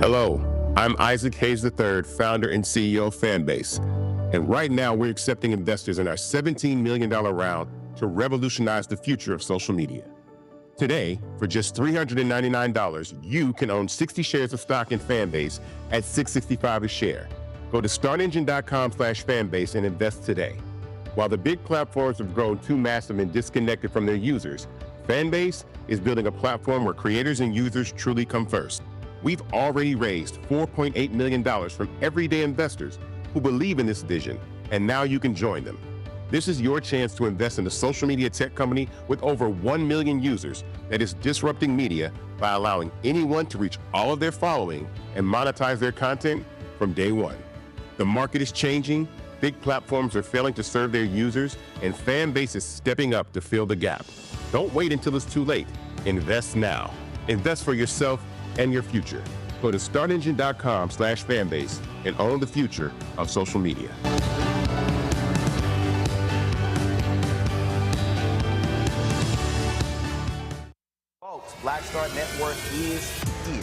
Hello, I'm Isaac Hayes III, founder and CEO of Fanbase. And right now we're accepting investors in our $17 million round to revolutionize the future of social media. Today, for just $399, you can own 60 shares of stock in Fanbase at $665 a share. Go to startengine.com/fanbase and invest today. While the big platforms have grown too massive and disconnected from their users, Fanbase is building a platform where creators and users truly come first. We've already raised $4.8 million from everyday investors who believe in this vision, and now you can join them. This is your chance to invest in a social media tech company with over 1 million users that is disrupting media by allowing anyone to reach all of their following and monetize their content from day one. The market is changing, big platforms are failing to serve their users, and Fanbase is stepping up to fill the gap. Don't wait until it's too late. Invest now. Invest for yourself and your future. Go to startengine.com/fanbase and own the future of social media. Folks, Black Star Network is here.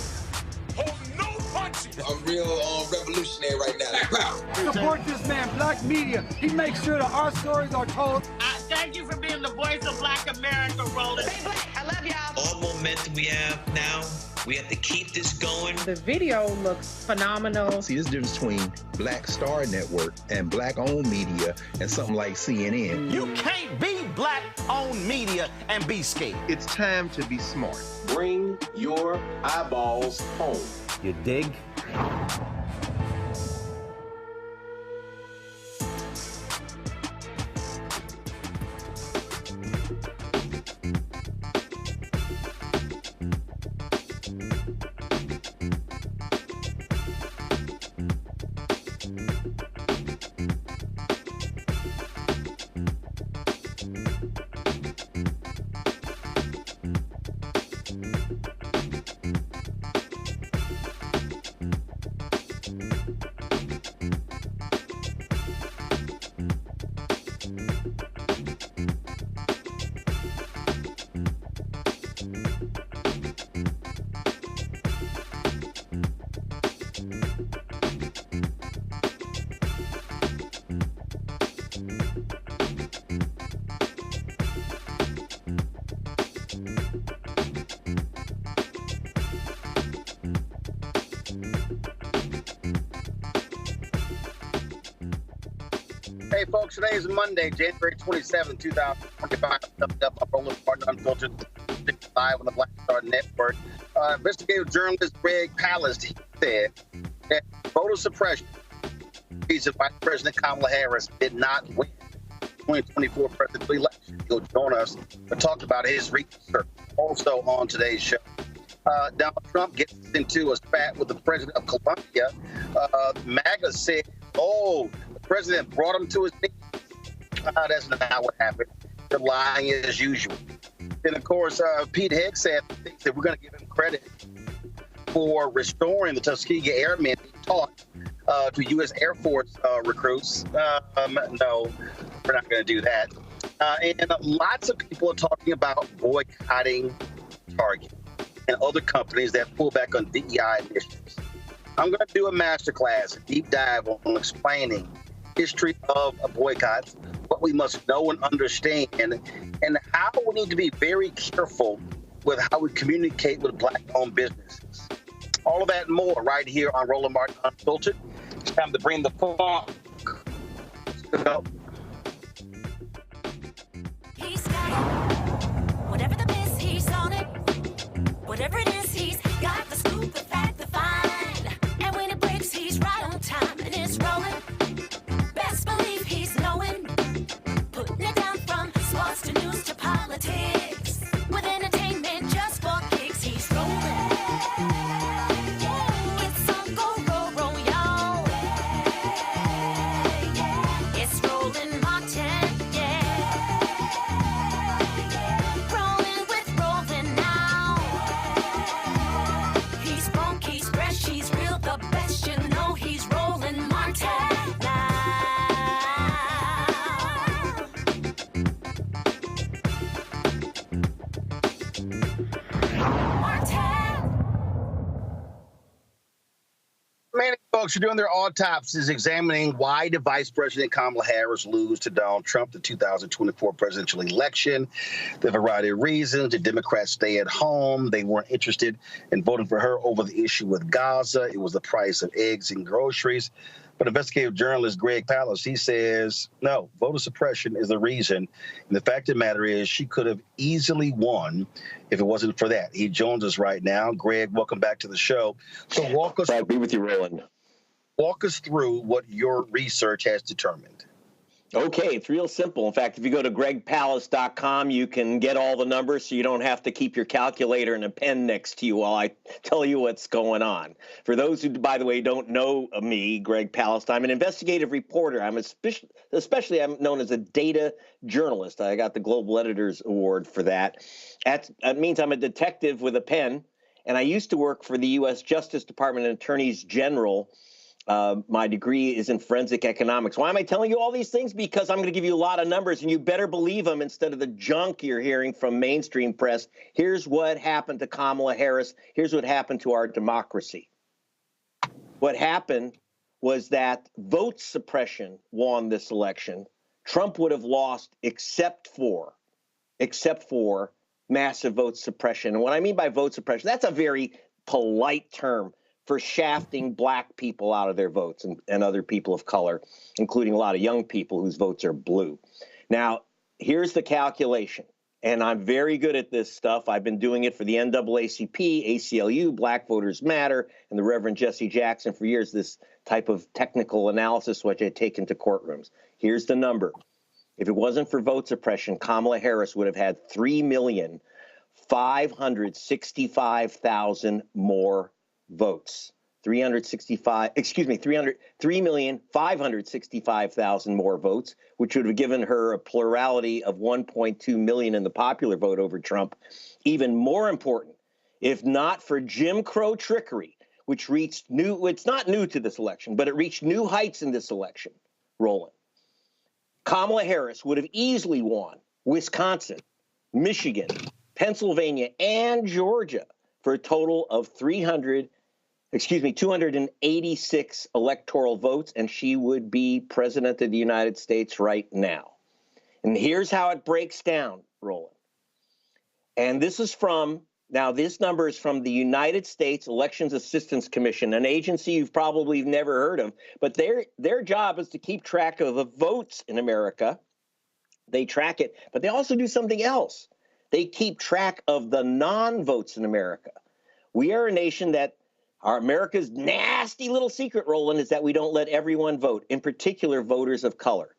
Hold no punches. I'm real revolutionary right now. Support this man, Black Media. He makes sure that our stories are told. Thank you for being the voice of Black America, Roland. Stay black. I love y'all. All momentum we have now, we have to keep this going. The video looks phenomenal. See, there's a difference between Black Star Network and Black-owned media and something like CNN. You can't be Black-owned media and be scared. It's time to be smart. Bring your eyeballs home. You dig? Hey, folks, today is Monday, January 27, 2025. I'm Roland, partner Unfiltered, live on the Black Star Network. Investigative journalist Greg Palast, he said that voter suppression reason Vice President Kamala Harris did not win the 2024 presidential election. He'll join us to talk about his research also on today's show. Donald Trump gets into a spat with the president of Colombia. MAGA said, the president brought him to his knees. That's not what happened. They're lying as usual. Then, of course, Pete Hicks said thinks that we're going to give him credit for restoring the Tuskegee Airmen being taught to U.S. Air Force recruits. No, we're not going to do that. And lots of people are talking about boycotting Target and other companies that pull back on DEI initiatives. I'm going to do a masterclass, a deep dive on explaining history of boycotts, what we must know and understand, and how we need to be very careful with how we communicate with Black-owned businesses. All of that and more right here on Roland Martin Unfiltered. It's time to bring the funk. Let's go. He's got it. Whatever the miss, he's on it. Whatever it is, he's got the scoop, the fact, the find. And when it breaks, he's right on time and it's rolling. Best believe he's knowing. Putting it down from sports to news to politics. With entertainment just for kicks, he's rolling. It's on go, roll, y'all. It's Roland Martin, yeah. Rolling with Roland now. folks are doing their autopsies examining why did Vice President Kamala Harris lose to Donald Trump the 2024 presidential election. There are a variety of reasons. The Democrats stay at home. They weren't interested in voting for her over the issue with Gaza. It was the price of eggs and groceries. But investigative journalist Greg Palast, he says, no, voter suppression is the reason. And the fact of the matter is she could have easily won if it wasn't for that. He joins us right now. Greg, welcome back to the show. So walk us. Glad to be with you, Roland. Walk us through what your research has determined. Okay, it's real simple. In fact, if you go to gregpalast.com, you can get all the numbers so you don't have to keep your calculator and a pen next to you while I tell you what's going on. For those who, by the way, don't know me, Greg Palast, I'm an investigative reporter. I'm especially I'm known as a data journalist. I got the Global Editors Award for that. That means I'm a detective with a pen, and I used to work for the U.S. Justice Department and Attorneys General. My degree is in forensic economics. Why am I telling you all these things? Because I'm going to give you a lot of numbers, and you better believe them instead of the junk you're hearing from mainstream press. Here's what happened to Kamala Harris. Here's what happened to our democracy. What happened was that vote suppression won this election. Trump would have lost except for massive vote suppression. And what I mean by vote suppression, that's a very polite term for shafting black people out of their votes and other people of color, including a lot of young people whose votes are blue. Now, here's the calculation, and I'm very good at this stuff. I've been doing it for the NAACP, ACLU, Black Voters Matter, and the Reverend Jesse Jackson for years, this type of technical analysis which I take into courtrooms. Here's the number. If it wasn't for vote suppression, Kamala Harris would have had 3,565,000 more votes. 3,565,000 more votes, which would have given her a plurality of 1.2 million in the popular vote over Trump. Even more important, if not for Jim Crow trickery, which reached it's not new to this election, but it reached new heights in this election, Roland. Kamala Harris would have easily won Wisconsin, Michigan, Pennsylvania, and Georgia for a total of 286 electoral votes, and she would be president of the United States right now. And here's how it breaks down, Roland. And this is this number is from the United States Elections Assistance Commission, an agency you've probably never heard of, but their job is to keep track of the votes in America. They track it, but they also do something else. They keep track of the non-votes in America. We are a nation that America's nasty little secret, Roland, is that we don't let everyone vote, in particular voters of color.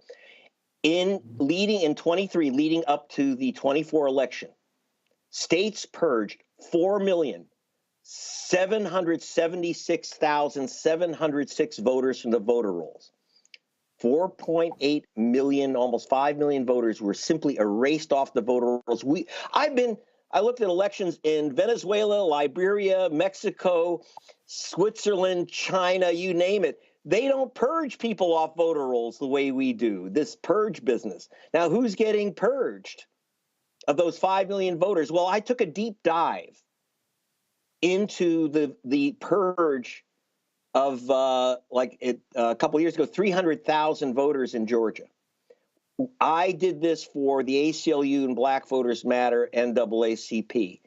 In 23, leading up to the 24 election, states purged 4,776,706 voters from the voter rolls. 4.8 million, almost 5 million voters were simply erased off the voter rolls. I looked at elections in Venezuela, Liberia, Mexico, Switzerland, China, you name it. They don't purge people off voter rolls the way we do, this purge business. Now, who's getting purged of those 5 million voters? Well, I took a deep dive into the purge of, a couple of years ago, 300,000 voters in Georgia. I did this for the ACLU and Black Voters Matter, NAACP,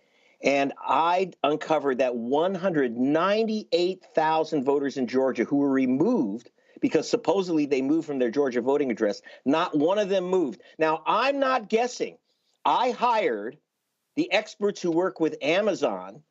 and I uncovered that 198,000 voters in Georgia who were removed because supposedly they moved from their Georgia voting address. Not one of them moved. Now, I'm not guessing. I hired the experts who work with Amazon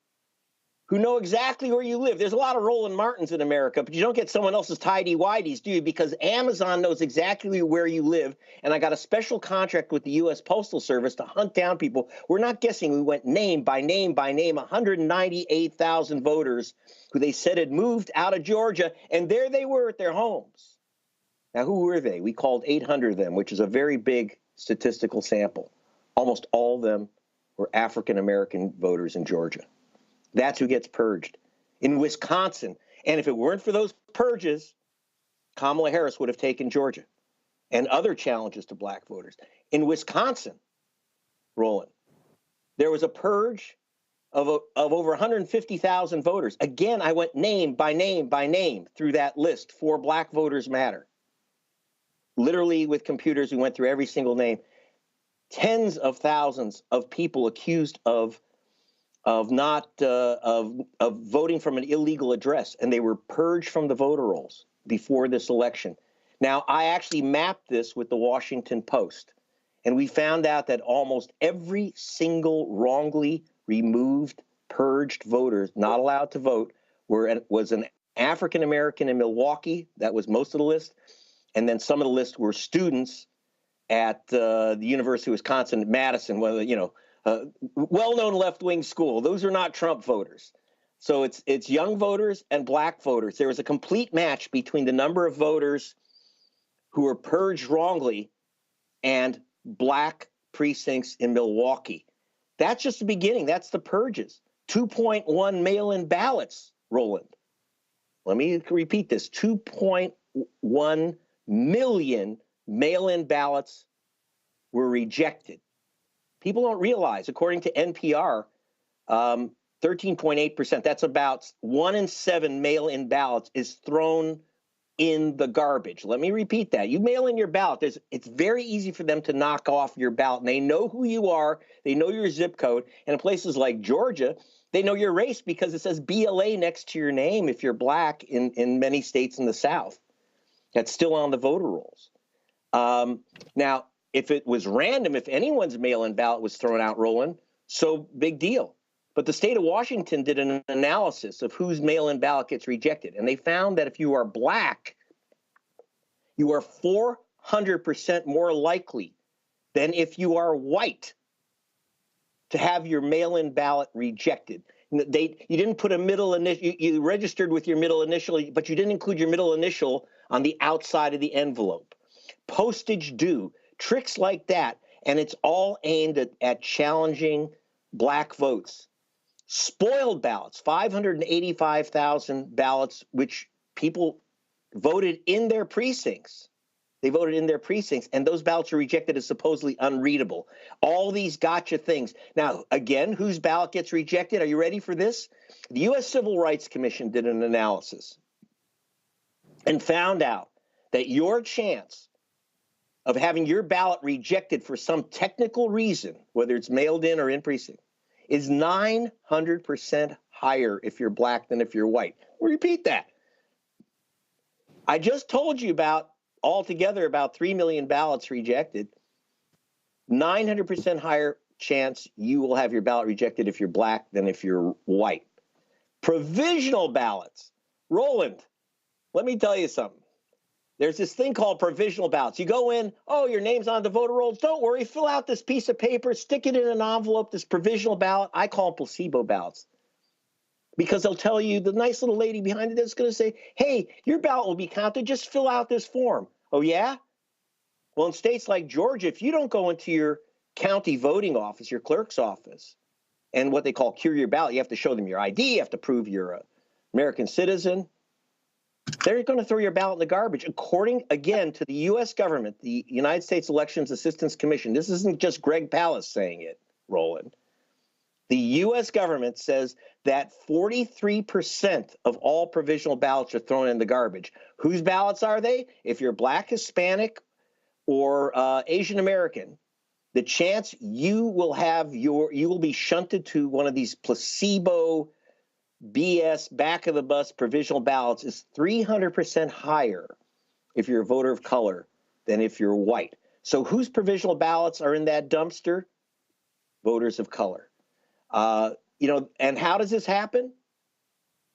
who know exactly where you live. There's a lot of Roland Martins in America, but you don't get someone else's tidy-whities, do you? Because Amazon knows exactly where you live, and I got a special contract with the U.S. Postal Service to hunt down people. We're not guessing. We went name by name by name, 198,000 voters who they said had moved out of Georgia, and there they were at their homes. Now, who were they? We called 800 of them, which is a very big statistical sample. Almost all of them were African-American voters in Georgia. That's who gets purged. In Wisconsin, and if it weren't for those purges, Kamala Harris would have taken Georgia and other challenges to black voters. In Wisconsin, Roland, there was a purge of over 150,000 voters. Again, I went name by name by name through that list for Black Voters Matter. Literally with computers, we went through every single name. Tens of thousands of people accused of voting from an illegal address, and they were purged from the voter rolls before this election. Now, I actually mapped this with the Washington Post, and we found out that almost every single wrongly removed, purged voter not allowed to vote was an African American in Milwaukee. That was most of the list. And then some of the list were students at the University of Wisconsin, Madison, well-known left-wing school. Those are not Trump voters. So it's young voters and Black voters. There was a complete match between the number of voters who were purged wrongly and Black precincts in Milwaukee. That's just the beginning. That's the purges. 2.1 mail-in ballots, Roland. Let me repeat this. 2.1 million mail-in ballots were rejected. People don't realize, according to NPR, 13.8%, that's about 1 in 7 mail-in ballots is thrown in the garbage. Let me repeat that. You mail in your ballot. It's very easy for them to knock off your ballot. And they know who you are. They know your zip code. And in places like Georgia, they know your race because it says BLA next to your name if you're Black in many states in the South. That's still on the voter rolls. Now, if it was random, if anyone's mail-in ballot was thrown out, Roland, so big deal. But the state of Washington did an analysis of whose mail-in ballot gets rejected. And they found that if you are Black, you are 400% more likely than if you are white to have your mail-in ballot rejected. You didn't put a middle initial, you registered with your middle initial, but you didn't include your middle initial on the outside of the envelope. Postage due, tricks like that. And it's all aimed at challenging Black votes. Spoiled ballots, 585,000 ballots, which people voted in their precincts. They voted in their precincts, and those ballots are rejected as supposedly unreadable. All these gotcha things. Now, again, whose ballot gets rejected? Are you ready for this? The U.S. Civil Rights Commission did an analysis and found out that your chance of having your ballot rejected for some technical reason, whether it's mailed in or in precinct, is 900% higher if you're Black than if you're white. Repeat that. I just told you about altogether about 3 million ballots rejected. 900% higher chance you will have your ballot rejected if you're Black than if you're white. Provisional ballots. Roland, let me tell you something. There's this thing called provisional ballots. You go in, oh, your name's on the voter rolls. Don't worry, fill out this piece of paper, stick it in an envelope, this provisional ballot. I call them placebo ballots because they'll tell you, the nice little lady behind it is going to say, hey, your ballot will be counted. Just fill out this form. Oh, yeah? Well, in states like Georgia, if you don't go into your county voting office, your clerk's office, and what they call cure your ballot, you have to show them your ID, you have to prove you're an American citizen. They're going to throw your ballot in the garbage, according, again, to the U.S. government, the United States Elections Assistance Commission. This isn't just Greg Palast saying it, Roland. The U.S. government says that 43% of all provisional ballots are thrown in the garbage. Whose ballots are they? If you're Black, Hispanic, or Asian American, the chance you will be shunted to one of these placebo BS back of the bus provisional ballots is 300% higher if you're a voter of color than if you're white. So whose provisional ballots are in that dumpster? Voters of color. And how does this happen?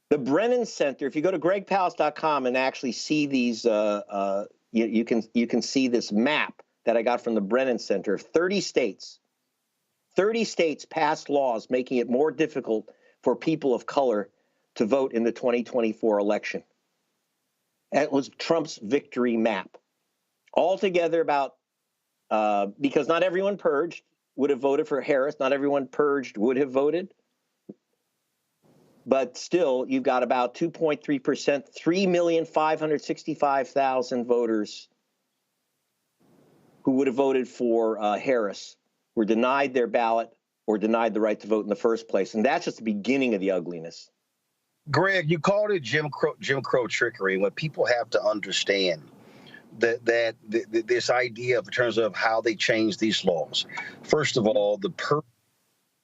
The Brennan Center, if you go to gregpalast.com and actually see these, you can see this map that I got from the Brennan Center. 30 states passed laws making it more difficult for people of color to vote in the 2024 election. That was Trump's victory map. Altogether about, because not everyone purged would have voted for Harris, not everyone purged would have voted, but still you've got about 2.3%, 3,565,000 voters who would have voted for Harris were denied their ballot or denied the right to vote in the first place. And that's just the beginning of the ugliness. Greg, you called it Jim Crow trickery. What people have to understand that this idea of in terms of how they changed these laws. First of all, the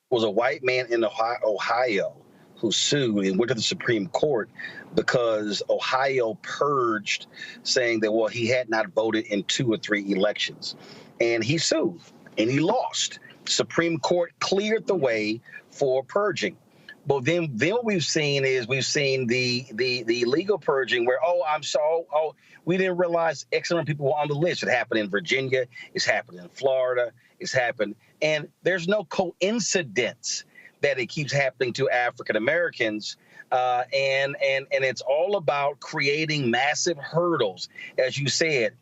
was a white man in Ohio who sued and went to the Supreme Court because Ohio purged, saying that, well, he had not voted in 2 or 3 elections. And he sued and he lost. Supreme Court cleared the way for purging. But then what we've seen the legal purging where, we didn't realize X number of people were on the list. It happened in Virginia. It's happened in Florida. It's happened. And there's no coincidence that it keeps happening to African Americans. And it's all about creating massive hurdles. As you said,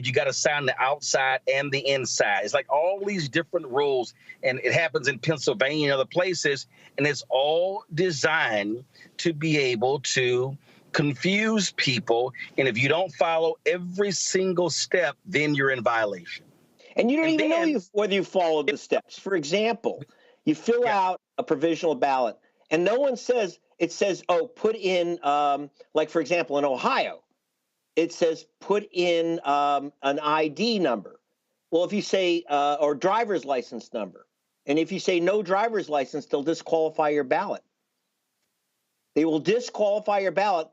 you got to sign the outside and the inside. It's like all these different rules, and it happens in Pennsylvania and other places, and it's all designed to be able to confuse people. And if you don't follow every single step, then you're in violation. And you don't even know whether you followed the steps. For example, you fill out a provisional ballot, and no one says, it says, put in, like, for example, in Ohio, it says put in an ID number. Well, if you say, or driver's license number, and if you say no driver's license, they'll disqualify your ballot. They will disqualify your ballot.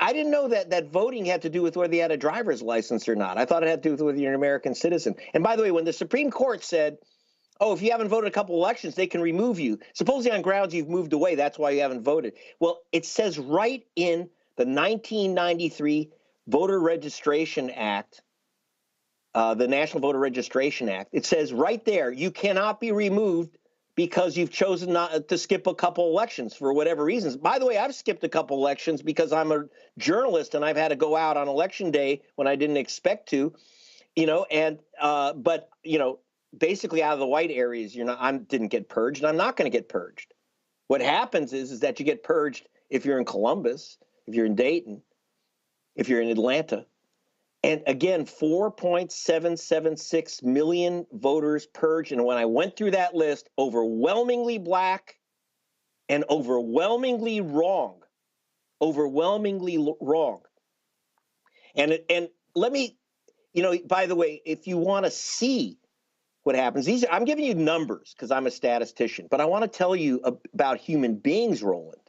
I didn't know that voting had to do with whether you had a driver's license or not. I thought it had to do with whether you're an American citizen. And by the way, when the Supreme Court said, if you haven't voted a couple elections, they can remove you, supposedly on grounds you've moved away, that's why you haven't voted. Well, it says right in the 1993 Voter Registration Act, the National Voter Registration Act, it says right there, you cannot be removed because you've chosen not to skip a couple elections for whatever reasons. By the way, I've skipped a couple elections because I'm a journalist and I've had to go out on election day when I didn't expect to, but basically out of the white areas, I didn't get purged and I'm not going to get purged. What happens is that you get purged if you're in Columbus, if you're in Dayton, if you're in Atlanta. And again, 4.776 million voters purged. And when I went through that list, overwhelmingly black and overwhelmingly wrong. Overwhelmingly wrong. And let me, by the way, if you want to see what happens, I'm giving you numbers because I'm a statistician, but I want to tell you about human beings, Roland.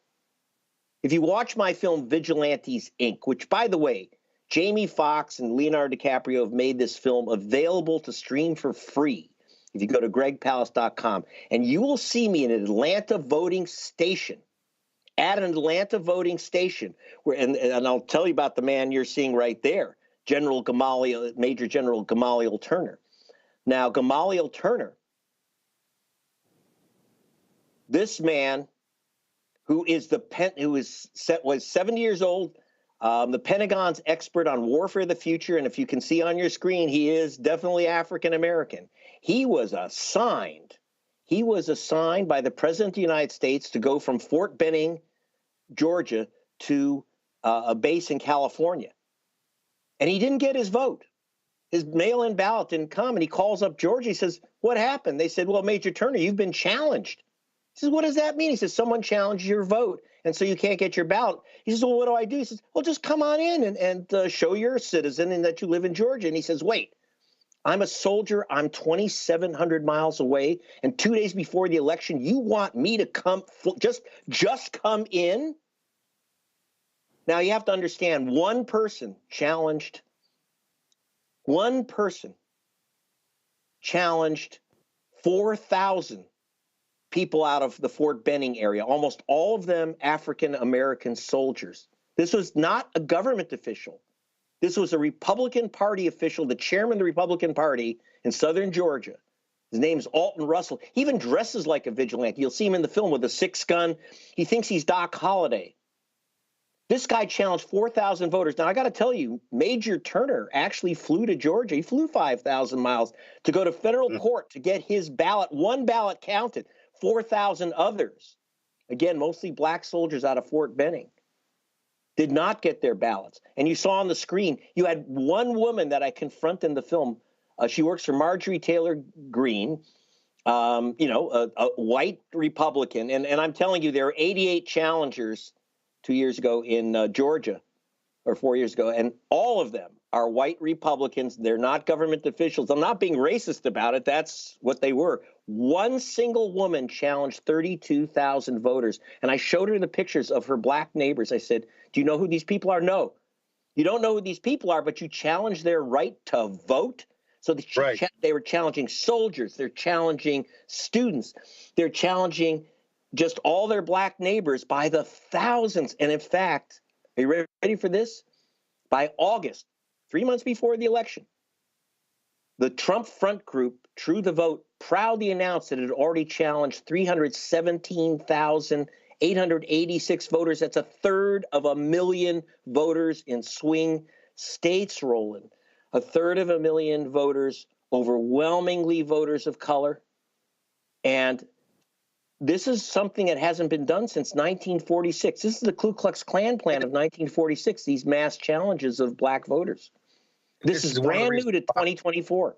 If you watch my film Vigilantes, Inc., which, by the way, Jamie Foxx and Leonardo DiCaprio have made this film available to stream for free. If you go to gregpalast.com, and you will see me in an Atlanta voting station, where, and I'll tell you about the man you're seeing right there, Major General Gamaliel Turner. Now, Gamaliel Turner, this man was 70 years old, the Pentagon's expert on warfare of the future, and if you can see on your screen, he is definitely African-American. He was assigned by the President of the United States to go from Fort Benning, Georgia, to a base in California. And he didn't get his vote. His mail-in ballot didn't come, and he calls up Georgia. He says, what happened? They said, well, Major Turner, you've been challenged. He says, what does that mean? He says, someone challenged your vote, and so you can't get your ballot. He says, well, what do I do? He says, well, just come on in and show you're a citizen and that you live in Georgia. And he says, wait, I'm a soldier. I'm 2,700 miles away, and 2 days before the election, you want me to come just come in? Now, you have to understand, one person challenged 4,000 people out of the Fort Benning area, almost all of them African-American soldiers. This was not a government official. This was a Republican Party official, the chairman of the Republican Party in southern Georgia. His name's Alton Russell. He even dresses like a vigilante. You'll see him in the film with a 6-gun. He thinks he's Doc Holliday. This guy challenged 4,000 voters. Now, I got to tell you, Major Turner actually flew to Georgia. He flew 5,000 miles to go to federal court to get his ballot, one ballot counted. 4,000 others, again, mostly black soldiers out of Fort Benning, did not get their ballots. And you saw on the screen, you had one woman that I confront in the film. She works for Marjorie Taylor Greene. a white Republican. And I'm telling you, there were 88 challengers 2 years ago in Georgia, or 4 years ago, and all of them are white Republicans. They're not government officials. I'm not being racist about it. That's what they were. One single woman challenged 32,000 voters. And I showed her the pictures of her black neighbors. I said, do you know who these people are? No. You don't know who these people are, but you challenge their right to vote. So they were challenging soldiers. They're challenging students. They're challenging just all their black neighbors by the thousands. And in fact, are you ready for this? By August, 3 months before the election, the Trump front group, True the Vote, proudly announced that it had already challenged 317,886 voters. That's a third of a million voters in swing states, Roland. A third of a million voters, overwhelmingly voters of color. And this is something that hasn't been done since 1946. This is the Ku Klux Klan plan of 1946, these mass challenges of black voters. This is brand new to 2024.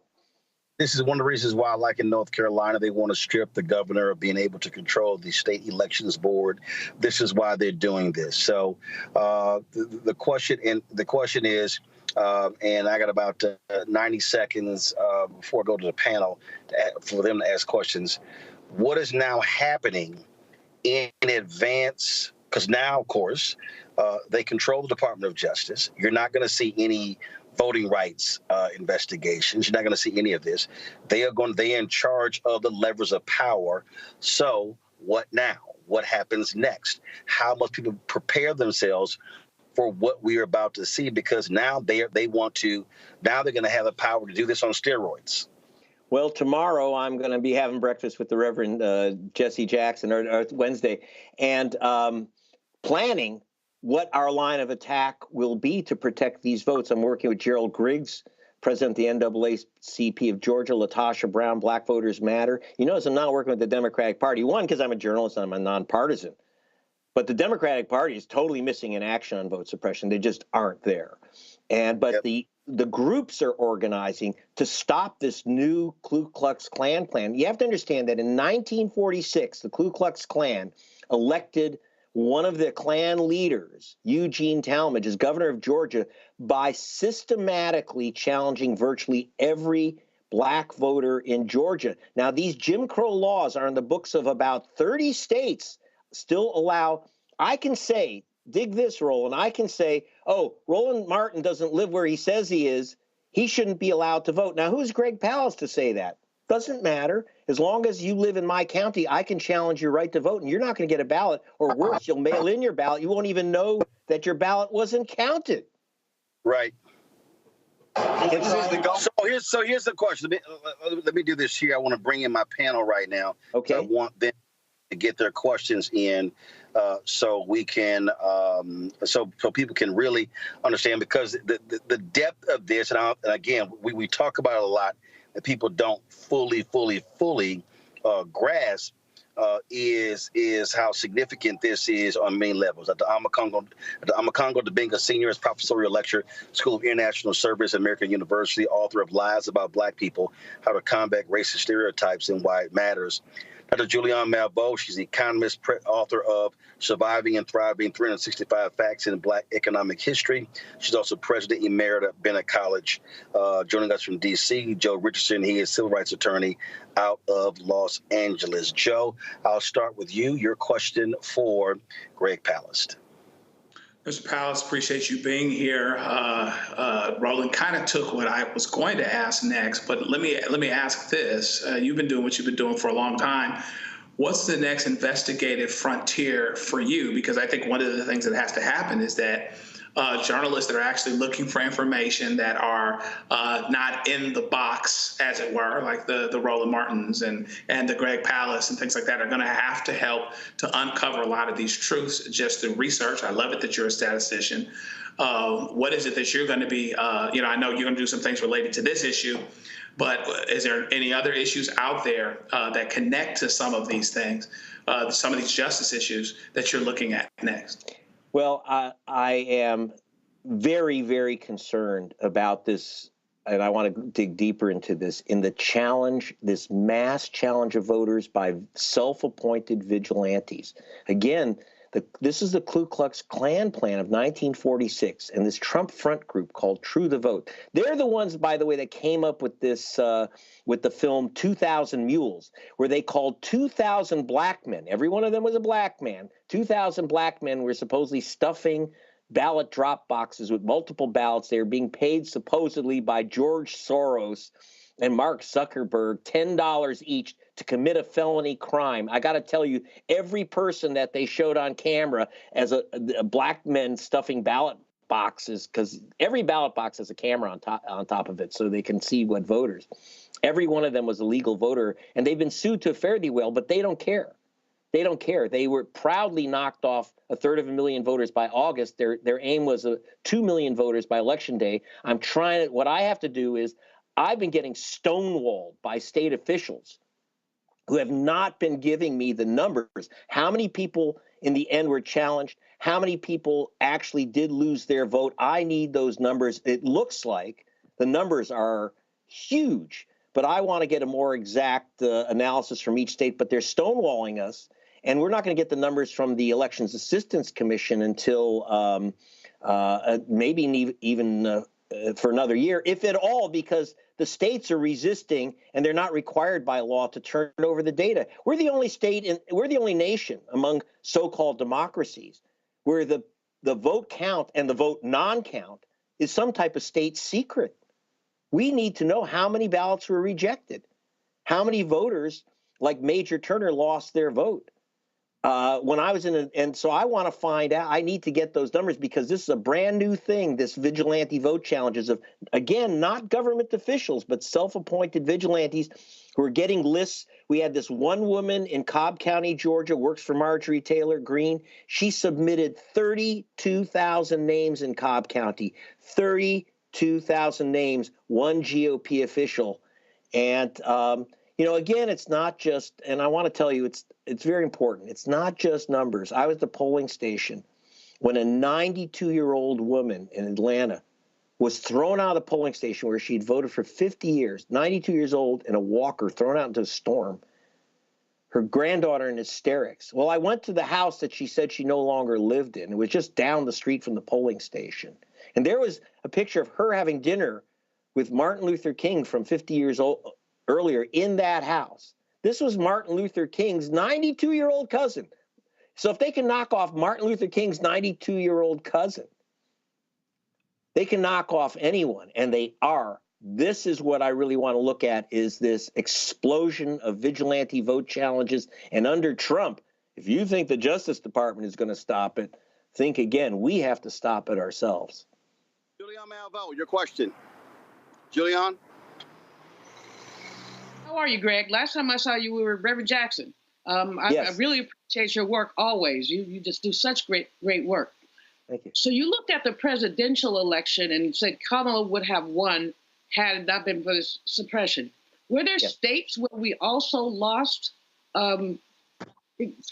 This is one of the reasons why, like in North Carolina, they want to strip the governor of being able to control the state elections board. This is why they're doing this. So the question is, and I got about 90 seconds before I go to the panel for them to ask questions. What is now happening in advance? Because now, of course, they control the Department of Justice. You're not going to see any voting rights investigations. You're not going to see any of this. They're in charge of the levers of power. So what now? What happens next? How must people prepare themselves for what we are about to see? Because now they're going to have the power to do this on steroids. Well, tomorrow I'm going to be having breakfast with the Reverend Jesse Jackson, or Wednesday, and planning what our line of attack will be to protect these votes. I'm working with Gerald Griggs, president of the NAACP of Georgia, Latasha Brown, Black Voters Matter. You notice I'm not working with the Democratic Party. One, because I'm a journalist and I'm a nonpartisan. But the Democratic Party is totally missing in action on vote suppression. They just aren't there. But the groups are organizing to stop this new Ku Klux Klan plan. You have to understand that in 1946, the Ku Klux Klan elected one of the Klan leaders, Eugene Talmadge, as governor of Georgia by systematically challenging virtually every black voter in Georgia. Now, these Jim Crow laws are in the books of about 30 states, still allow, I can say, dig this, Roland, I can say, oh, Roland Martin doesn't live where he says he is. He shouldn't be allowed to vote. Now, who's Greg Palast to say that? Doesn't matter. As long as you live in my county, I can challenge your right to vote, and you're not going to get a ballot, or worse, you'll mail in your ballot. You won't even know that your ballot wasn't counted. Right. So here's the question. Let me do this here. I want to bring in my panel right now. Okay. So I want them to get their questions in so we can so people can really understand, because the depth of this, and again, we talk about it a lot, that people don't fully grasp is how significant this is on many levels. At the Amakongo Dibinga Senior is professorial lecturer, School of International Service, American University, author of Lies About Black People, How to Combat Racist Stereotypes and Why It Matters. Dr. Julianne Malveaux, she's the economist, author of Surviving and Thriving, 365 Facts in Black Economic History. She's also president emerita at Bennett College. Joining us from D.C., Joe Richardson. He is civil rights attorney out of Los Angeles. Joe, I'll start with you. Your question for Greg Palast. Mr. Palast, appreciate you being here. Roland kind of took what I was going to ask next, but let me ask this. You've been doing what you've been doing for a long time. What's the next investigative frontier for you? Because I think one of the things that has to happen is that journalists that are actually looking for information that are not in the box, as it were, like the Roland Martins and the Greg Palast and things like that, are going to have to help to uncover a lot of these truths just through research. I love it that you're a statistician. What is it that you're going to be, I know you're going to do some things related to this issue, but is there any other issues out there that connect to some of these things, some of these justice issues that you're looking at next? Well, I am very, very concerned about this and I want to dig deeper into this, in the challenge, this mass challenge of voters by self-appointed vigilantes. Again, this is the Ku Klux Klan plan of 1946 and this Trump front group called True the Vote. They're the ones, by the way, that came up with this, with the film 2,000 Mules, where they called 2,000 black men. Every one of them was a black man. 2,000 black men were supposedly stuffing ballot drop boxes with multiple ballots. They were being paid supposedly by George Soros and Mark Zuckerberg $10 each to commit a felony crime. I got to tell you, every person that they showed on camera as a black men stuffing ballot boxes, because every ballot box has a camera on top of it so they can see what voters. Every one of them was a legal voter, and they've been sued to fare thee well, but they don't care. They don't care. They were proudly knocked off 250,000 voters by August. Their aim was 2 million voters by Election Day. What I have to do is, I've been getting stonewalled by state officials who have not been giving me the numbers. How many people in the end were challenged? How many people actually did lose their vote? I need those numbers. It looks like the numbers are huge, but I want to get a more exact analysis from each state, but they're stonewalling us. And we're not going to get the numbers from the Elections Assistance Commission until maybe even for another year, if at all, because the states are resisting and they're not required by law to turn over the data. We're the only state, we're the only nation among so-called democracies where the vote count and the vote non-count is some type of state secret. We need to know how many ballots were rejected, how many voters like Major Turner lost their vote. When I was and so I want to find out, I need to get those numbers because this is a brand new thing, this vigilante vote challenges of, again, not government officials, but self-appointed vigilantes who are getting lists. We had this one woman in Cobb County, Georgia, works for Marjorie Taylor Greene. She submitted 32,000 names in Cobb County, 32,000 names, one GOP official. And, again, it's not just, and I want to tell you, it's very important. It's not just numbers. I was at the polling station when a 92-year-old woman in Atlanta was thrown out of the polling station where she'd voted for 50 years, 92 years old, in a walker, thrown out into a storm. Her granddaughter in hysterics. Well, I went to the house that she said she no longer lived in. It was just down the street from the polling station. And there was a picture of her having dinner with Martin Luther King from 50 years old earlier in that house. This was Martin Luther King's 92-year-old cousin. So if they can knock off Martin Luther King's 92-year-old cousin, they can knock off anyone, and they are. This is what I really want to look at, is this explosion of vigilante vote challenges. And under Trump, if you think the Justice Department is going to stop it, think again. We have to stop it ourselves. Julian Malvo, your question. Julian? How are you, Greg? Last time I saw you, we were Reverend Jackson. Yes. I really appreciate your work always. You just do such great work. Thank you. So you looked at the presidential election and said Kamala would have won had it not been for this suppression. Were there states where we also lost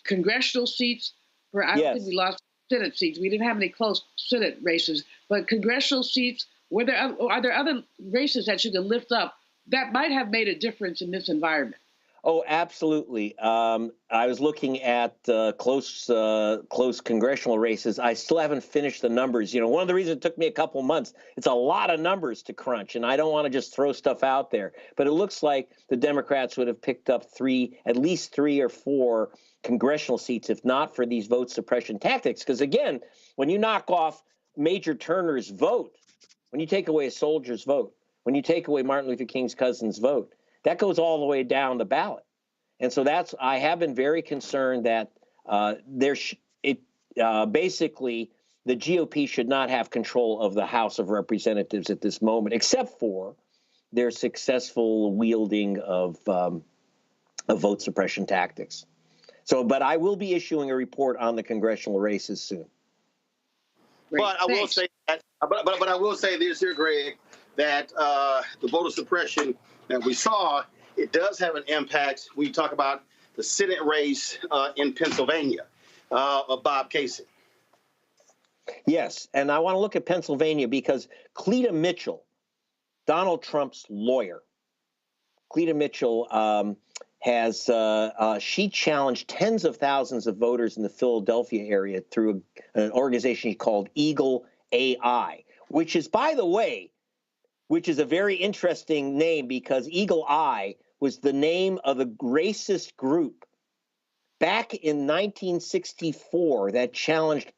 congressional seats? I don't think we lost Senate seats. We didn't have any close Senate races, but congressional seats. Are there other races that you can lift up that might have made a difference in this environment? Oh, absolutely. I was looking at close congressional races. I still haven't finished the numbers. One of the reasons it took me a couple months, it's a lot of numbers to crunch, and I don't want to just throw stuff out there. But it looks like the Democrats would have picked up at least 3 or 4 congressional seats, if not for these vote suppression tactics. Because, again, when you knock off Major Turner's vote, when you take away a soldier's vote, when you take away Martin Luther King's cousin's vote, that goes all the way down the ballot. And so I have been very concerned that basically the GOP should not have control of the House of Representatives at this moment, except for their successful wielding of vote suppression tactics. But I will be issuing a report on the congressional races soon. But I will say that, but I will say this here, Greg, that the voter suppression that we saw, it does have an impact when you talk about the Senate race in Pennsylvania of Bob Kasich. Yes, and I want to look at Pennsylvania because Cleta Mitchell Donald Trump's lawyer, Cleta Mitchell, she challenged tens of thousands of voters in the Philadelphia area through an organization called Eagle AI, which is, by the way, a very interesting name because Eagle Eye was the name of a racist group back in 1964 that challenged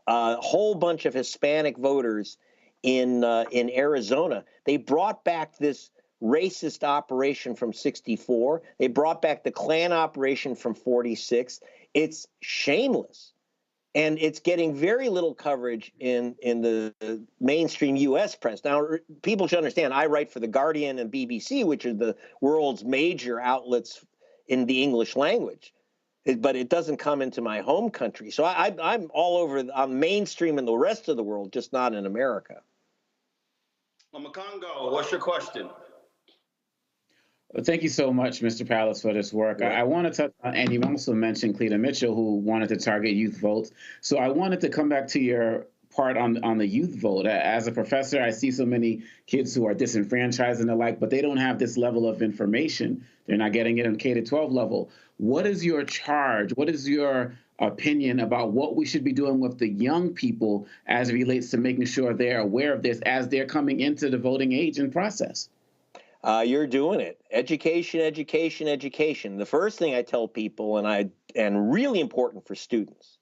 a whole bunch of Hispanic voters in Arizona. They brought back this racist operation from 64. They brought back the Klan operation from 46. It's shameless. And it's getting very little coverage in the mainstream U.S. press. Now, people should understand, I write for The Guardian and BBC, which are the world's major outlets in the English language. But it doesn't come into my home country. So I'm all over, I'm mainstream in the rest of the world, just not in America. Makongo, what's your question? Well, thank you so much, Mr. Palast, for this work. I want to touch on, and you also mentioned Cleta Mitchell, who wanted to target youth votes. So I wanted to come back to your part on the youth vote. As a professor, I see so many kids who are disenfranchised and the like, but they don't have this level of information. They're not getting it on K-12 level. What is your charge? What is your opinion about what we should be doing with the young people as it relates to making sure they're aware of this as they're coming into the voting age and process? You're doing it. Education, education, education. The first thing I tell people, and really important for students,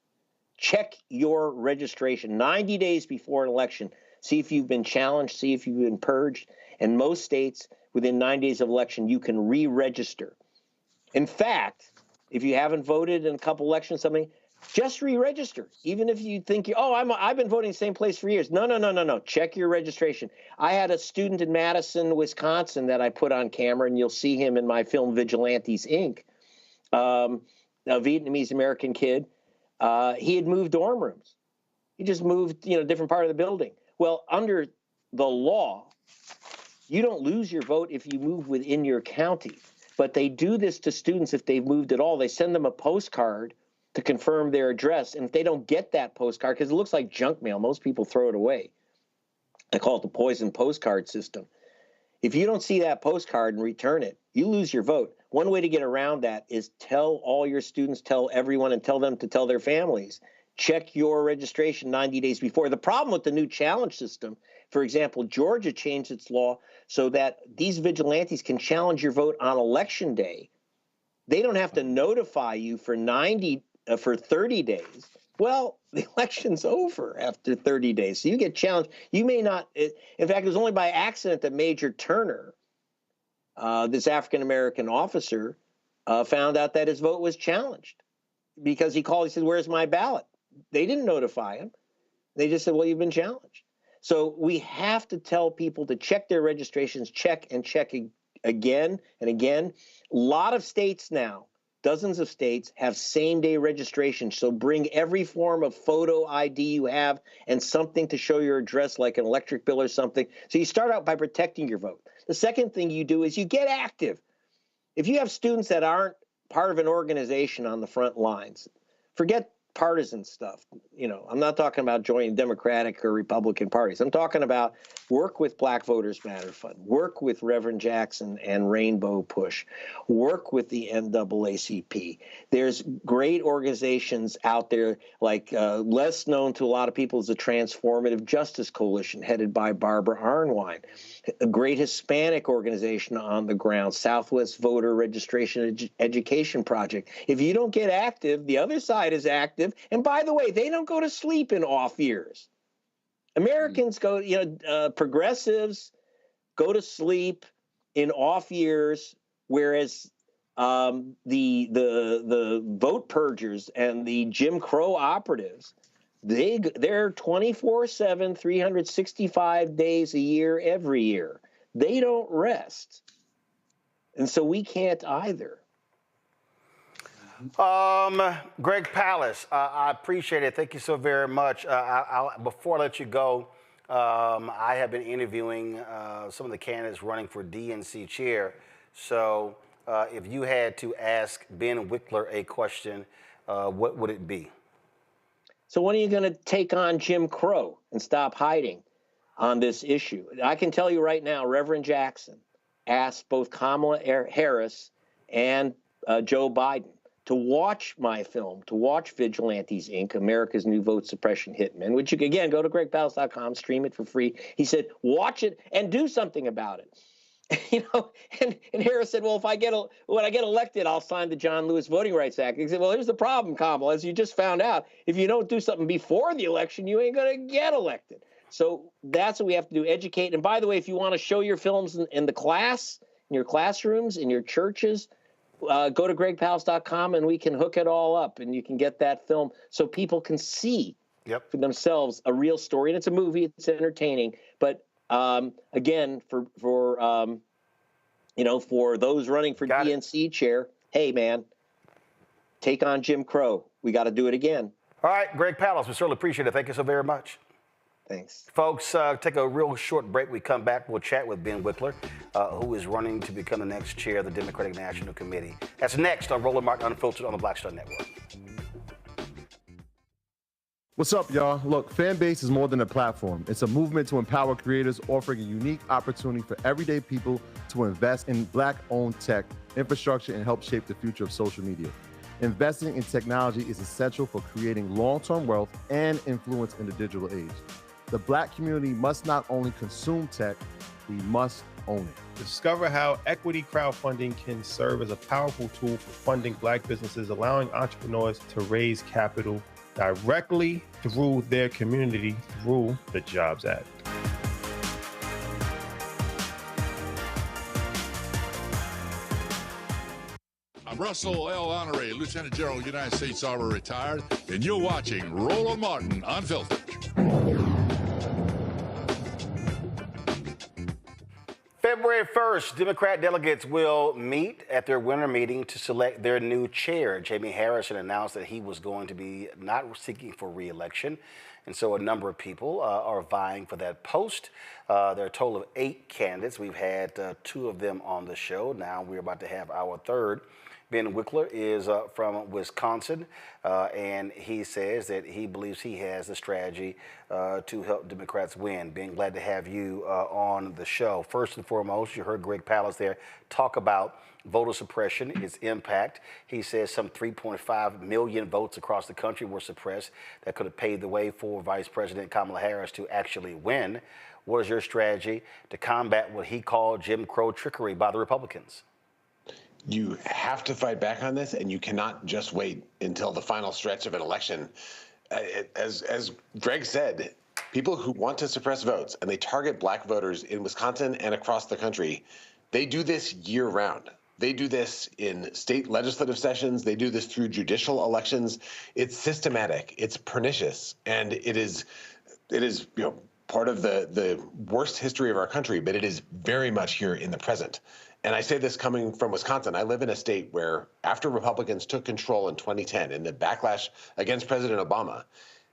check your registration 90 days before an election. See if you've been challenged, see if you've been purged. In most states, within 9 days of election, you can re-register. In fact, if you haven't voted in a couple elections, just re-register. Even if you think, I've been voting the same place for years. No. Check your registration. I had a student in Madison, Wisconsin that I put on camera, and you'll see him in my film Vigilantes, Inc., a Vietnamese-American kid. He had moved dorm rooms. He just moved, different part of the building. Well, under the law, you don't lose your vote if you move within your county. But they do this to students if they've moved at all. They send them a postcard to confirm their address. And if they don't get that postcard, because it looks like junk mail, most people throw it away. I call it the poison postcard system. If you don't see that postcard and return it, you lose your vote. One way to get around that is tell all your students, tell everyone, and tell them to tell their families. Check your registration 90 days before. The problem with the new challenge system, for example, Georgia changed its law so that these vigilantes can challenge your vote on election day. They don't have to notify you for 30 days. Well, the election's over after 30 days. So you get challenged. You may not. In fact, it was only by accident that Major Turner, this African-American officer, found out that his vote was challenged because he called. He said, "Where's my ballot?" They didn't notify him. They just said, "Well, you've been challenged." So we have to tell people to check their registrations, check and check again and again. A lot of states now, dozens of states, have same-day registration. So bring every form of photo ID you have and something to show your address, like an electric bill or something. So you start out by protecting your vote. The second thing you do is you get active. If you have students that aren't part of an organization on the front lines, forget partisan stuff. I'm not talking about joining Democratic or Republican parties. I'm talking about work with Black Voters Matter Fund, work with Reverend Jackson and Rainbow Push, work with the NAACP. There's great organizations out there, like less known to a lot of people is the Transformative Justice Coalition, headed by Barbara Arnwine, a great Hispanic organization on the ground, Southwest Voter Registration Education Project. If you don't get active, the other side is active. And by the way, they don't go to sleep in off years. Americans go, progressives go to sleep in off years, whereas the vote purgers and the Jim Crow operatives, they're 24/7, 365 days a year, every year. They don't rest. And so we can't either. Greg Palast, I appreciate it. Thank you so very much. Before I let you go, I have been interviewing some of the candidates running for DNC chair. So if you had to ask Ben Wikler a question, what would it be? So when are you going to take on Jim Crow and stop hiding? on this issue. I can tell you right now, Reverend Jackson asked both Kamala Harris and Joe Biden to watch my film, to watch Vigilantes, Inc., America's New Vote Suppression Hitmen, which you can, again, go to gregpalast.com, stream it for free. He said, watch it and do something about it. You know, and Harris said, well, when I get elected, I'll sign the John Lewis Voting Rights Act. He said, well, here's the problem, Kamala, as you just found out. If you don't do something before the election, you ain't going to get elected. So that's what we have to do, educate. And by the way, if you want to show your films in the class, in your classrooms, in your churches, go to gregpalast.com and we can hook it all up and you can get that film so people can see for themselves a real story. And it's a movie, it's entertaining, but again, for those running for DNC chair, hey, man, take on Jim Crow. We got to do it again. All right, Greg Palast, we certainly appreciate it. Thank you so very much. Thanks. Folks, take a real short break. We come back, we'll chat with Ben Wikler, who is running to become the next chair of the Democratic National Committee. That's next on Roland Martin Unfiltered on the Black Star Network. What's up, y'all? Look, Fanbase is more than a platform. It's a movement to empower creators, offering a unique opportunity for everyday people to invest in Black-owned tech, infrastructure, and help shape the future of social media. Investing in technology is essential for creating long-term wealth and influence in the digital age. The Black community must not only consume tech, we must own it. Discover how equity crowdfunding can serve as a powerful tool for funding Black businesses, allowing entrepreneurs to raise capital directly through their community through the Jobs Act. I'm Russell L. Honoré, Lieutenant General, United States Army, retired, and you're watching Roland Martin Unfiltered. February 1st, Democrat delegates will meet at their winter meeting to select their new chair. Jamie Harrison announced that he was going to be not seeking for re-election, and so a number of people are vying for that post. There are a total of 8 candidates. We've had 2 of them on the show. Now we're about to have our third. Ben Wikler is from Wisconsin, and he says that he believes he has the strategy to help Democrats win. Ben, glad to have you on the show. First and foremost, you heard Greg Palast there talk about voter suppression, its impact. He says some 3.5 million votes across the country were suppressed that could have paved the way for Vice President Kamala Harris to actually win. What is your strategy to combat what he called Jim Crow trickery by the Republicans? You have to fight back on this, and you cannot just wait until the final stretch of an election. As Greg said, people who want to suppress votes, and they target Black voters in Wisconsin and across the country, they do this year-round. They do this in state legislative sessions. They do this through judicial elections. It's systematic. It's pernicious, and it is part of the worst history of our country, but it is very much here in the present. And I say this coming from Wisconsin. I live in a state where after Republicans took control in 2010 in the backlash against President Obama,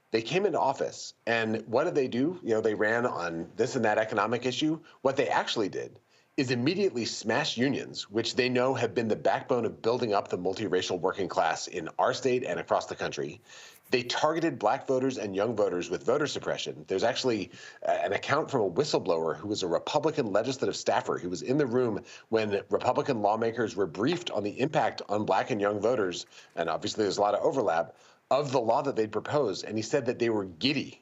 they came into office. And what did they do? They ran on this and that economic issue. What they actually did is immediately smash unions, which they know have been the backbone of building up the multiracial working class in our state and across the country. They targeted Black voters and young voters with voter suppression. There's actually an account from a whistleblower who was a Republican legislative staffer who was in the room when Republican lawmakers were briefed on the impact on Black and young voters, and obviously there's a lot of overlap, of the law that they'd proposed. And he said that they were giddy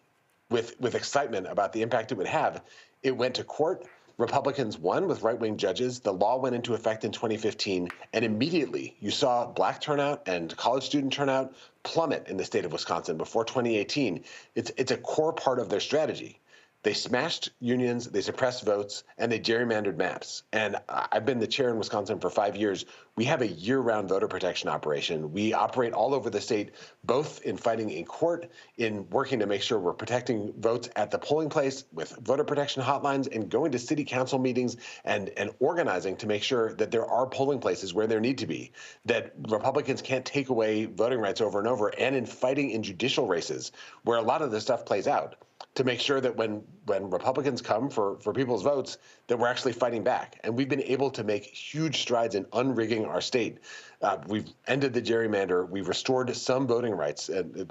with excitement about the impact it would have. It went to court. Republicans won with right-wing judges. The law went into effect in 2015, and immediately you saw Black turnout and college student turnout plummet in the state of Wisconsin before 2018. It's a core part of their strategy. They smashed unions, they suppressed votes, and they gerrymandered maps. And I've been the chair in Wisconsin for 5 years. We have a year-round voter protection operation. We operate all over the state, both in fighting in court, in working to make sure we're protecting votes at the polling place with voter protection hotlines, and going to city council meetings and organizing to make sure that there are polling places where there need to be, that Republicans can't take away voting rights over and over, and in fighting in judicial races where a lot of this stuff plays out. to make sure that when Republicans come for people's votes, that we're actually fighting back. And we've been able to make huge strides in unrigging our state. We've ended the gerrymander. We've restored some voting rights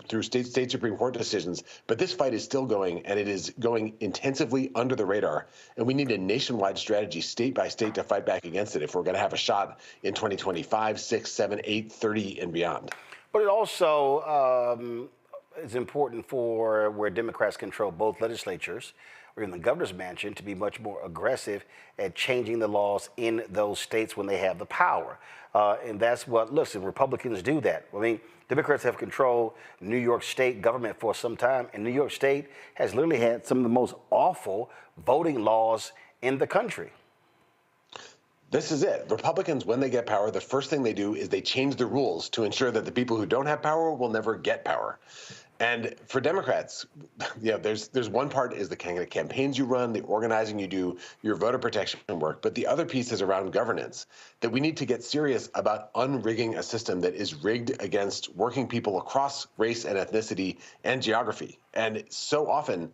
through state Supreme Court decisions. But this fight is still going, and it is going intensively under the radar. And we need a nationwide strategy, state by state, to fight back against it if we're going to have a shot in 2025, 6, 7, 8, 30, and beyond. But it also is important for where Democrats control both legislatures or in the governor's mansion to be much more aggressive at changing the laws in those states when they have the power. And that's what, listen, Republicans do that. I mean, Democrats have controlled New York State government for some time, and New York State has literally had some of the most awful voting laws in the country. This is it. Republicans, when they get power, the first thing they do is they change the rules to ensure that the people who don't have power will never get power. And for Democrats, there's one part is the kind of campaigns you run, the organizing you do, your voter protection work. But the other piece is around governance, that we need to get serious about unrigging a system that is rigged against working people across race and ethnicity and geography. And so often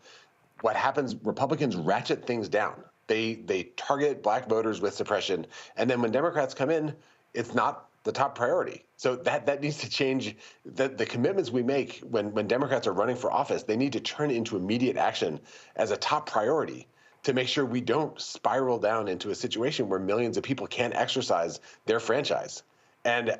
what happens, Republicans ratchet things down. They target black voters with suppression. And then when Democrats come in, it's not the top priority. So that needs to change. The commitments we make when Democrats are running for office, they need to turn into immediate action as a top priority to make sure we don't spiral down into a situation where millions of people can't exercise their franchise. And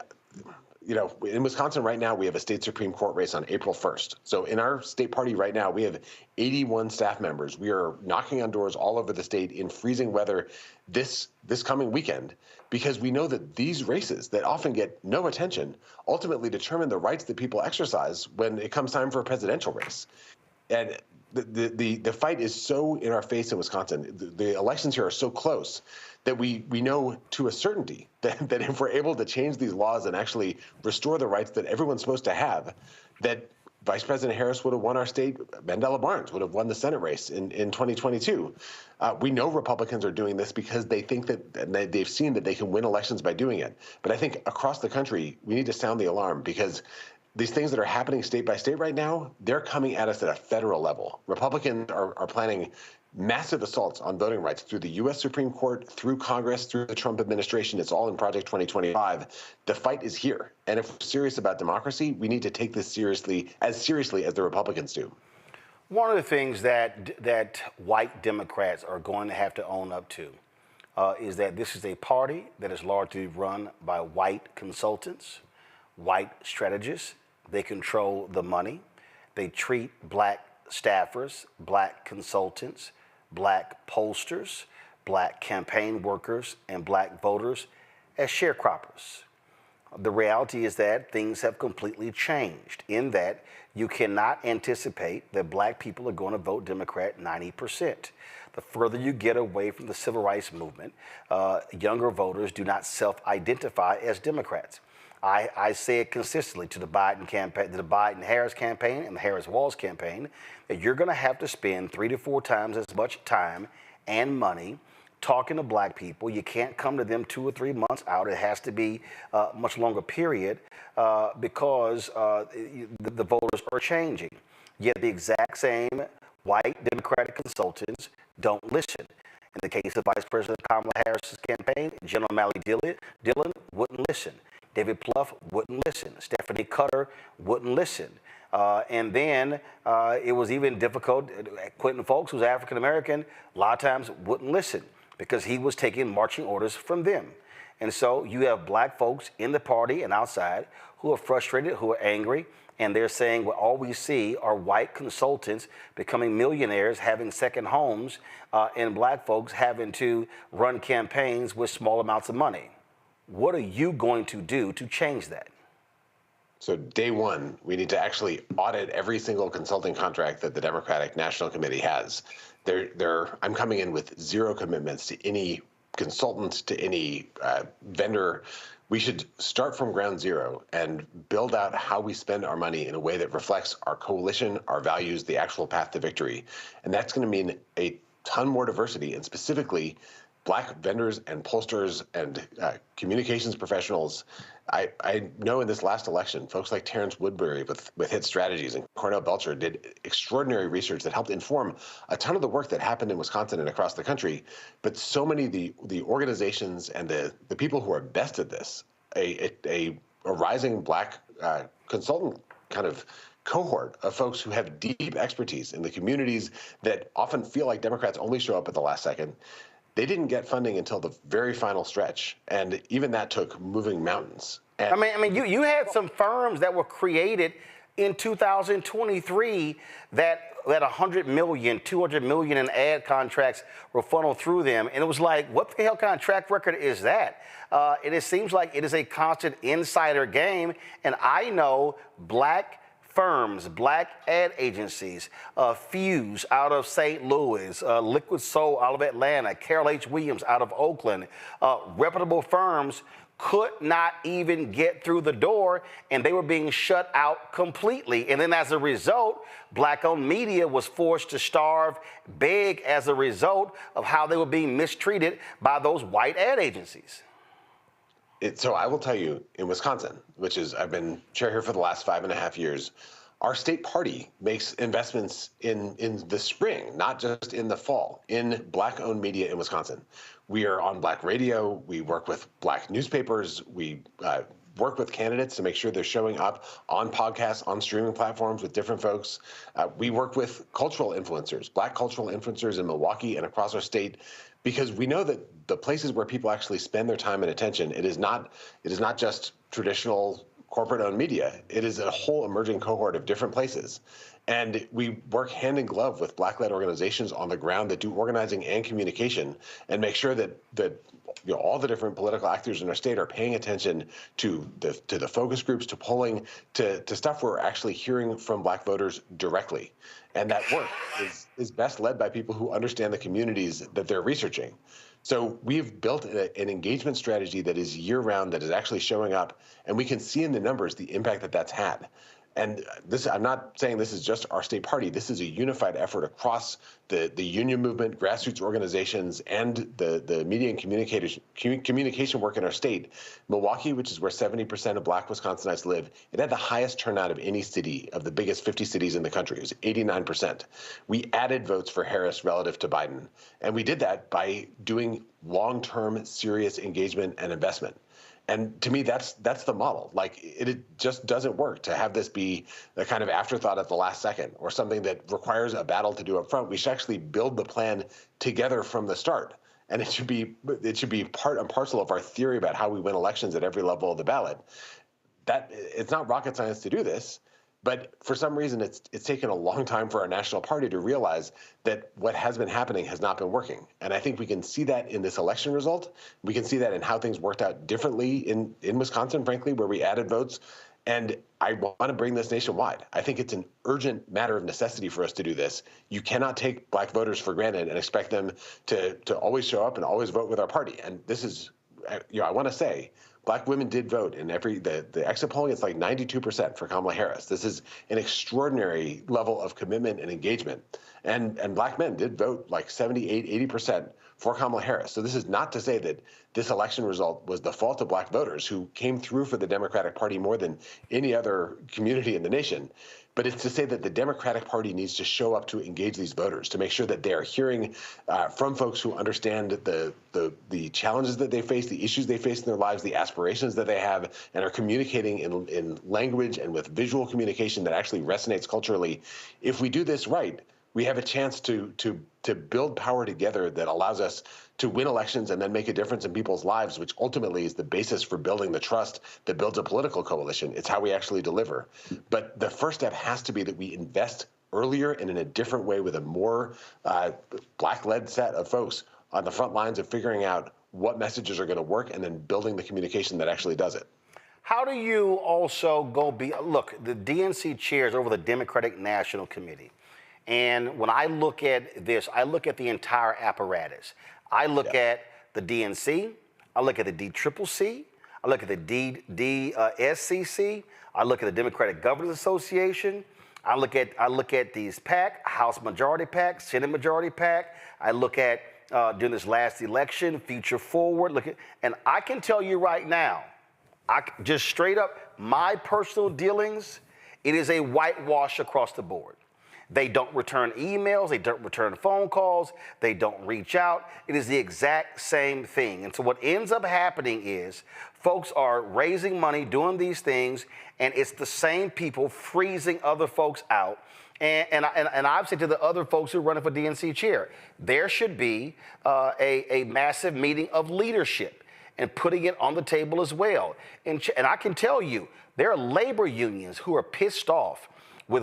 in Wisconsin right now, we have a state Supreme Court race on April 1st. So in our state party right now, we have 81 staff members. We are knocking on doors all over the state in freezing weather this coming weekend, because we know that these races that often get no attention ultimately determine the rights that people exercise when it comes time for a presidential race. And the fight is so in our face in Wisconsin. The elections here are so close that we know to a certainty that if we're able to change these laws and actually restore the rights that everyone's supposed to have, that Vice President Harris would have won our state. Mandela Barnes would have won the Senate race in 2022. We know Republicans are doing this because they think that they've seen that they can win elections by doing it. But I think across the country, we need to sound the alarm, because these things that are happening state by state right now, they're coming at us at a federal level. Republicans are planning massive assaults on voting rights through the U.S. Supreme Court, through Congress, through the Trump administration. It's all in Project 2025. The fight is here. And if we're serious about democracy, we need to take this seriously as the Republicans do. One of the things that white Democrats are going to have to own up to is that this is a party that is largely run by white consultants, white strategists. They control the money. They treat black staffers, black consultants, black pollsters, black campaign workers, and black voters as sharecroppers. The reality is that things have completely changed in that you cannot anticipate that black people are going to vote Democrat 90%. The further you get away from the civil rights movement, younger voters do not self-identify as Democrats. I say it consistently to the Biden campaign, the Biden-Harris campaign and the Harris-Walz campaign, that you're going to have to spend 3 to 4 times as much time and money talking to black people. You can't come to them 2 or 3 months out. It has to be a much longer period because the voters are changing. Yet the exact same white Democratic consultants don't listen. In the case of Vice President Kamala Harris's campaign, Jen O'Malley Dillon wouldn't listen. David Plouffe wouldn't listen. Stephanie Cutter wouldn't listen. And then it was even difficult. Quentin Folks, who's African-American, a lot of times wouldn't listen because he was taking marching orders from them. And so you have black folks in the party and outside who are frustrated, who are angry, and they're saying, well, all we see are white consultants becoming millionaires, having second homes, and black folks having to run campaigns with small amounts of money. What are you going to do to change that? So day one, we need to actually audit every single consulting contract that the Democratic National Committee has. I'm coming in with zero commitments to any consultant, to any vendor. We should start from ground zero and build out how we spend our money in a way that reflects our coalition, our values, the actual path to victory. And that's going to mean a ton more diversity, and specifically Black vendors and pollsters and communications professionals. I know in this last election, folks like Terrence Woodbury with Hit Strategies and Cornell Belcher did extraordinary research that helped inform a ton of the work that happened in Wisconsin and across the country. But so many of the organizations and the people who are best at this, a rising Black consultant kind of cohort of folks who have deep expertise in the communities that often feel like Democrats only show up at the last second. They didn't get funding until the very final stretch, and even that took moving mountains. And I mean, you had some firms that were created in 2023 that 100 million, 200 million in ad contracts were funneled through them, and it was like, what the hell kind of track record is that? And it seems like it is a constant insider game, and I know Black firms, Black ad agencies, Fuse out of St. Louis, Liquid Soul out of Atlanta, Carol H. Williams out of Oakland, reputable firms could not even get through the door, and they were being shut out completely. And then as a result, Black-owned media was forced to starve big as a result of how they were being mistreated by those white ad agencies. So I will tell you, in Wisconsin, which is, I've been chair here for the last 5.5 years, our state party makes investments in the spring, not just in the fall, in Black-owned media in Wisconsin. We are on Black radio. We work with Black newspapers. We work with candidates to make sure they're showing up on podcasts, on streaming platforms with different folks. We work with cultural influencers, Black cultural influencers in Milwaukee and across our state, because we know that the places where people actually spend their time and attention, it is not just traditional corporate-owned media. It is a whole emerging cohort of different places. And we work hand in glove with Black-led organizations on the ground that do organizing and communication and make sure that all the different political actors in our state are paying attention to the focus groups, to polling, to stuff where we're actually hearing from Black voters directly. And that work is best led by people who understand the communities that they're researching. So we've built an engagement strategy that is year-round, that is actually showing up, and we can see in the numbers the impact that that's had. And this, I'm not saying this is just our state party. This is a unified effort across the union movement, grassroots organizations, and the media and communication work in our state. Milwaukee, which is where 70% of Black Wisconsinites live, it had the highest turnout of any city of the biggest 50 cities in the country. It was 89%. We added votes for Harris relative to Biden, and we did that by doing long-term, serious engagement and investment. And to me, that's the model. Like, it just doesn't work to have this be the kind of afterthought at the last second or something that requires a battle to do up front. We should actually build the plan together from the start. And it should be part and parcel of our theory about how we win elections at every level of the ballot. That it's not rocket science to do this. But for some reason, it's taken a long time for our national party to realize that what has been happening has not been working. And I think we can see that in this election result. We can see that in how things worked out differently in Wisconsin, frankly, where we added votes. And I want to bring this nationwide. I think it's an urgent matter of necessity for us to do this. You cannot take Black voters for granted and expect them to always show up and always vote with our party. And this is, I want to say, Black women did vote in the exit polling. It's like 92% for Kamala Harris. This is an extraordinary level of commitment and engagement. And Black men did vote like 78, 80% for Kamala Harris. So this is not to say that this election result was the fault of Black voters who came through for the Democratic Party more than any other community in the nation. But it's to say that the Democratic Party needs to show up to engage these voters, to make sure that they are hearing from folks who understand the challenges that they face, the issues they face in their lives, the aspirations that they have, and are communicating in language and with visual communication that actually resonates culturally. If we do this right, we have a chance to build power together that allows us to win elections and then make a difference in people's lives, which ultimately is the basis for building the trust that builds a political coalition. It's how we actually deliver. But the first step has to be that we invest earlier and in a different way with a more Black-led set of folks on the front lines of figuring out what messages are going to work and then building the communication that actually does it. How do you also look, the DNC chairs over the Democratic National Committee. And when I look at this, I look at the entire apparatus. I look at the DNC, I look at the DCCC, I look at the SCC, I look at the Democratic Governors Association, I look at these PAC, House Majority PAC, Senate Majority PAC, I look at during this last election, future forward. And I can tell you right now, just straight up, my personal dealings, it is a whitewash across the board. They don't return emails, they don't return phone calls, they don't reach out. It is the exact same thing. And so what ends up happening is folks are raising money, doing these things, and it's the same people freezing other folks out. And I've said to the other folks who are running for DNC chair, there should be a massive meeting of leadership and putting it on the table as well. And I can tell you, there are labor unions who are pissed off with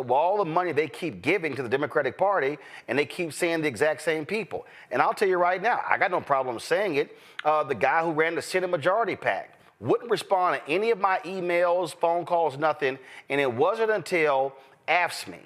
all the money they keep giving to the Democratic Party, and they keep saying the exact same people. And I'll tell you right now, I got no problem saying it. The guy who ran the Senate Majority PAC wouldn't respond to any of my emails, phone calls, nothing. And it wasn't until AFSCME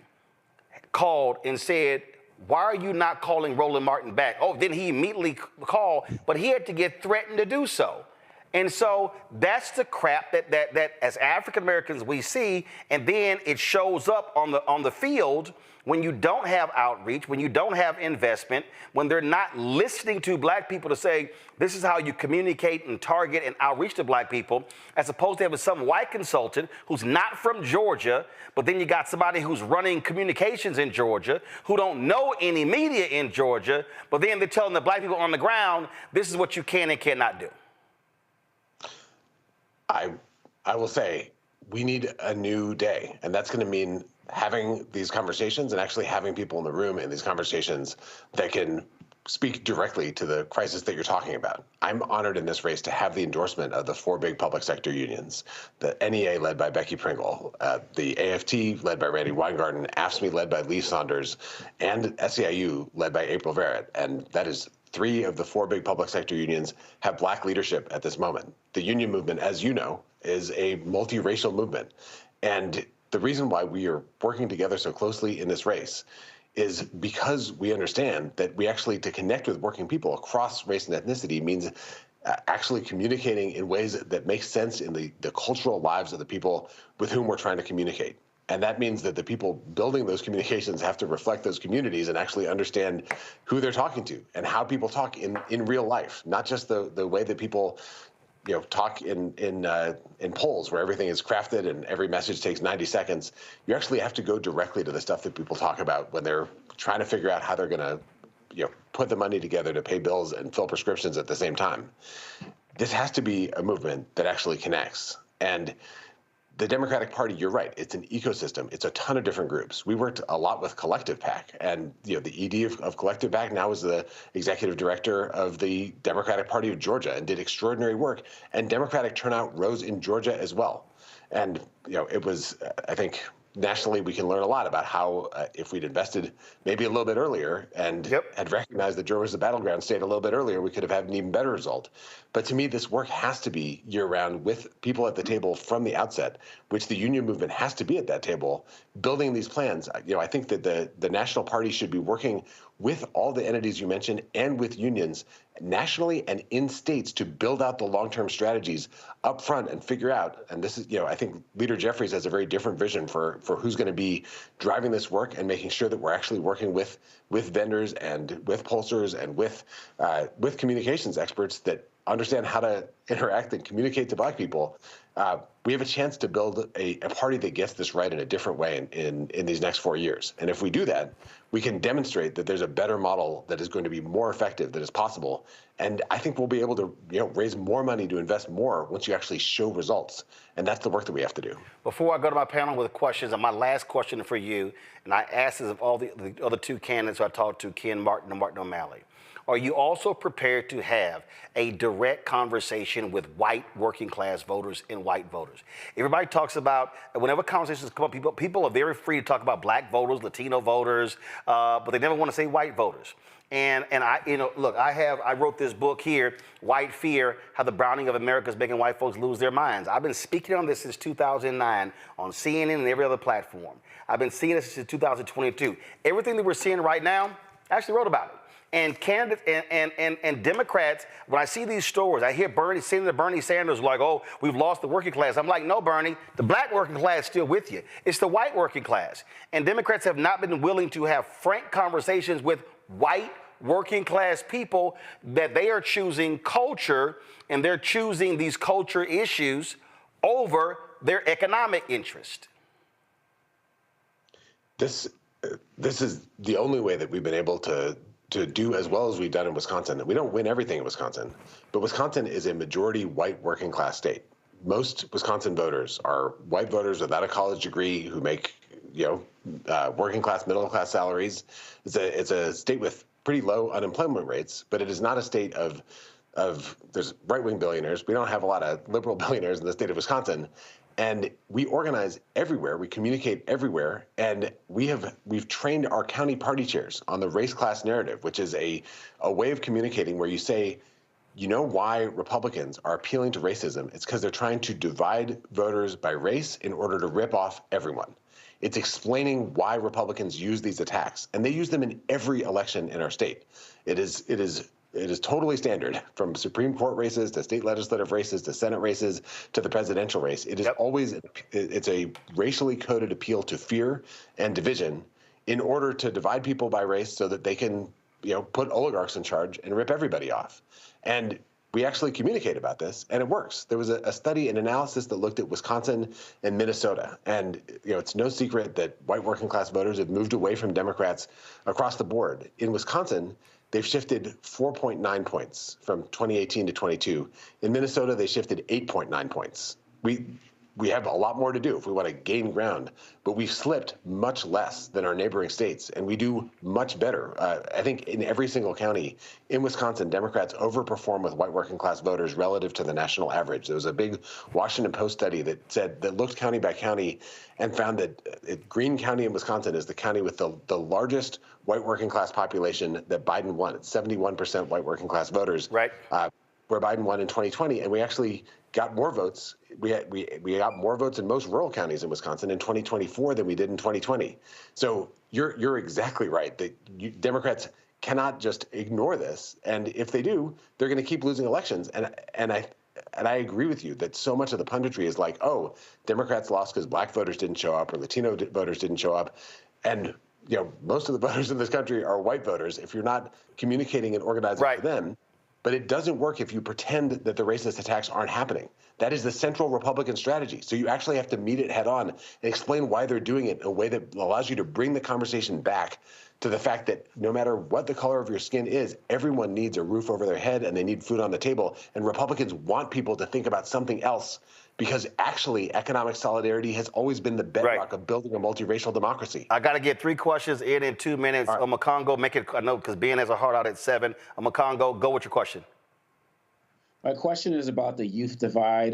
called and said, why are you not calling Roland Martin back? Oh, then he immediately called, but he had to get threatened to do so. And so that's the crap that as African Americans we see, and then it shows up on the field when you don't have outreach, when you don't have investment, when they're not listening to black people to say, this is how you communicate and target and outreach to black people, as opposed to having some white consultant who's not from Georgia, but then you got somebody who's running communications in Georgia, who don't know any media in Georgia, but then they're telling the black people on the ground, this is what you can and cannot do. I will say we need a new day, and that's going to mean having these conversations and actually having people in the room in these conversations that can speak directly to the crisis that you're talking about. I'm honored in this race to have the endorsement of the 4 big public sector unions, the NEA led by Becky Pringle, the AFT led by Randy Weingarten, AFSCME led by Lee Saunders, and SEIU led by April Verrett. And that is 3 of the 4 big public sector unions have black leadership at this moment. The union movement, as you know, is a multiracial movement. And the reason why we are working together so closely in this race is because we understand that we actually, to connect with working people across race and ethnicity means actually communicating in ways that make sense in the cultural lives of the people with whom we're trying to communicate. And that means that the people building those communications have to reflect those communities and actually understand who they're talking to and how people talk in real life, not just the way that people talk in polls where everything is crafted and every message takes 90 seconds. You actually have to go directly to the stuff that people talk about when they're trying to figure out how they're going to put the money together to pay bills and fill prescriptions at the same time. This has to be a movement that actually connects. And the Democratic Party, you're right, it's an ecosystem. It's a ton of different groups. We worked a lot with Collective PAC, and the ED of Collective PAC now is the executive director of the Democratic Party of Georgia and did extraordinary work. And Democratic turnout rose in Georgia as well. And it was, I think, nationally we can learn a lot about how if we'd invested maybe a little bit earlier and had recognized that Georgia was the battleground state a little bit earlier, we could have had an even better result. But to me, this work has to be year-round with people at the table from the outset, which the union movement has to be at that table, building these plans. I think that the national party should be working with all the entities you mentioned and with unions nationally and in states to build out the long-term strategies up front and figure out, and this is, I think Leader Jeffries has a very different vision for who's going to be driving this work and making sure that we're actually working with vendors and with pollsters and with communications experts that understand how to interact and communicate to black people. We have a chance to build a party that gets this right in a different way in these next 4 years. And if we do that, we can demonstrate that there's a better model that is going to be more effective, that is possible. And I think we'll be able to raise more money to invest more once you actually show results. And that's the work that we have to do. Before I go to my panel with questions, and my last question for you, and I asked this of all the other 2 candidates who I talked to, Ken Martin and Martin O'Malley. Are you also prepared to have a direct conversation with white working class voters and white voters? Everybody talks about, whenever conversations come up, people are very free to talk about black voters, Latino voters, but they never want to say white voters. And I, look, I wrote this book here, White Fear, How the Browning of America is Making White Folks Lose Their Minds. I've been speaking on this since 2009 on CNN and every other platform. I've been seeing this since 2022. Everything that we're seeing right now, I actually wrote about it. And candidates and Democrats, when I see these stories, I hear Senator Bernie Sanders like, oh, we've lost the working class. I'm like, no, Bernie, the black working class is still with you. It's the white working class. And Democrats have not been willing to have frank conversations with white working class people that they are choosing culture and they're choosing these culture issues over their economic interest. This is the only way that we've been able to do as well as we've done in Wisconsin. We don't win everything in Wisconsin, but Wisconsin is a majority white working class state. Most Wisconsin voters are white voters without a college degree who make, working class, middle class salaries. It's a state with pretty low unemployment rates, but it is not a state of there's right-wing billionaires. We don't have a lot of liberal billionaires in the state of Wisconsin. And we organize everywhere, we communicate everywhere, and we've trained our county party chairs on the race class narrative, which is a way of communicating where you say, you know why Republicans are appealing to racism? It's because they're trying to divide voters by race in order to rip off everyone. It's explaining why Republicans use these attacks, and they use them in every election in our state. It is totally standard, from Supreme Court races to state legislative races to Senate races to the presidential race. It is always, it's a racially coded appeal to fear and division in order to divide people by race so that they can, put oligarchs in charge and rip everybody off. And we actually communicate about this, and it works. There was a study, an analysis that looked at Wisconsin and Minnesota. And, it's no secret that white working class voters have moved away from Democrats across the board. In Wisconsin, they've shifted 4.9 points from 2018 to 22. In Minnesota, they shifted 8.9 points. We have a lot more to do if we want to gain ground, but we've slipped much less than our neighboring states, and we do much better. I think in every single county in Wisconsin, Democrats overperform with white working class voters relative to the national average. There was a big Washington Post study that looked county by county and found that Greene County in Wisconsin is the county with the largest white working class population that Biden won. It's 71% white working class voters. Right. Where Biden won in 2020, and we actually got more votes. We got more votes in most rural counties in Wisconsin in 2024 than we did in 2020. So you're exactly right that Democrats cannot just ignore this, and if they do, they're going to keep losing elections. And I agree with you that so much of the punditry is like, oh, Democrats lost because black voters didn't show up or Latino voters didn't show up, and most of the voters in this country are white voters. If you're not communicating and organizing for them. But it doesn't work if you pretend that the racist attacks aren't happening. That is the central Republican strategy. So you actually have to meet it head on and explain why they're doing it in a way that allows you to bring the conversation back to the fact that no matter what the color of your skin is, everyone needs a roof over their head and they need food on the table. And Republicans want people to think about something else, because actually economic solidarity has always been the bedrock of building a multiracial democracy. I got to get 3 questions in 2 minutes. Right. Makongo, make it, I know, because Ben has a heart out at 7. Makongo, go with your question. My question is about the youth divide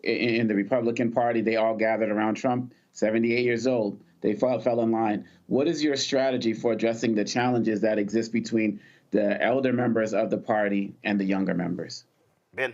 in the Republican Party. They all gathered around Trump, 78 years old. They fell in line. What is your strategy for addressing the challenges that exist between the elder members of the party and the younger members? Ben?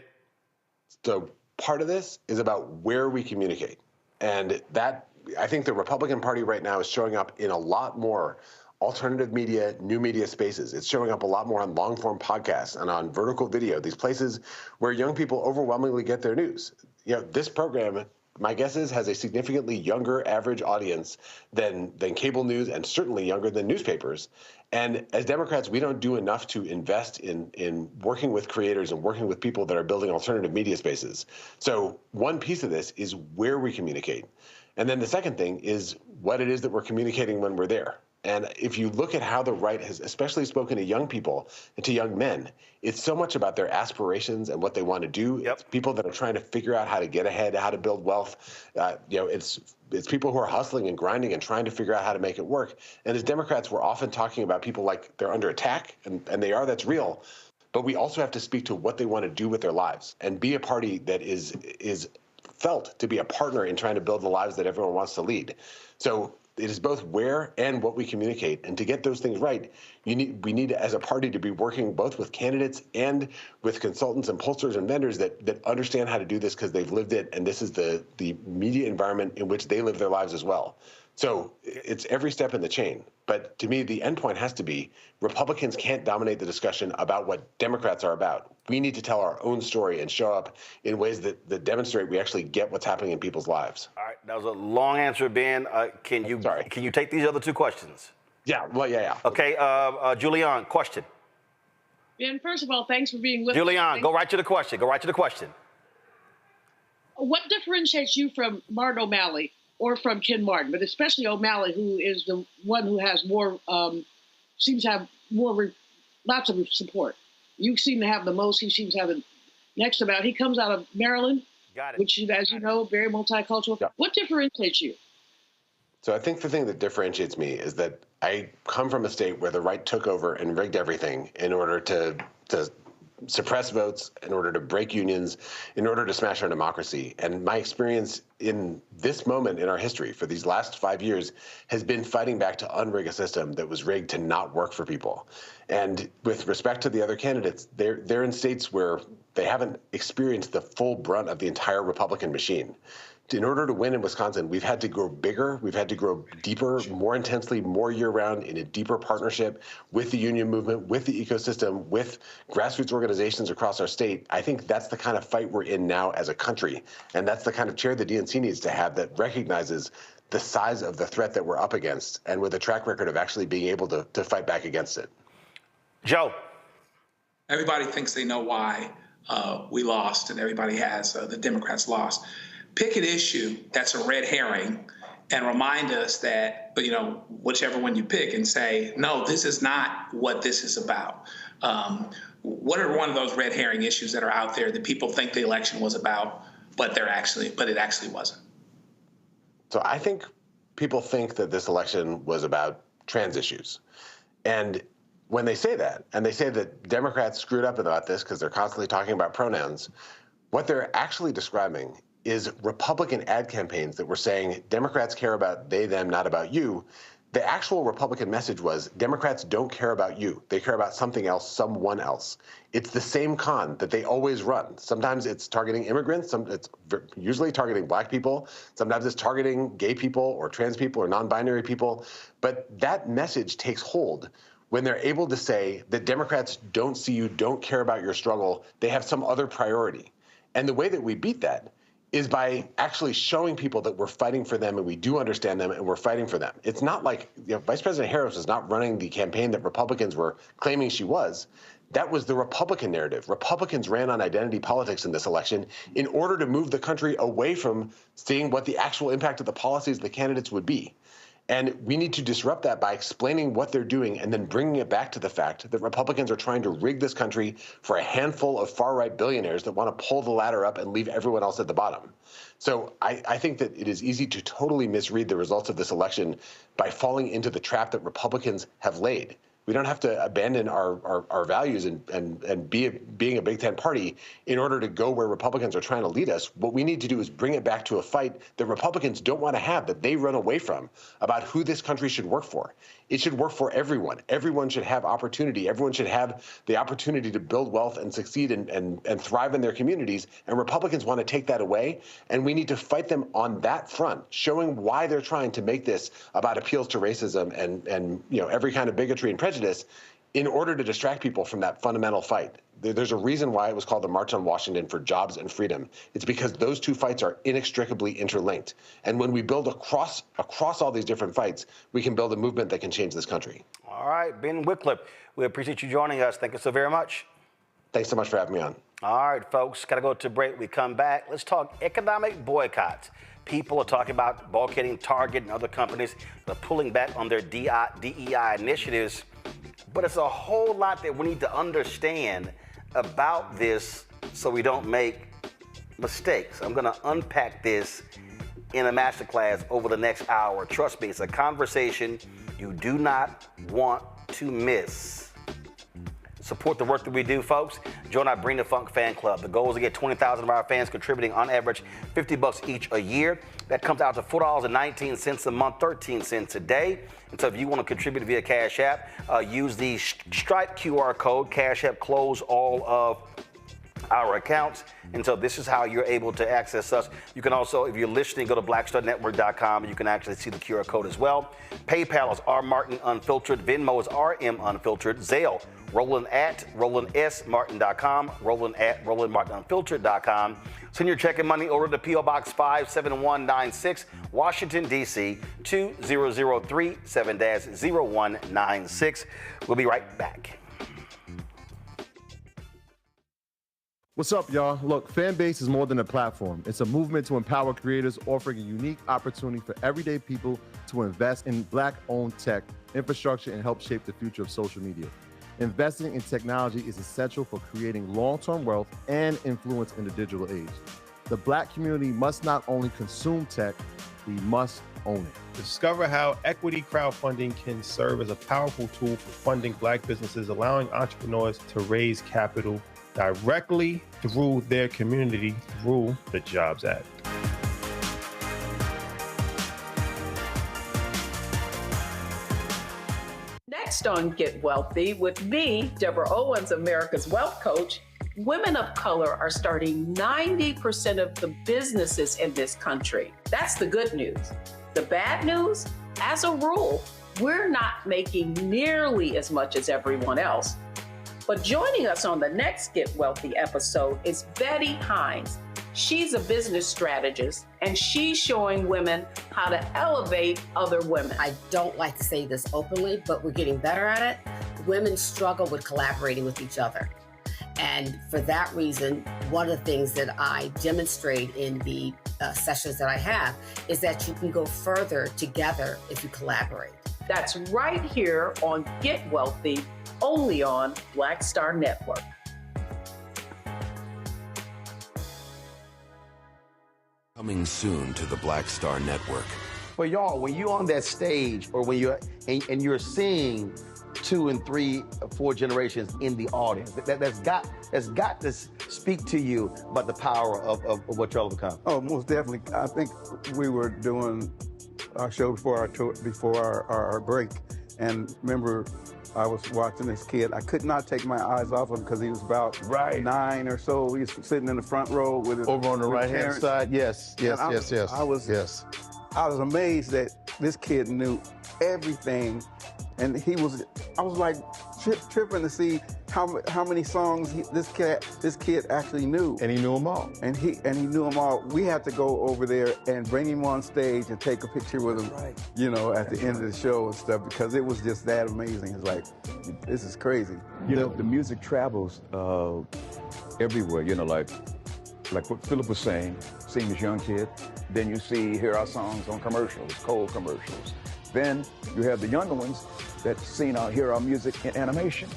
So part of this is about where we communicate. And that, I think the Republican Party right now is showing up in a lot more alternative media, new media spaces. It's showing up a lot more on long-form podcasts and on vertical video, these places where young people overwhelmingly get their news. This program, my guess is, has a significantly younger average audience than cable news, and certainly younger than newspapers. And as Democrats, we don't do enough to invest in working with creators and working with people that are building alternative media spaces. So one piece of this is where we communicate. And then the second thing is what it is that we're communicating when we're there. And if you look at how the right has especially spoken to young people and to young men, it's so much about their aspirations and what they want to do. Yep. It's people that are trying to figure out how to get ahead, how to build wealth. It's people who are hustling and grinding and trying to figure out how to make it work. And as Democrats, we're often talking about people like they're under attack, and they are, that's real. But we also have to speak to what they want to do with their lives and be a party that is felt to be a partner in trying to build the lives that everyone wants to lead. So it is both where and what we communicate. And to get those things right, we need as a party to be working both with candidates and with consultants and pollsters and vendors that understand how to do this because they've lived it. And this is the media environment in which they live their lives as well. So it's every step in the chain. But to me, the end point has to be Republicans can't dominate the discussion about what Democrats are about. We need to tell our own story and show up in ways that demonstrate we actually get what's happening in people's lives. All right, that was a long answer, Ben. Can you take these other 2 questions? Yeah, well, yeah. Okay, Julian, question. Ben, first of all, thanks for being with us. Julianne, go right to the question. What differentiates you from Martin O'Malley or from Ken Martin, but especially O'Malley, who is the one who has more, seems to have lots of support? You seem to have the most. He seems to have the next amount. He comes out of Maryland, which, as you know, very multicultural. Yeah. What differentiates you? So I think the thing that differentiates me is that I come from a state where the right took over and rigged everything in order to suppress votes, in order to break unions, in order to smash our democracy. And my experience in this moment in our history for these last 5 years has been fighting back to unrig a system that was rigged to not work for people. And with respect to the other candidates, they're in states where they haven't experienced the full brunt of the entire Republican machine. In order to win in Wisconsin, we've had to grow bigger, we've had to grow deeper, more intensely, more year-round, in a deeper partnership with the union movement, with the ecosystem, with grassroots organizations across our state. I think that's the kind of fight we're in now as a country, and that's the kind of chair the DNC needs to have that recognizes the size of the threat that we're up against, and with a track record of actually being able to fight back against it. Joe. Everybody thinks they know why we lost, and everybody has the Democrats lost. Pick an issue that's a red herring and remind us that, whichever one you pick, and say, no, this is not what this is about. What are one of those red herring issues that are out there that people think the election was about, but it actually wasn't? So I think people think that this election was about trans issues. And when they say that, and they say that Democrats screwed up about this because they're constantly talking about pronouns, what they're actually describing is Republican ad campaigns that were saying Democrats care about they, them, not about you. The actual Republican message was Democrats don't care about you. They care about something else, someone else. It's the same con that they always run. Sometimes it's targeting immigrants. It's usually targeting black people. Sometimes it's targeting gay people or trans people or non-binary people. But that message takes hold when they're able to say that Democrats don't see you, don't care about your struggle. They have some other priority. And the way that we beat that is by actually showing people that we're fighting for them and we do understand them and we're fighting for them. It's not like Vice President Harris was not running the campaign that Republicans were claiming she was. That was the Republican narrative. Republicans ran on identity politics in this election in order to move the country away from seeing what the actual impact of the policies of the candidates would be. And we need to disrupt that by explaining what they're doing and then bringing it back to the fact that Republicans are trying to rig this country for a handful of far-right billionaires that want to pull the ladder up and leave everyone else at the bottom. So I think that it is easy to totally misread the results of this election by falling into the trap that Republicans have laid. We don't have to abandon our values and being a Big Ten party in order to go where Republicans are trying to lead us. What we need to do is bring it back to a fight that Republicans don't want to have, that they run away from, about who this country should work for. It should work for everyone. Everyone should have opportunity. Everyone should have the opportunity to build wealth and succeed and thrive in their communities. And Republicans want to take that away. And we need to fight them on that front, showing why they're trying to make this about appeals to racism and every kind of bigotry and prejudice in order to distract people from that fundamental fight. There's a reason why it was called the March on Washington for Jobs and Freedom. It's because those two fights are inextricably interlinked. And when we build across all these different fights, we can build a movement that can change this country. All right, Ben Wikler, we appreciate you joining us. Thank you so very much. Thanks so much for having me on. All right, folks, got to go to break. We come back. Let's talk economic boycotts. People are talking about boycotting Target and other companies that are pulling back on their DEI initiatives. But it's a whole lot that we need to understand about this so we don't make mistakes. I'm going to unpack this in a masterclass over the next hour. Trust me, it's a conversation you do not want to miss. Support the work that we do, folks. Join our Bring the Funk fan club. The goal is to get 20,000 of our fans contributing on average $50 each a year. That comes out to $4.19 a month, 13 cents a day. And so if you want to contribute via Cash App, use the Stripe QR code. Cash App close all of our accounts. And so this is how you're able to access us. You can also, if you're listening, go to blackstarnetwork.com and you can actually see the QR code as well. PayPal is rmartin unfiltered. Venmo is RM unfiltered. Zelle, Roland at RolandSMartin.com. Roland at RolandMartinUnfiltered.com. Send your check and money over to P.O. Box 57196, Washington, D.C. 20037 7-0196. We'll be right back. What's up, y'all? Look, Fanbase is more than a platform. It's a movement to empower creators, offering a unique opportunity for everyday people to invest in Black-owned tech, infrastructure, and help shape the future of social media. Investing in technology is essential for creating long-term wealth and influence in the digital age. The Black community must not only consume tech, we must own it. Discover how equity crowdfunding can serve as a powerful tool for funding Black businesses, allowing entrepreneurs to raise capital directly through their community through the Jobs Act. Next on Get Wealthy, with me, Deborah Owens, America's Wealth Coach, women of color are starting 90% of the businesses in this country. That's the good news. The bad news, as a rule, we're not making nearly as much as everyone else. But joining us on the next Get Wealthy episode is Betty Hines. She's a business strategist, and she's showing women how to elevate other women. I don't like to say this openly, but we're getting better at it. Women struggle with collaborating with each other. And for that reason, one of the things that I demonstrate in the sessions that I have is that you can go further together if you collaborate. That's right here on Get Wealthy, only on Black Star Network. Coming soon to the Black Star Network. But y'all, when you're on that stage, or when you're and you're seeing 2 and 3, 4 generations in the audience, that's got to speak to you about the power of what y'all have become. Oh, most definitely. I think we were doing our show before our break, and remember, I was watching this kid. I could not take my eyes off him because he was about 9 or so. He was sitting in the front row with his over on the right-hand side. Yes. I was amazed that this kid knew everything, and I was like tripping to see how many songs this kid actually knew. And he knew them all. And he knew them all. We had to go over there and bring him on stage and take a picture with him, at the end of the show and stuff, because it was just that amazing. It's like, this is crazy. The music travels everywhere, like what Philip was saying, seeing this young kid, then you hear our songs on commercials, cold commercials. Then you have the younger ones that hear our music in animation.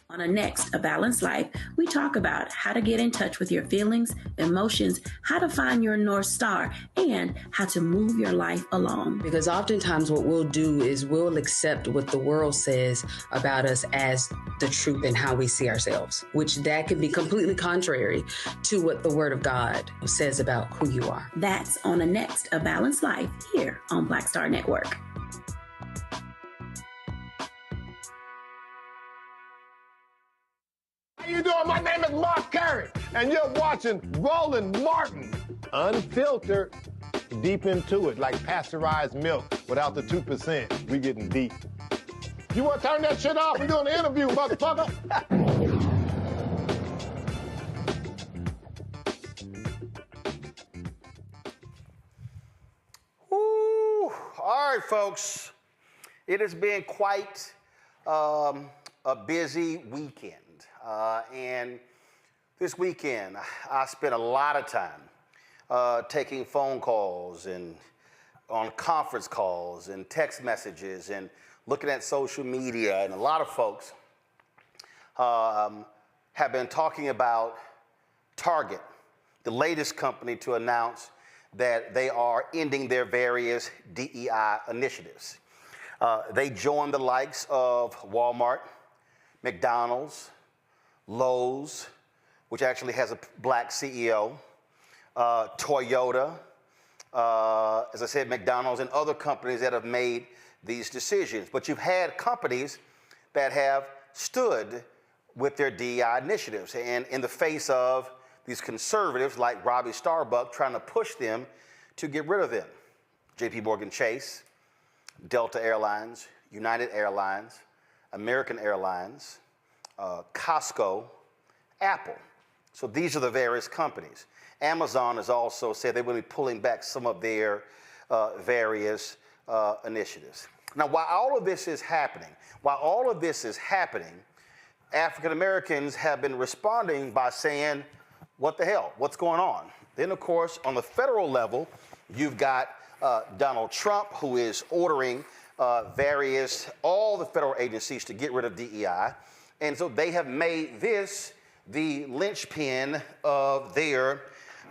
On a next, A Balanced Life, we talk about how to get in touch with your feelings, emotions, how to find your North Star, and how to move your life along. Because oftentimes what we'll do is we'll accept what the world says about us as the truth and how we see ourselves, which that can be completely contrary to what the Word of God says about who you are. That's on the next, A Balanced Life, here on Black Star Network. How you doing? My name is Mark Curry, and you're watching Roland Martin, unfiltered, deep into it, like pasteurized milk without the 2%. We getting deep. You want to turn that shit off? We're doing an interview, motherfucker. Woo. All right, folks. It has been quite a busy weekend. And this weekend, I spent a lot of time taking phone calls and on conference calls and text messages and looking at social media. And a lot of folks have been talking about Target, the latest company to announce that they are ending their various DEI initiatives. They joined the likes of Walmart, McDonald's, Lowe's, which actually has a black CEO, Toyota, as I said, McDonald's, and other companies that have made these decisions. But you've had companies that have stood with their DEI initiatives, and in the face of these conservatives like Robbie Starbuck trying to push them to get rid of them. JP Morgan Chase, Delta Airlines, United Airlines, American Airlines, Costco, Apple. So these are the various companies. Amazon has also said they will be pulling back some of their various initiatives. Now, while all of this is happening, African Americans have been responding by saying, what the hell, what's going on? Then, of course, on the federal level, you've got Donald Trump, who is ordering all the federal agencies to get rid of DEI. And so they have made this the linchpin of their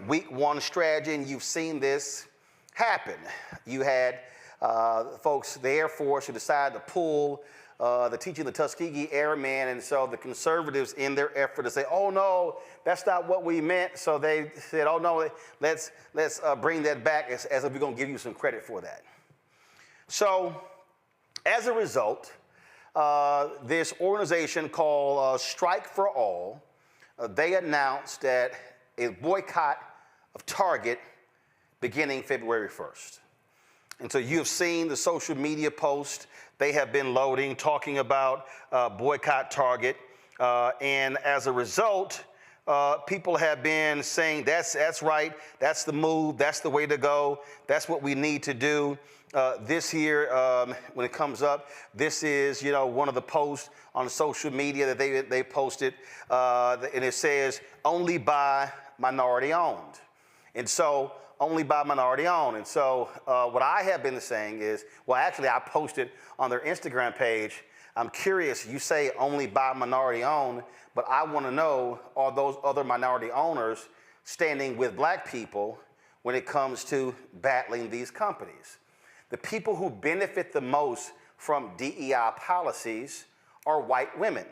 week one strategy, and you've seen this happen. You had folks, the Air Force, who decided to pull the teaching the Tuskegee Airmen, and so the conservatives, in their effort to say, oh no, that's not what we meant, so they said, oh no, let's bring that back as if we're going to give you some credit for that. So as a result, this organization called Strike for All, they announced that a boycott of Target beginning February 1st. And so you've seen the social media posts they have been loading, talking about boycott Target. And as a result, people have been saying, that's right, that's the move, that's the way to go, that's what we need to do. This here, when it comes up, this is, one of the posts on social media that they posted, and it says, only by minority owned. And so, only by minority owned. And so, what I have been saying is, well, actually, I posted on their Instagram page, I'm curious, you say only by minority owned, but I want to know, are those other minority owners standing with black people when it comes to battling these companies? The people who benefit the most from DEI policies are white women.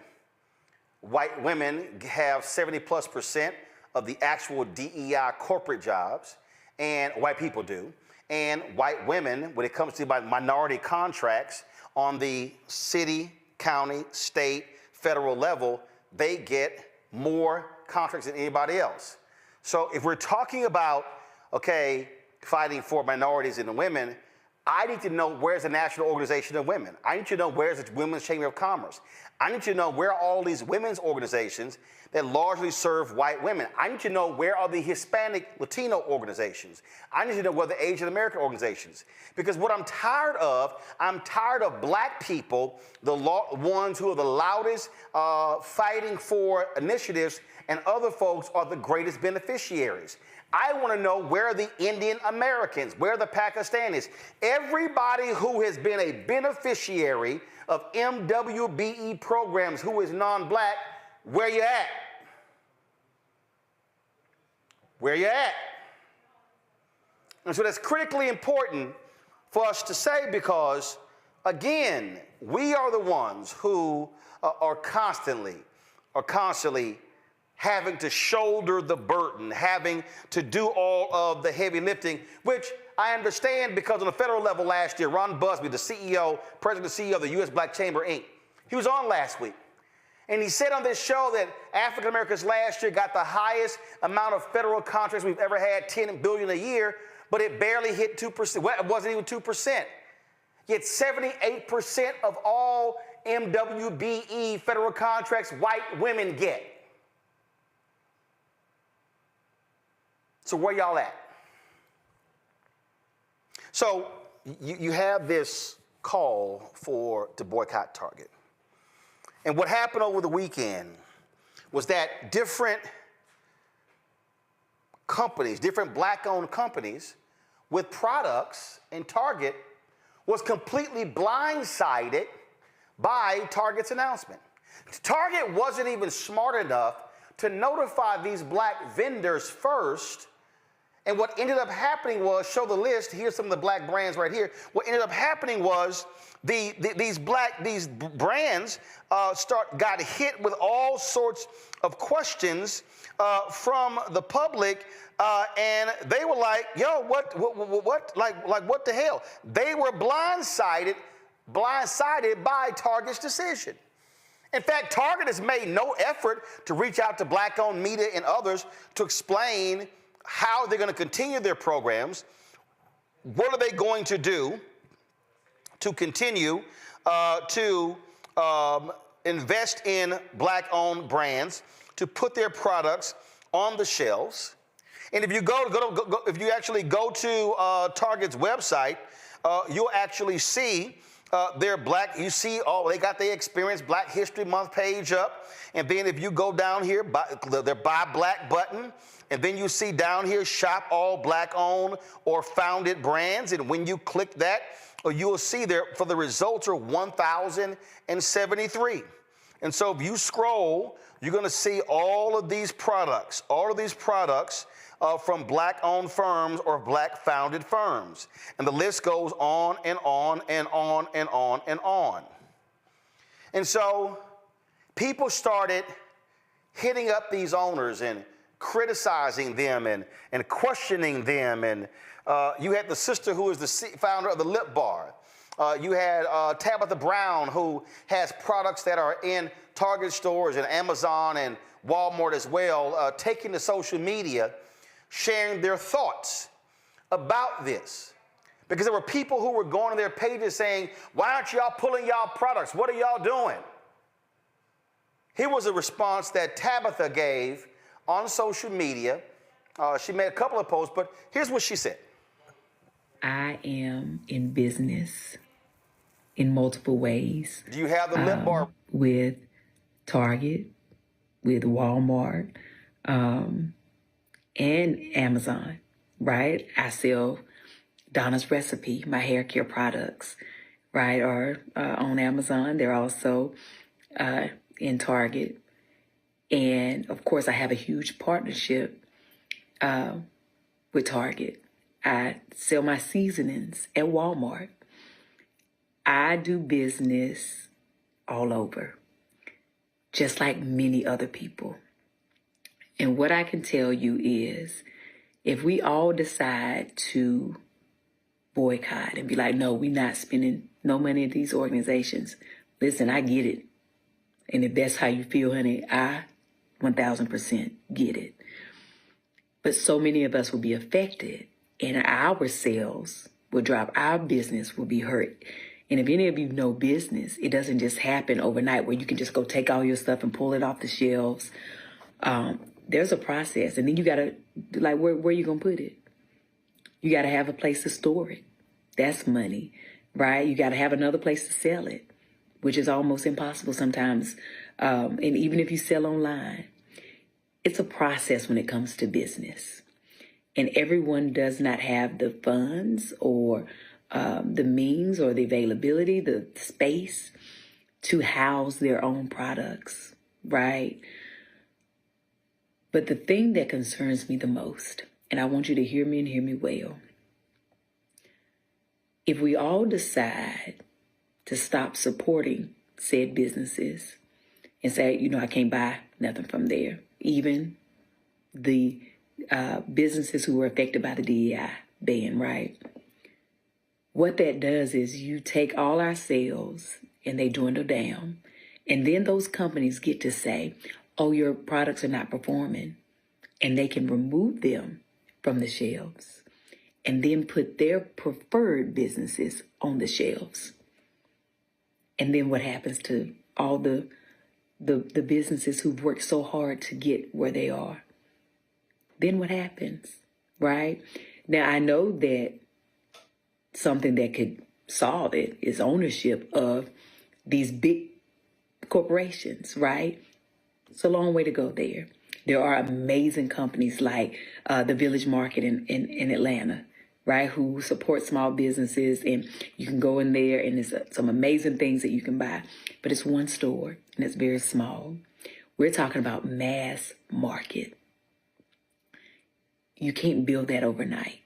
White women have 70+% of the actual DEI corporate jobs, and white people do. And white women, when it comes to minority contracts on the city, county, state, federal level, they get more contracts than anybody else. So if we're talking about, fighting for minorities and women, I need to know where's the National Organization of Women. I need to know where's the Women's Chamber of Commerce. I need to know where are all these women's organizations that largely serve white women. I need to know where are the Hispanic, Latino organizations. I need to know where the Asian American organizations. Because what I'm tired of black people, the ones who are the loudest fighting for initiatives, and other folks are the greatest beneficiaries. I want to know where are the Indian Americans, where are the Pakistanis, everybody who has been a beneficiary of MWBE programs who is non-black, where you at? Where you at? And so that's critically important for us to say because, again, we are the ones who are constantly having to shoulder the burden, having to do all of the heavy lifting, which I understand because on the federal level last year, Ron Busby, the CEO, president and CEO of the U.S. Black Chamber, Inc., he was on last week. And he said on this show that African Americans last year got the highest amount of federal contracts we've ever had, $10 billion a year, but it barely hit 2%. Well, it wasn't even 2%. Yet 78% of all MWBE federal contracts white women get. So where y'all at? So you have this call to boycott Target. And what happened over the weekend was that different companies, different black-owned companies with products in Target was completely blindsided by Target's announcement. Target wasn't even smart enough to notify these black vendors first. And what ended up happening was, show the list, here's some of the black brands right here. What ended up happening was these brands got hit with all sorts of questions from the public, and they were like, yo, what, what the hell? They were blindsided by Target's decision. In fact, Target has made no effort to reach out to black-owned media and others to explain how they're going to continue their programs, what are they going to do to continue to invest in black-owned brands, to put their products on the shelves. And if you if you actually go to Target's website, you'll actually see their black. You see, they got their Experience Black History Month page up, and then if you go down here, their Buy Black button, and then you see down here, Shop All Black-Owned or Founded Brands, and when you click that, you will see there for the results are 1,073. And so if you scroll, you're going to see all of these products from Black-owned firms or Black-founded firms. And the list goes on and on and on and on and on. And so people started hitting up these owners and criticizing them and questioning them. And you had the sister who is the founder of the Lip Bar. You had Tabitha Brown, who has products that are in Target stores and Amazon and Walmart as well, taking to social media, sharing their thoughts about this. Because there were people who were going to their pages saying, why aren't y'all pulling y'all products? What are y'all doing? Here was a response that Tabitha gave on social media. She made a couple of posts, but here's what she said. I am in business in multiple ways. Do you have the Lip Bar? With Target, with Walmart, and Amazon, right? I sell Donna's Recipe, my hair care products, right, are on Amazon. They're also in Target. And, of course, I have a huge partnership with Target. I sell my seasonings at Walmart. I do business all over, just like many other people. And what I can tell you is, if we all decide to boycott and be like, no, we're not spending no money at these organizations, listen, I get it. And if that's how you feel, honey, I 1,000% get it. But so many of us will be affected, and our sales will drop. Our business will be hurt. And if any of you know business, it doesn't just happen overnight where you can just go take all your stuff and pull it off the shelves. There's a process. And then you got to, like, where you going to put it? You got to have a place to store it. That's money, right? You got to have another place to sell it, which is almost impossible sometimes. And even if you sell online, it's a process when it comes to business. And everyone does not have the funds or the means or the availability, the space to house their own products, right? But the thing that concerns me the most, and I want you to hear me and hear me well, if we all decide to stop supporting said businesses and say, you know, I can't buy nothing from there, even the businesses who were affected by the DEI ban, right? What that does is you take all our sales and they dwindle down. And then those companies get to say, oh, your products are not performing. And they can remove them from the shelves and then put their preferred businesses on the shelves. And then what happens to all the businesses who've worked so hard to get where they are? Then what happens, right? Now, I know that something that could solve it is ownership of these big corporations, right? It's a long way to go there. There are amazing companies like the Village Market in Atlanta, right, who support small businesses, and you can go in there and there's some amazing things that you can buy. But it's one store and it's very small. We're talking about mass market. You can't build that overnight.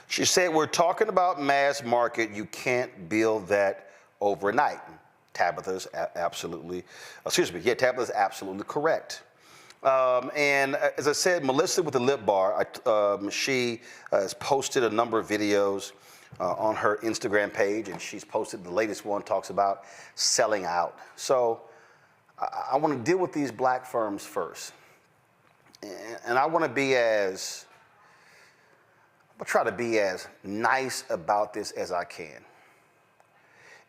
She said, we're talking about mass market. You can't build that overnight. Tabitha's absolutely correct. And as I said, Melissa with the Lip Bar, she has posted a number of videos on her Instagram page, and she's posted the latest one, talks about selling out. So I want to deal with these black firms first. And I want to try to be as nice about this as I can.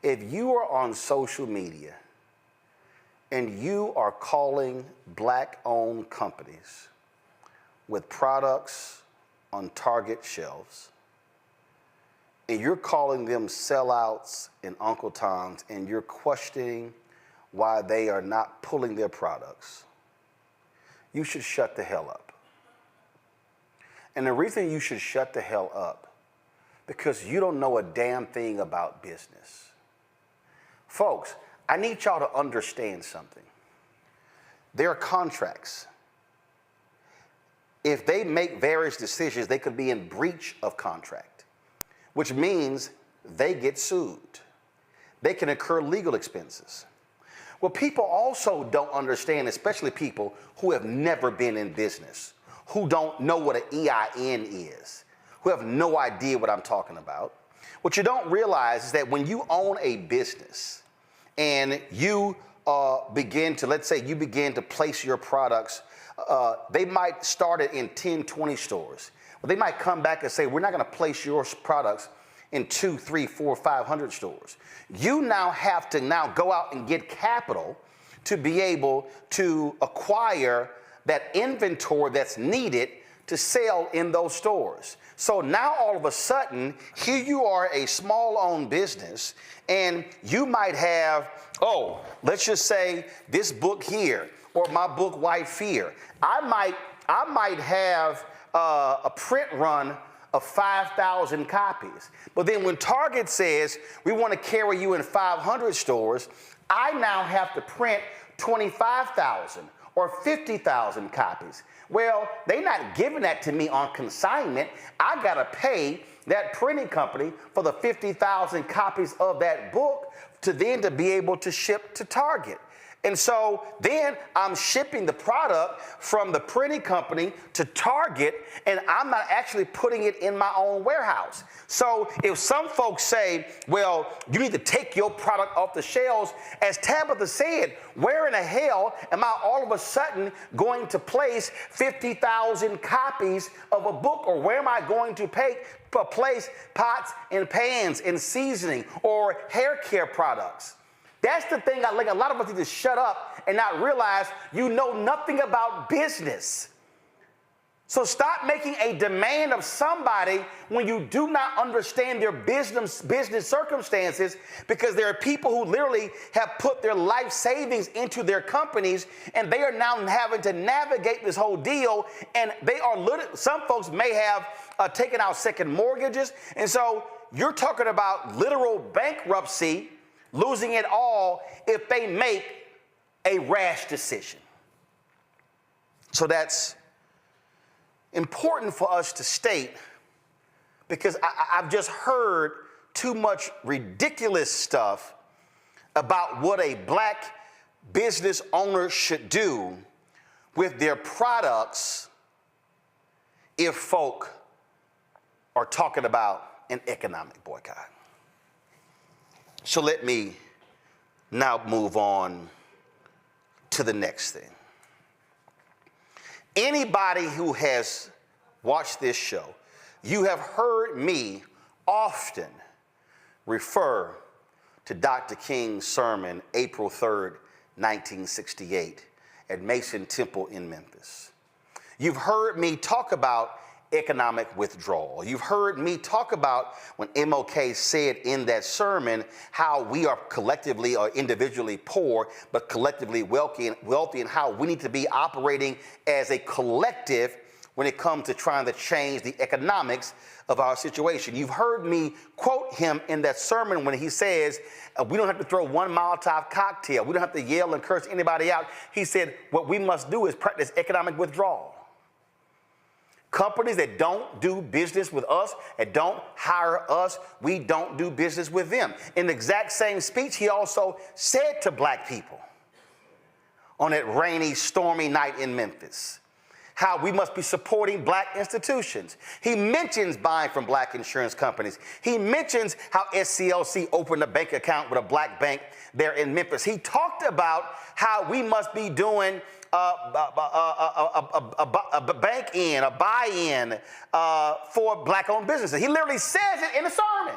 If you are on social media and you are calling black-owned companies with products on Target shelves, and you're calling them sellouts and Uncle Toms, and you're questioning why they are not pulling their products, you should shut the hell up. And the reason you should shut the hell up, because you don't know a damn thing about business. Folks, I need y'all to understand something. There are contracts. If they make various decisions, they could be in breach of contract, which means they get sued. They can incur legal expenses. Well, people also don't understand, especially people who have never been in business, who don't know what an EIN is, who have no idea what I'm talking about. What you don't realize is that when you own a business and you begin to, let's say you begin to place your products, they might start it in 10, 20 stores. Well, they might come back and say, we're not going to place your products in 2, 3, 4, 500 stores. You now have to go out and get capital to be able to acquire that inventory that's needed to sell in those stores. So now all of a sudden, here you are, a small-owned business, and you might have, let's just say this book here, or my book, White Fear. I might have a print run of 5,000 copies. But then when Target says, we want to carry you in 500 stores, I now have to print 25,000 or 50,000 copies. Well, they're not giving that to me on consignment. I got to pay that printing company for the 50,000 copies of that book to be able to ship to Target. And so then I'm shipping the product from the printing company to Target, and I'm not actually putting it in my own warehouse. So if some folks say, well, you need to take your product off the shelves, as Tabitha said, where in the hell am I all of a sudden going to place 50,000 copies of a book? Or where am I going to place pots and pans and seasoning or hair care products? That's the thing I think a lot of us need to shut up and not realize you know nothing about business. So stop making a demand of somebody when you do not understand their business circumstances, because there are people who literally have put their life savings into their companies, and they are now having to navigate this whole deal, and some folks may have taken out second mortgages, and so you're talking about literal bankruptcy, losing it all if they make a rash decision. So that's important for us to state, because I've just heard too much ridiculous stuff about what a black business owner should do with their products if folk are talking about an economic boycott. So let me now move on to the next thing. Anybody who has watched this show, you have heard me often refer to Dr. King's sermon, April 3rd, 1968, at Mason Temple in Memphis. You've heard me talk about economic withdrawal. You've heard me talk about when MLK said in that sermon how we are collectively or individually poor, but collectively wealthy, and how we need to be operating as a collective when it comes to trying to change the economics of our situation. You've heard me quote him in that sermon when he says, we don't have to throw one Molotov cocktail. We don't have to yell and curse anybody out. He said, what we must do is practice economic withdrawal. Companies that don't do business with us and don't hire us, we don't do business with them. In the exact same speech, he also said to black people on that rainy, stormy night in Memphis how we must be supporting black institutions. He mentions buying from black insurance companies. He mentions how SCLC opened a bank account with a black bank there in Memphis. He talked about how we must be doing a bank-in, a buy-in for black-owned businesses. He literally says it in the sermon.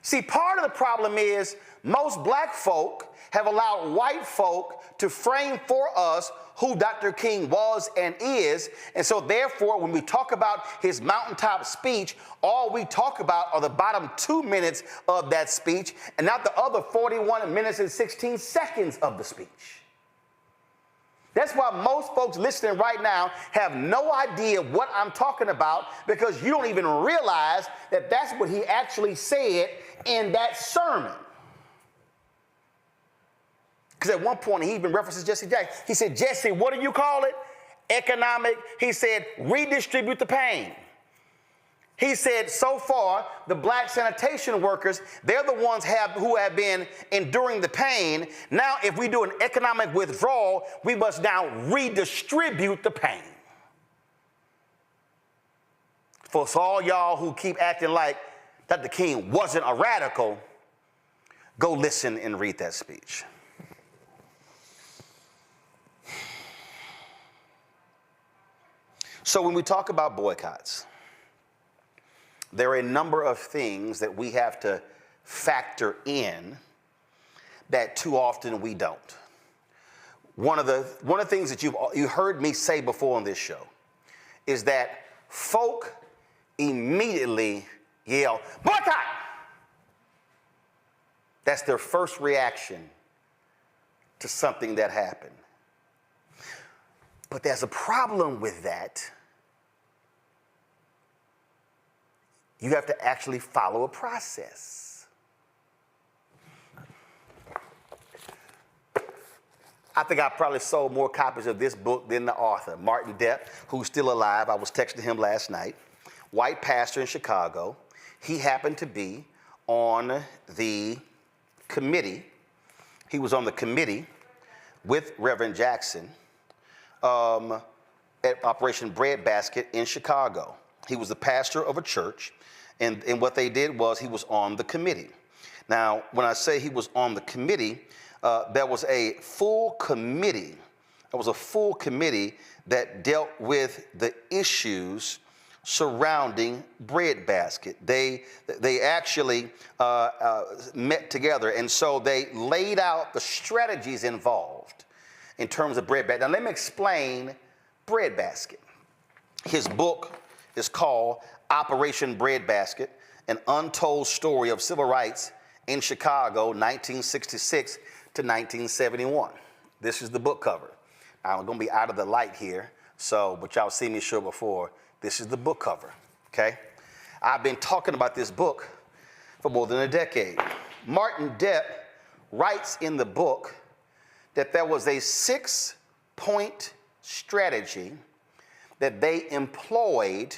See, part of the problem is most black folk have allowed white folk to frame for us who Dr. King was and is. And so therefore, when we talk about his mountaintop speech, all we talk about are the bottom 2 minutes of that speech and not the other 41 minutes and 16 seconds of the speech. That's why most folks listening right now have no idea what I'm talking about, because you don't even realize that that's what he actually said in that sermon. Because at one point he even references Jesse Jackson. He said, Jesse, what do you call it? Economic. He said, redistribute the pain. He said, so far, the black sanitation workers, they're the ones who have been enduring the pain. Now, if we do an economic withdrawal, we must now redistribute the pain. For all y'all who keep acting like Dr. King wasn't a radical, go listen and read that speech. So when we talk about boycotts, there are a number of things that we have to factor in that too often we don't. One of the things that you heard me say before on this show is that folk immediately yell, boycott! That's their first reaction to something that happened. But there's a problem with that. You have to actually follow a process. I think I probably sold more copies of this book than the author, Martin Depp, who's still alive. I was texting him last night. White pastor in Chicago. He happened to be on the committee. He was on the committee with Reverend Jackson at Operation Breadbasket in Chicago. He was the pastor of a church. And what they did was he was on the committee. Now, when I say he was on the committee, there was a full committee. There was a full committee that dealt with the issues surrounding Breadbasket. They actually met together, and so they laid out the strategies involved in terms of Breadbasket. Now, let me explain Breadbasket. His book is called Operation Breadbasket, an untold story of civil rights in Chicago, 1966 to 1971. This is the book cover. I'm going to be out of the light here, but y'all seen me show before. This is the book cover, okay? I've been talking about this book for more than a decade. Martin Depp writes in the book that there was a 6-point strategy that they employed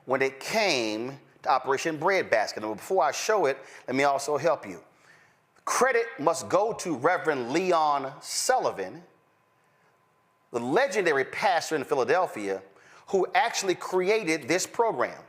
when it came to Operation Breadbasket. And before I show it, let me also help you. Credit must go to Reverend Leon Sullivan, the legendary pastor in Philadelphia, who actually created this program.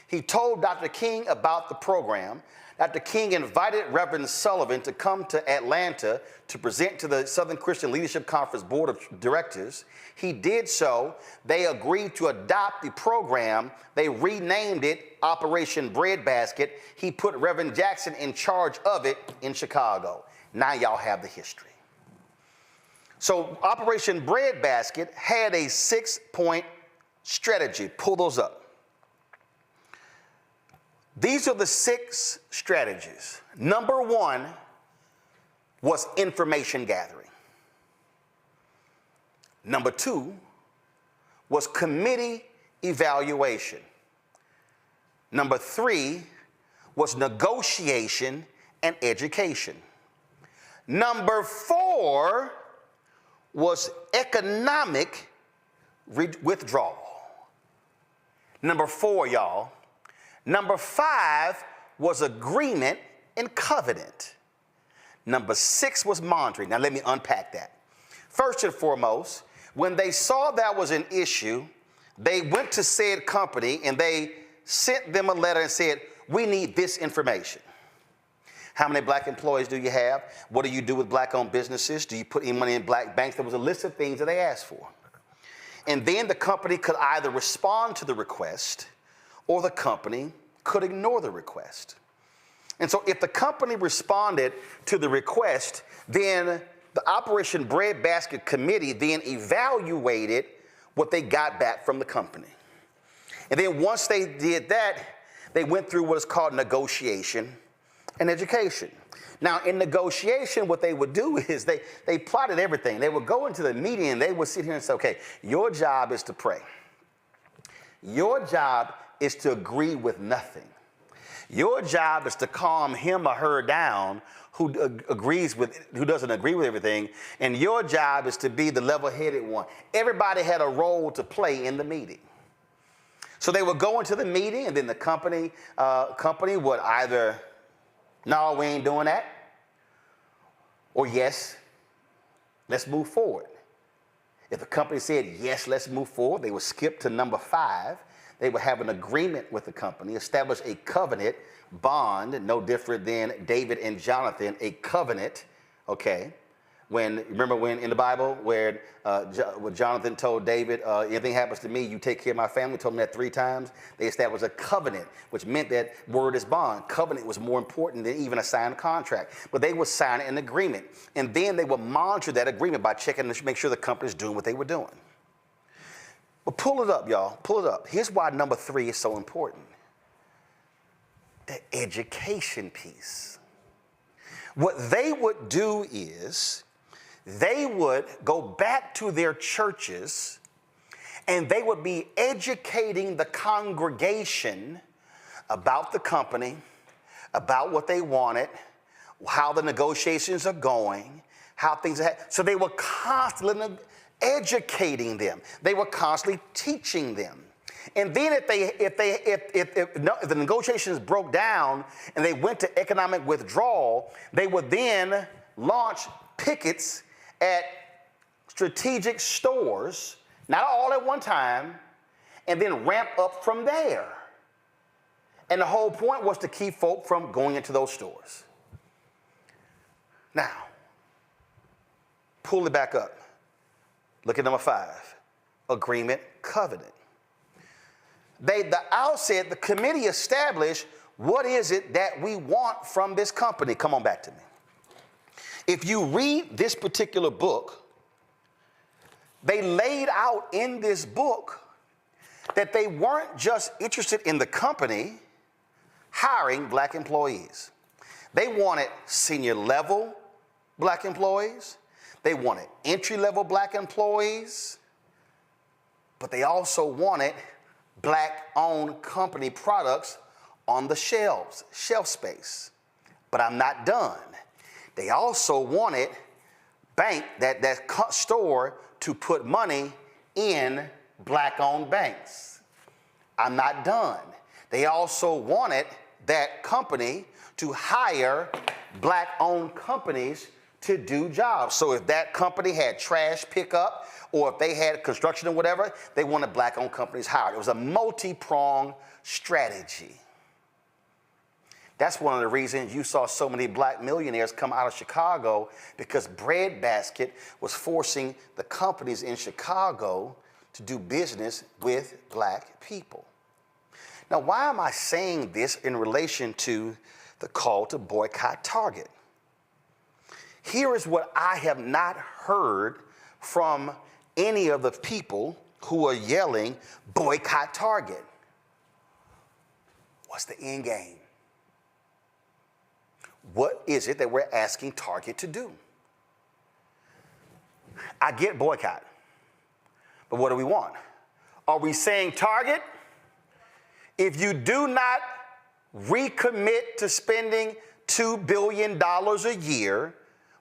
He told Dr. King about the program. Dr. King invited Reverend Sullivan to come to Atlanta to present to the Southern Christian Leadership Conference Board of Directors. He did so. They agreed to adopt the program. They renamed it Operation Breadbasket. He put Reverend Jackson in charge of it in Chicago. Now y'all have the history. So Operation Breadbasket had a 6-point strategy. Pull those up. These are the 6 strategies. Number 1 was information gathering. Number 2 was committee evaluation. Number 3 was negotiation and education. Number 4 was economic withdrawal. Number 4, y'all. Number 5 was agreement and covenant. Number 6 was monitoring. Now let me unpack that. First and foremost, when they saw that was an issue, they went to said company and they sent them a letter and said, we need this information. How many black employees do you have? What do you do with black-owned businesses? Do you put any money in black banks? There was a list of things that they asked for. And then the company could either respond to the request or the company could ignore the request. And so if the company responded to the request, then the Operation Breadbasket Committee then evaluated what they got back from the company. And then once they did that, they went through what is called negotiation and education. Now, in negotiation, what they would do is they plotted everything. They would go into the meeting and they would sit here and say, okay, your job is to pray. Your job is to agree with nothing. Your job is to calm him or her down who doesn't agree with everything. And your job is to be the level-headed one. Everybody had a role to play in the meeting. So they would go into the meeting, and then the company would either, no, we ain't doing that, or yes, let's move forward. If the company said, yes, let's move forward, they would skip to number 5. They would have an agreement with the company, establish a covenant bond, no different than David and Jonathan, a covenant, okay? Remember when in the Bible where Jonathan told David, anything happens to me, you take care of my family, told him that 3 times. They established a covenant, which meant that word is bond. Covenant was more important than even a signed contract. But they would sign an agreement. And then they would monitor that agreement by checking to make sure the company's doing what they were doing. But pull it up, y'all. Pull it up. Here's why number 3 is so important. The education piece. What they would do is they would go back to their churches and they would be educating the congregation about the company, about what they wanted, how the negotiations are going, how things are. So they were constantly educating them. They were constantly teaching them. And then if the negotiations broke down and they went to economic withdrawal, they would then launch pickets at strategic stores, not all at one time, and then ramp up from there. And the whole point was to keep folk from going into those stores. Now, pull it back up. Look at number 5, agreement, covenant. The outset, the committee established what is it that we want from this company. Come on back to me. If you read this particular book, they laid out in this book that they weren't just interested in the company hiring black employees. They wanted senior level black employees. They wanted entry-level black employees. But they also wanted black-owned company products on the shelves, shelf space. But I'm not done. They also wanted that store to put money in black-owned banks. I'm not done. They also wanted that company to hire black-owned companies to do jobs. So if that company had trash pickup or if they had construction or whatever, they wanted black-owned companies hired. It was a multi-pronged strategy. That's one of the reasons you saw so many black millionaires come out of Chicago, because Breadbasket was forcing the companies in Chicago to do business with black people. Now, why am I saying this in relation to the call to boycott Target? Here is what I have not heard from any of the people who are yelling, boycott Target. What's the end game? What is it that we're asking Target to do? I get boycott, but what do we want? Are we saying, Target, if you do not recommit to spending $2 billion a year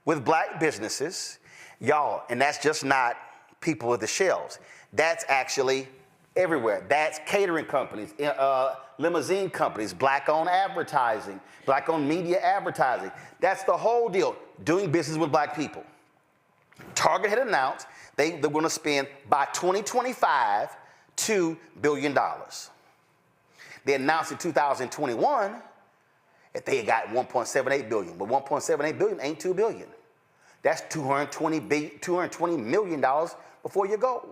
with black businesses, y'all, and that's just not people at the shelves. That's actually everywhere. That's catering companies, limousine companies, black-owned advertising, black-owned media advertising. That's the whole deal, doing business with black people. Target had announced they're going to spend, by 2025, $2 billion. They announced in 2021 that they had got $1.78 billion, but $1.78 billion ain't $2 billion. That's $220 million before you go.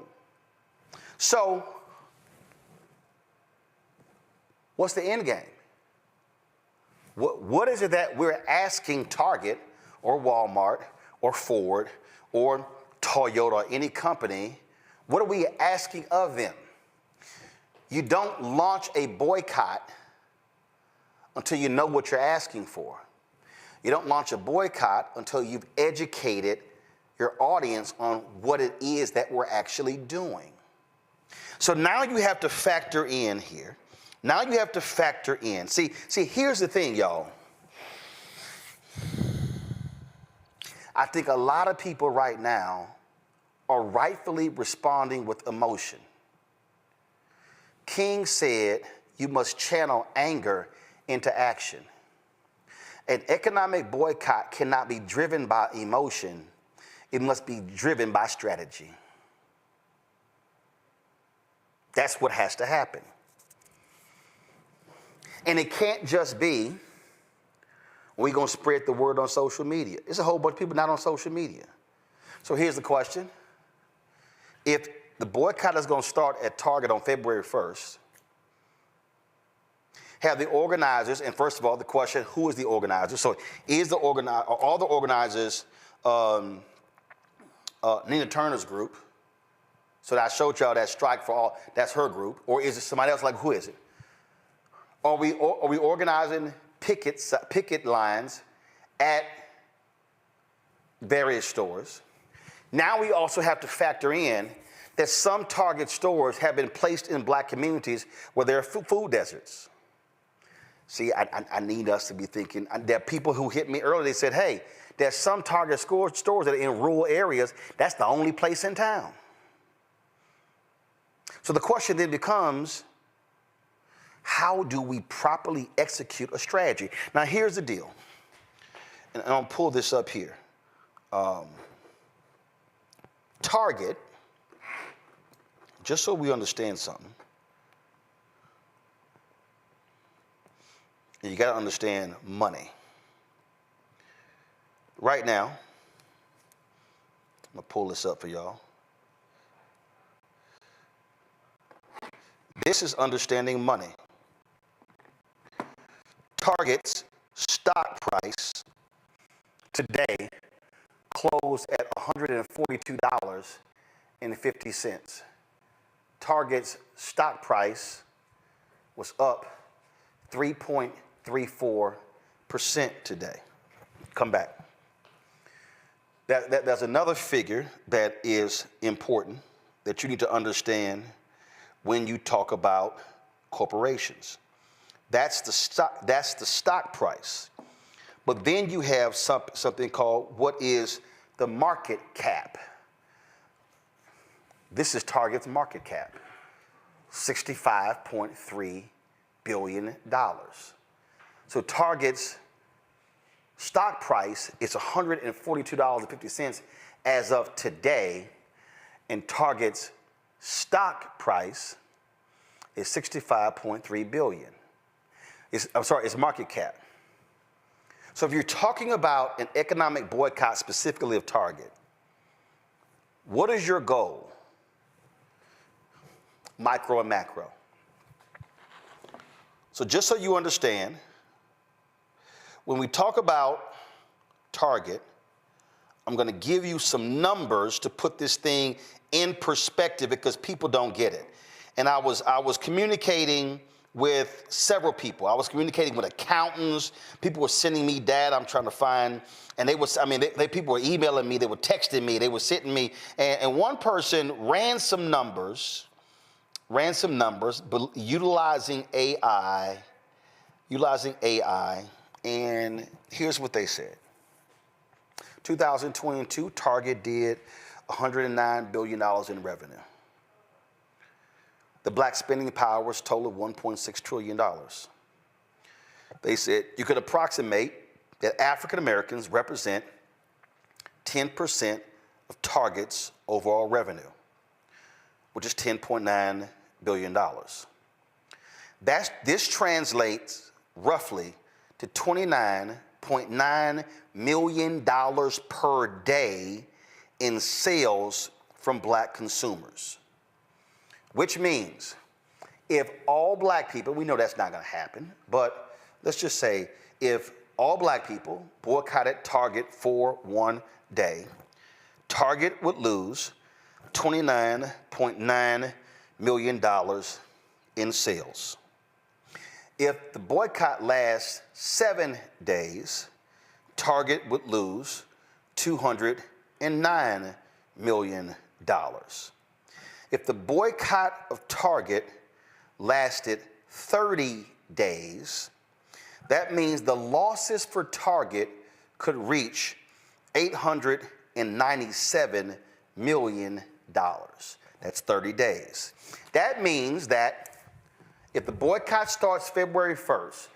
So, what's the end game? What is it that we're asking Target or Walmart or Ford or Toyota or any company, what are we asking of them? You don't launch a boycott until you know what you're asking for. You don't launch a boycott until you've educated your audience on what it is that we're actually doing. So now you have to factor in here. Now you have to factor in. See, here's the thing, y'all. I think a lot of people right now are rightfully responding with emotion. King said, you must channel anger into action. An economic boycott cannot be driven by emotion. It must be driven by strategy. That's what has to happen. And it can't just be, we're going to spread the word on social media. There's a whole bunch of people not on social media. So here's the question. If the boycott is going to start at Target on February 1st, have the organizers, and first of all, the question, who is the organizer? So is the all the organizers Nina Turner's group? So that I showed y'all that strike for all, that's her group. Or is it somebody else? Like, who is it? Are we organizing picket lines at various stores? Now we also have to factor in that some Target stores have been placed in black communities where there are food deserts. See, I need us to be thinking. There are people who hit me earlier. They said, hey, there's some Target stores that are in rural areas. That's the only place in town. So the question then becomes, how do we properly execute a strategy? Now, here's the deal. And I'll pull this up here. Target, just so we understand something, and you got to understand money. Right now, I'm going to pull this up for y'all. This is understanding money. Target's stock price today closed at $142.50. Target's stock price was up 3.34% today. Come back. There's another figure that is important that you need to understand when you talk about corporations. That's the stock price. But then you have something called what is the market cap. This is Target's market cap, $65.3 billion. So Target's stock price is $142.50 as of today, and Target's stock price is $65.3 billion. It's market cap. So if you're talking about an economic boycott specifically of Target, what is your goal? Micro and macro. So just so you understand, when we talk about Target, I'm going to give you some numbers to put this thing in perspective because people don't get it. And I was communicating with several people. I was communicating with accountants. People were sending me data I'm trying to find. And people were emailing me. They were texting me. They were sending me. And one person ran some numbers, but utilizing AI. And here's what they said. 2022, Target did $109 billion in revenue. The black spending power was total $1.6 trillion. They said you could approximate that African Americans represent 10% of Target's overall revenue, which is $10.9 billion. This translates roughly to $29.9 million per day in sales from black consumers. Which means if all black people, we know that's not going to happen, but let's just say if all black people boycotted Target for one day, Target would lose $29.9 million in sales. If the boycott lasts 7 days, Target would lose $209 million. If the boycott of Target lasted 30 days, that means the losses for Target could reach $897 million. That's 30 days. That means that if the boycott starts February 1st,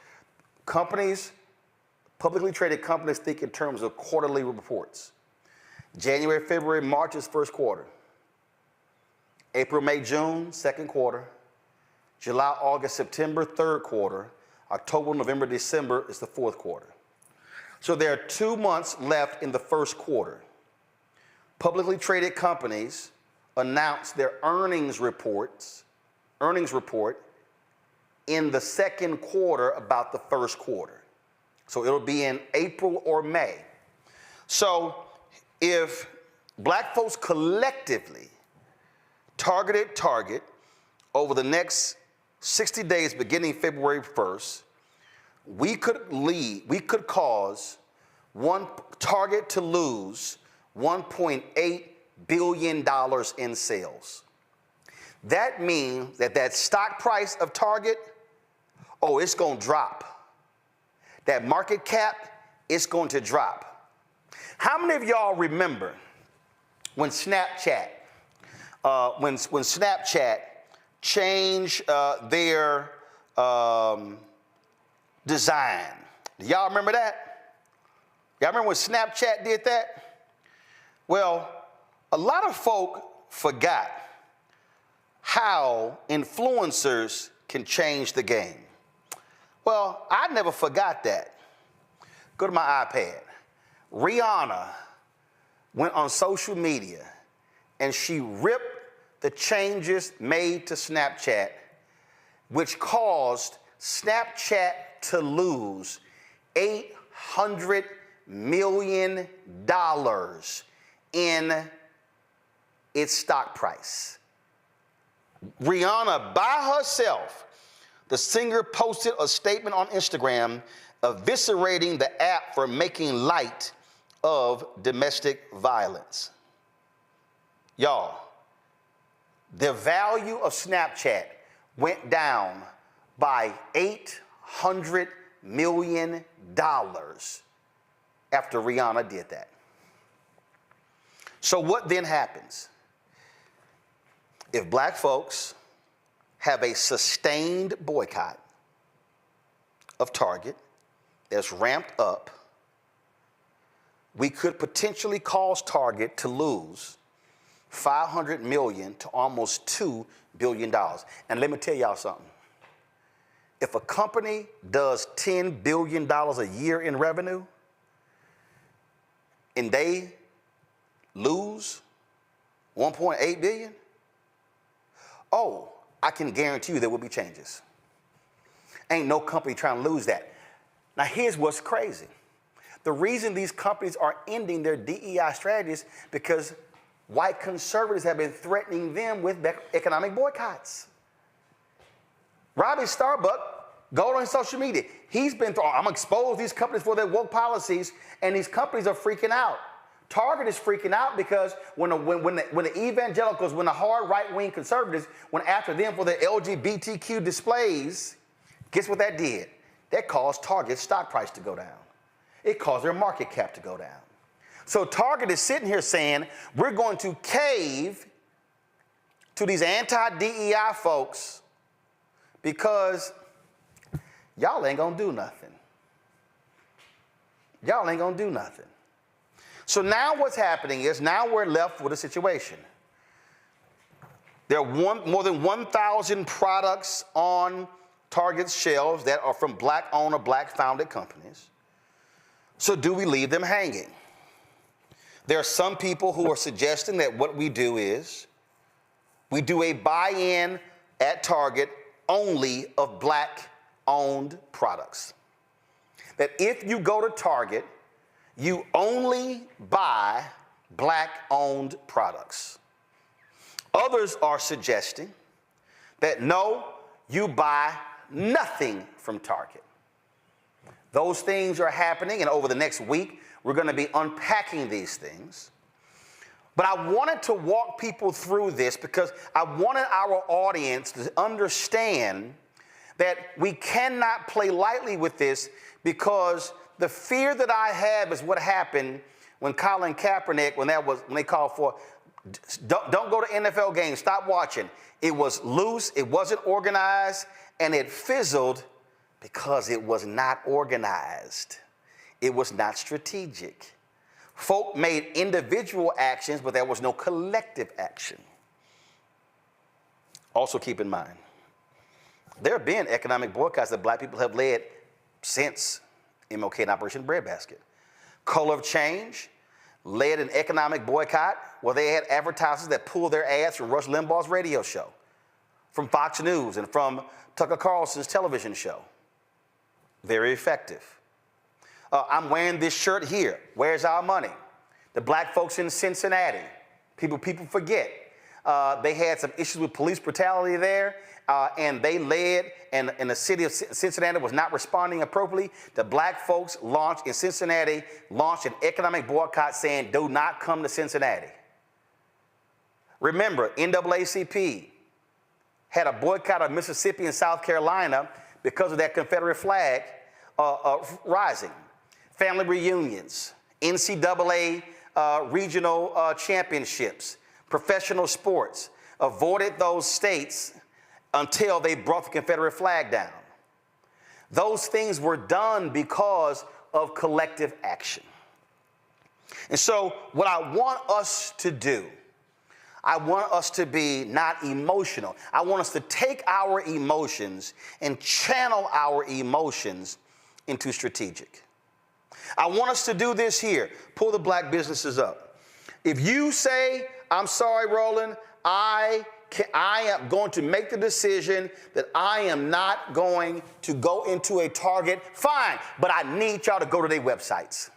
companies, publicly traded companies, think in terms of quarterly reports. January, February, March is first quarter. April, May, June, second quarter. July, August, September, third quarter. October, November, December is the fourth quarter. So there are 2 months left in the first quarter. Publicly traded companies announce their earnings report in the second quarter about the first quarter. So it'll be in April or May. So if black folks collectively targeted Target over the next 60 days beginning February 1st, we could cause Target to lose $1.8 billion in sales. That means that stock price of Target, it's going to drop. That market cap, it's going to drop. How many of y'all remember when Snapchat changed their design? Do y'all remember that? Y'all remember when Snapchat did that? Well, a lot of folk forgot how influencers can change the game. Well, I never forgot that. Go to my iPad. Rihanna went on social media and she ripped the changes made to Snapchat, which caused Snapchat to lose $800 million in its stock price. Rihanna, by herself, the singer posted a statement on Instagram eviscerating the app for making light of domestic violence. Y'all, the value of Snapchat went down by $800 million after Rihanna did that. So what then happens? If black folks have a sustained boycott of Target that's ramped up, we could potentially cause Target to lose $500 million to almost $2 billion. And let me tell y'all something. If a company does $10 billion a year in revenue and they lose $1.8 billion, I can guarantee you there will be changes. Ain't no company trying to lose that. Now here's what's crazy. The reason these companies are ending their DEI strategies because white conservatives have been threatening them with economic boycotts. Robbie Starbuck, go on social media. He's been I'm gonna expose these companies for their woke policies, and these companies are freaking out. Target is freaking out because when the evangelicals, when the hard right-wing conservatives went after them for their LGBTQ displays, guess what that did? That caused Target's stock price to go down. It caused their market cap to go down. So Target is sitting here saying, we're going to cave to these anti-DEI folks because y'all ain't gonna do nothing. Y'all ain't gonna do nothing. So now what's happening is now we're left with a situation. There are more than 1,000 products on Target's shelves that are from black-owned or black-founded companies. So do we leave them hanging? There are some people who are suggesting that what we do is we do a buy-in at Target only of black-owned products. that if you go to Target, you only buy Black-owned products. Others are suggesting that no, you buy nothing from Target. Those things are happening, and over the next week, we're going to be unpacking these things. But I wanted to walk people through this because I wanted our audience to understand that we cannot play lightly with this, because the fear that I have is what happened when Colin Kaepernick, when they called for, don't go to NFL games, stop watching. It was loose, it wasn't organized, and it fizzled because it was not organized. It was not strategic. Folk made individual actions, but there was no collective action. Also keep in mind, there have been economic boycotts that Black people have led since MLK and Operation Breadbasket. Color of Change led an economic boycott where they had advertisers that pulled their ads from Rush Limbaugh's radio show, from Fox News, and from Tucker Carlson's television show. Very effective. I'm wearing this shirt here. Where's our money? The Black folks in Cincinnati. People forget. They had some issues with police brutality there, and they led, and the city of Cincinnati was not responding appropriately. The Black folks in Cincinnati launched an economic boycott saying, do not come to Cincinnati. Remember, NAACP had a boycott of Mississippi and South Carolina because of that Confederate flag rising. Family reunions, NCAA regional championships, professional sports, avoided those states until they brought the Confederate flag down. Those things were done because of collective action. And so what I want us to do, I want us to be not emotional. I want us to take our emotions and channel our emotions into strategic. I want us to do this here. Pull the Black businesses up. If you say, I'm sorry, Roland, I am going to make the decision that I am not going to go into a Target, fine, but I need y'all to go to their websites.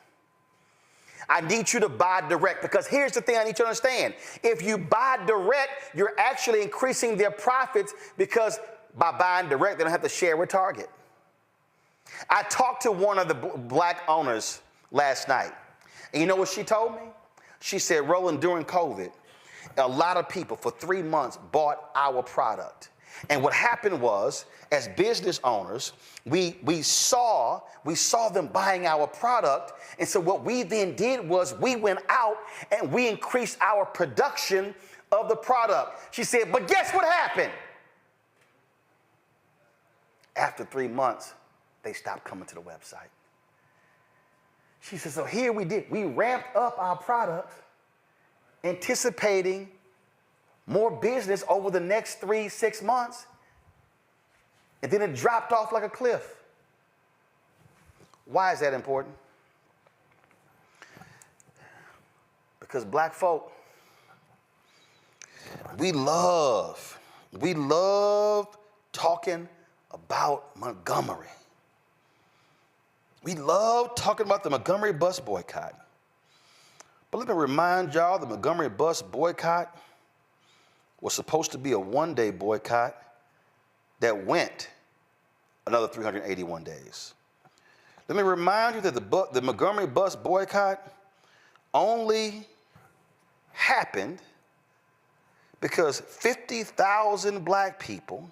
I need you to buy direct, because here's the thing I need you to understand. If you buy direct, you're actually increasing their profits, because by buying direct, they don't have to share with Target. I talked to one of the Black owners last night, and you know what she told me? She said, Roland, during COVID, a lot of people for 3 months bought our product. And what happened was, as business owners, we saw them buying our product. And so what we then did was we went out and we increased our production of the product. She said, but guess what happened? After 3 months, they stopped coming to the website. She said, so here we did. We ramped up our products, anticipating more business over the next 3-6 months. And then it dropped off like a cliff. Why is that important? Because Black folk, we love talking about Montgomery. We love talking about the Montgomery bus boycott. But let me remind y'all, the Montgomery bus boycott was supposed to be a one-day boycott that went another 381 days. Let me remind you that the Montgomery bus boycott only happened because 50,000 Black people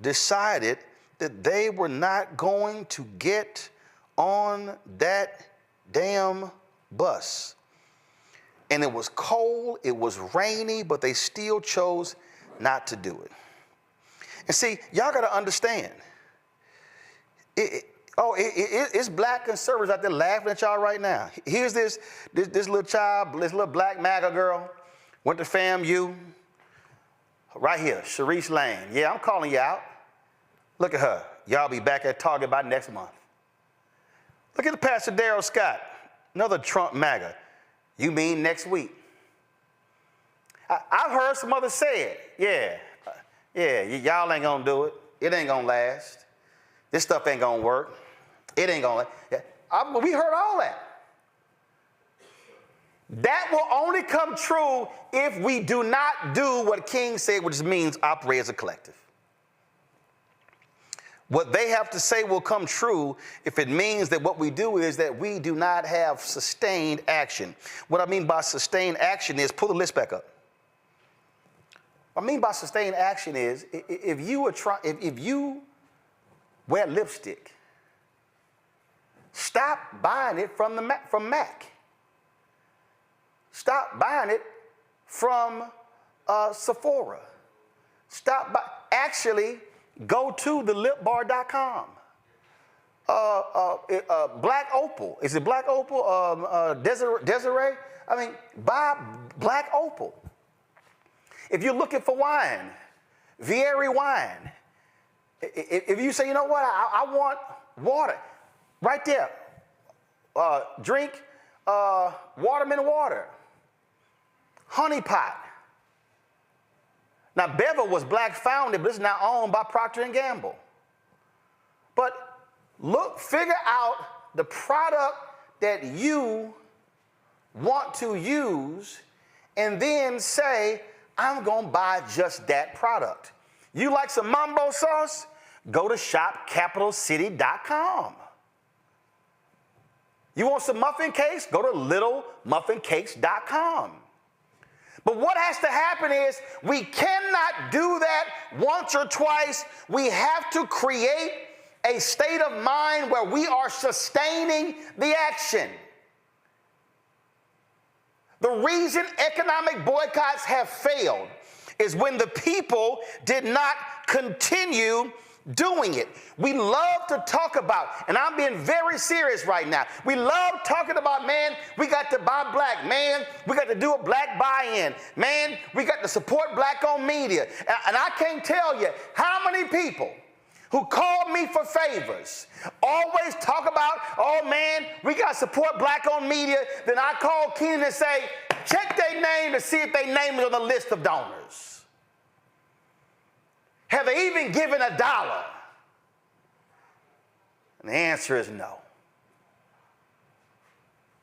decided that they were not going to get on that damn bus. And it was cold, it was rainy, but they still chose not to do it. And see, y'all gotta understand, it's Black conservatives out there laughing at y'all right now. Here's this little child, this little Black MAGA girl, went to FAMU, right here, Sharice Lane. Yeah, I'm calling you out. Look at her. Y'all be back at Target by next month. Look at the Pastor Darrell Scott, another Trump MAGA. You mean next week? I've heard some others say it. Yeah, y'all ain't gonna do it. It ain't gonna last. This stuff ain't gonna work. It ain't gonna. We heard all that. That will only come true if we do not do what King said, which means operate as a collective. What they have to say will come true if it means that what we do is that we do not have sustained action. What I mean by sustained action is, pull the list back up. What I mean by sustained action is if you wear lipstick, stop buying it from MAC. Stop buying it from Sephora. Actually, go to thelipbar.com. Black Opal. Is it Black Opal? Desiree? I mean, buy Black Opal. If you're looking for wine, Vieri wine. If you say, you know what, I want water, right there. Drink watermelon water. Honey Pot. Now, Bevel was black founded, but it's now owned by Procter & Gamble. But figure out the product that you want to use and then say, I'm going to buy just that product. You like some mambo sauce? Go to shopcapitalcity.com. You want some muffin cakes? Go to littlemuffincakes.com. But what has to happen is we cannot do that once or twice. We have to create a state of mind where we are sustaining the action. The reason economic boycotts have failed is when the people did not continue doing it. We love to talk about, and I'm being very serious right now, we love talking about, man, we got to buy black, man, we got to do a black buy-in, man, we got to support black-owned media. And I can't tell you how many people who called me for favors always talk about, oh man, we got to support black-owned media. Then I call Keenan and say, check their name to see if they name it on the list of donors. Have they even given $1? And the answer is no.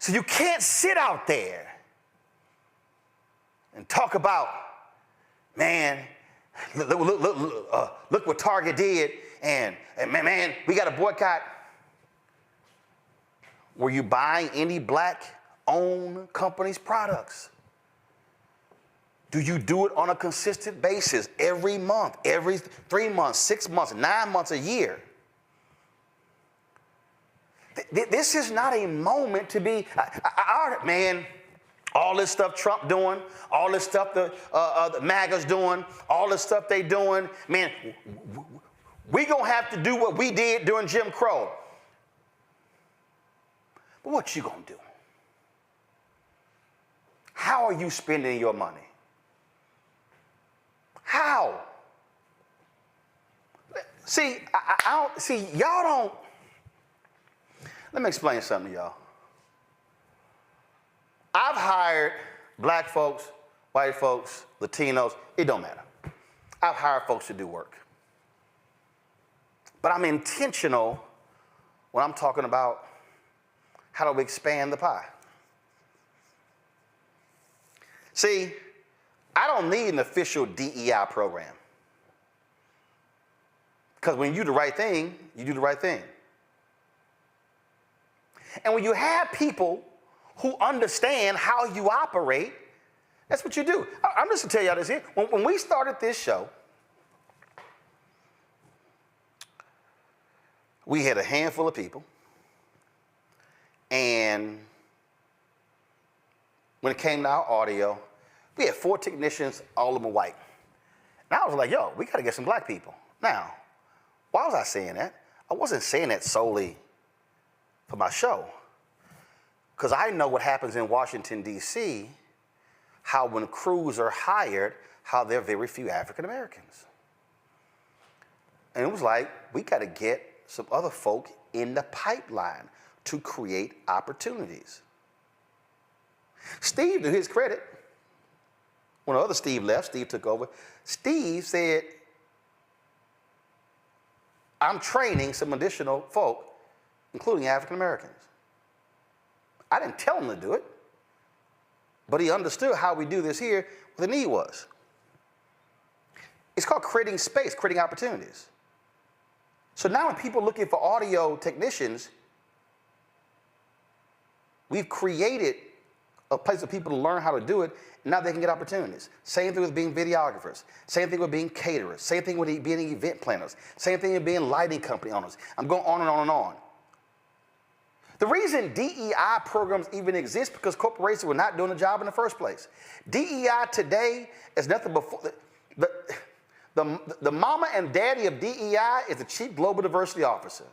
So you can't sit out there and talk about, man, look what Target did, and man, we got to boycott. Were you buying any black-owned companies' products? Do you do it on a consistent basis every month, every 3 months, 6 months, 9 months, a year? This is not a moment to be, man, all this stuff Trump doing, all this stuff the MAGA's doing, all this stuff they doing, man, we gonna have to do what we did during Jim Crow. But what you gonna do? How are you spending your money? How? See, y'all don't. Let me explain something to y'all. I've hired black folks, white folks, Latinos, it don't matter. I've hired folks to do work. But I'm intentional when I'm talking about how do we expand the pie. See, I don't need an official DEI program. Because when you do the right thing, you do the right thing. And when you have people who understand how you operate, that's what you do. I'm just going to tell y'all this here. When we started this show, we had a handful of people. And when it came to our audio, we had 4 technicians, all of them white. And I was like, yo, we got to get some black people. Now, why was I saying that? I wasn't saying that solely for my show. Because I know what happens in Washington, D.C., how when crews are hired, how there are very few African Americans. And it was like, we got to get some other folk in the pipeline to create opportunities. Steve, to his credit, when the other Steve left, Steve took over, Steve said, I'm training some additional folk, including African Americans. I didn't tell him to do it, but he understood how we do this here, what the need was. It's called creating space, creating opportunities. So now when people are looking for audio technicians, we've created a place for people to learn how to do it, and now they can get opportunities. Same thing with being videographers. Same thing with being caterers. Same thing with being event planners. Same thing with being lighting company owners. I'm going on and on and on. The reason DEI programs even exist because corporations were not doing the job in the first place. DEI today is nothing before. The mama and daddy of DEI is the Chief Global Diversity Officer.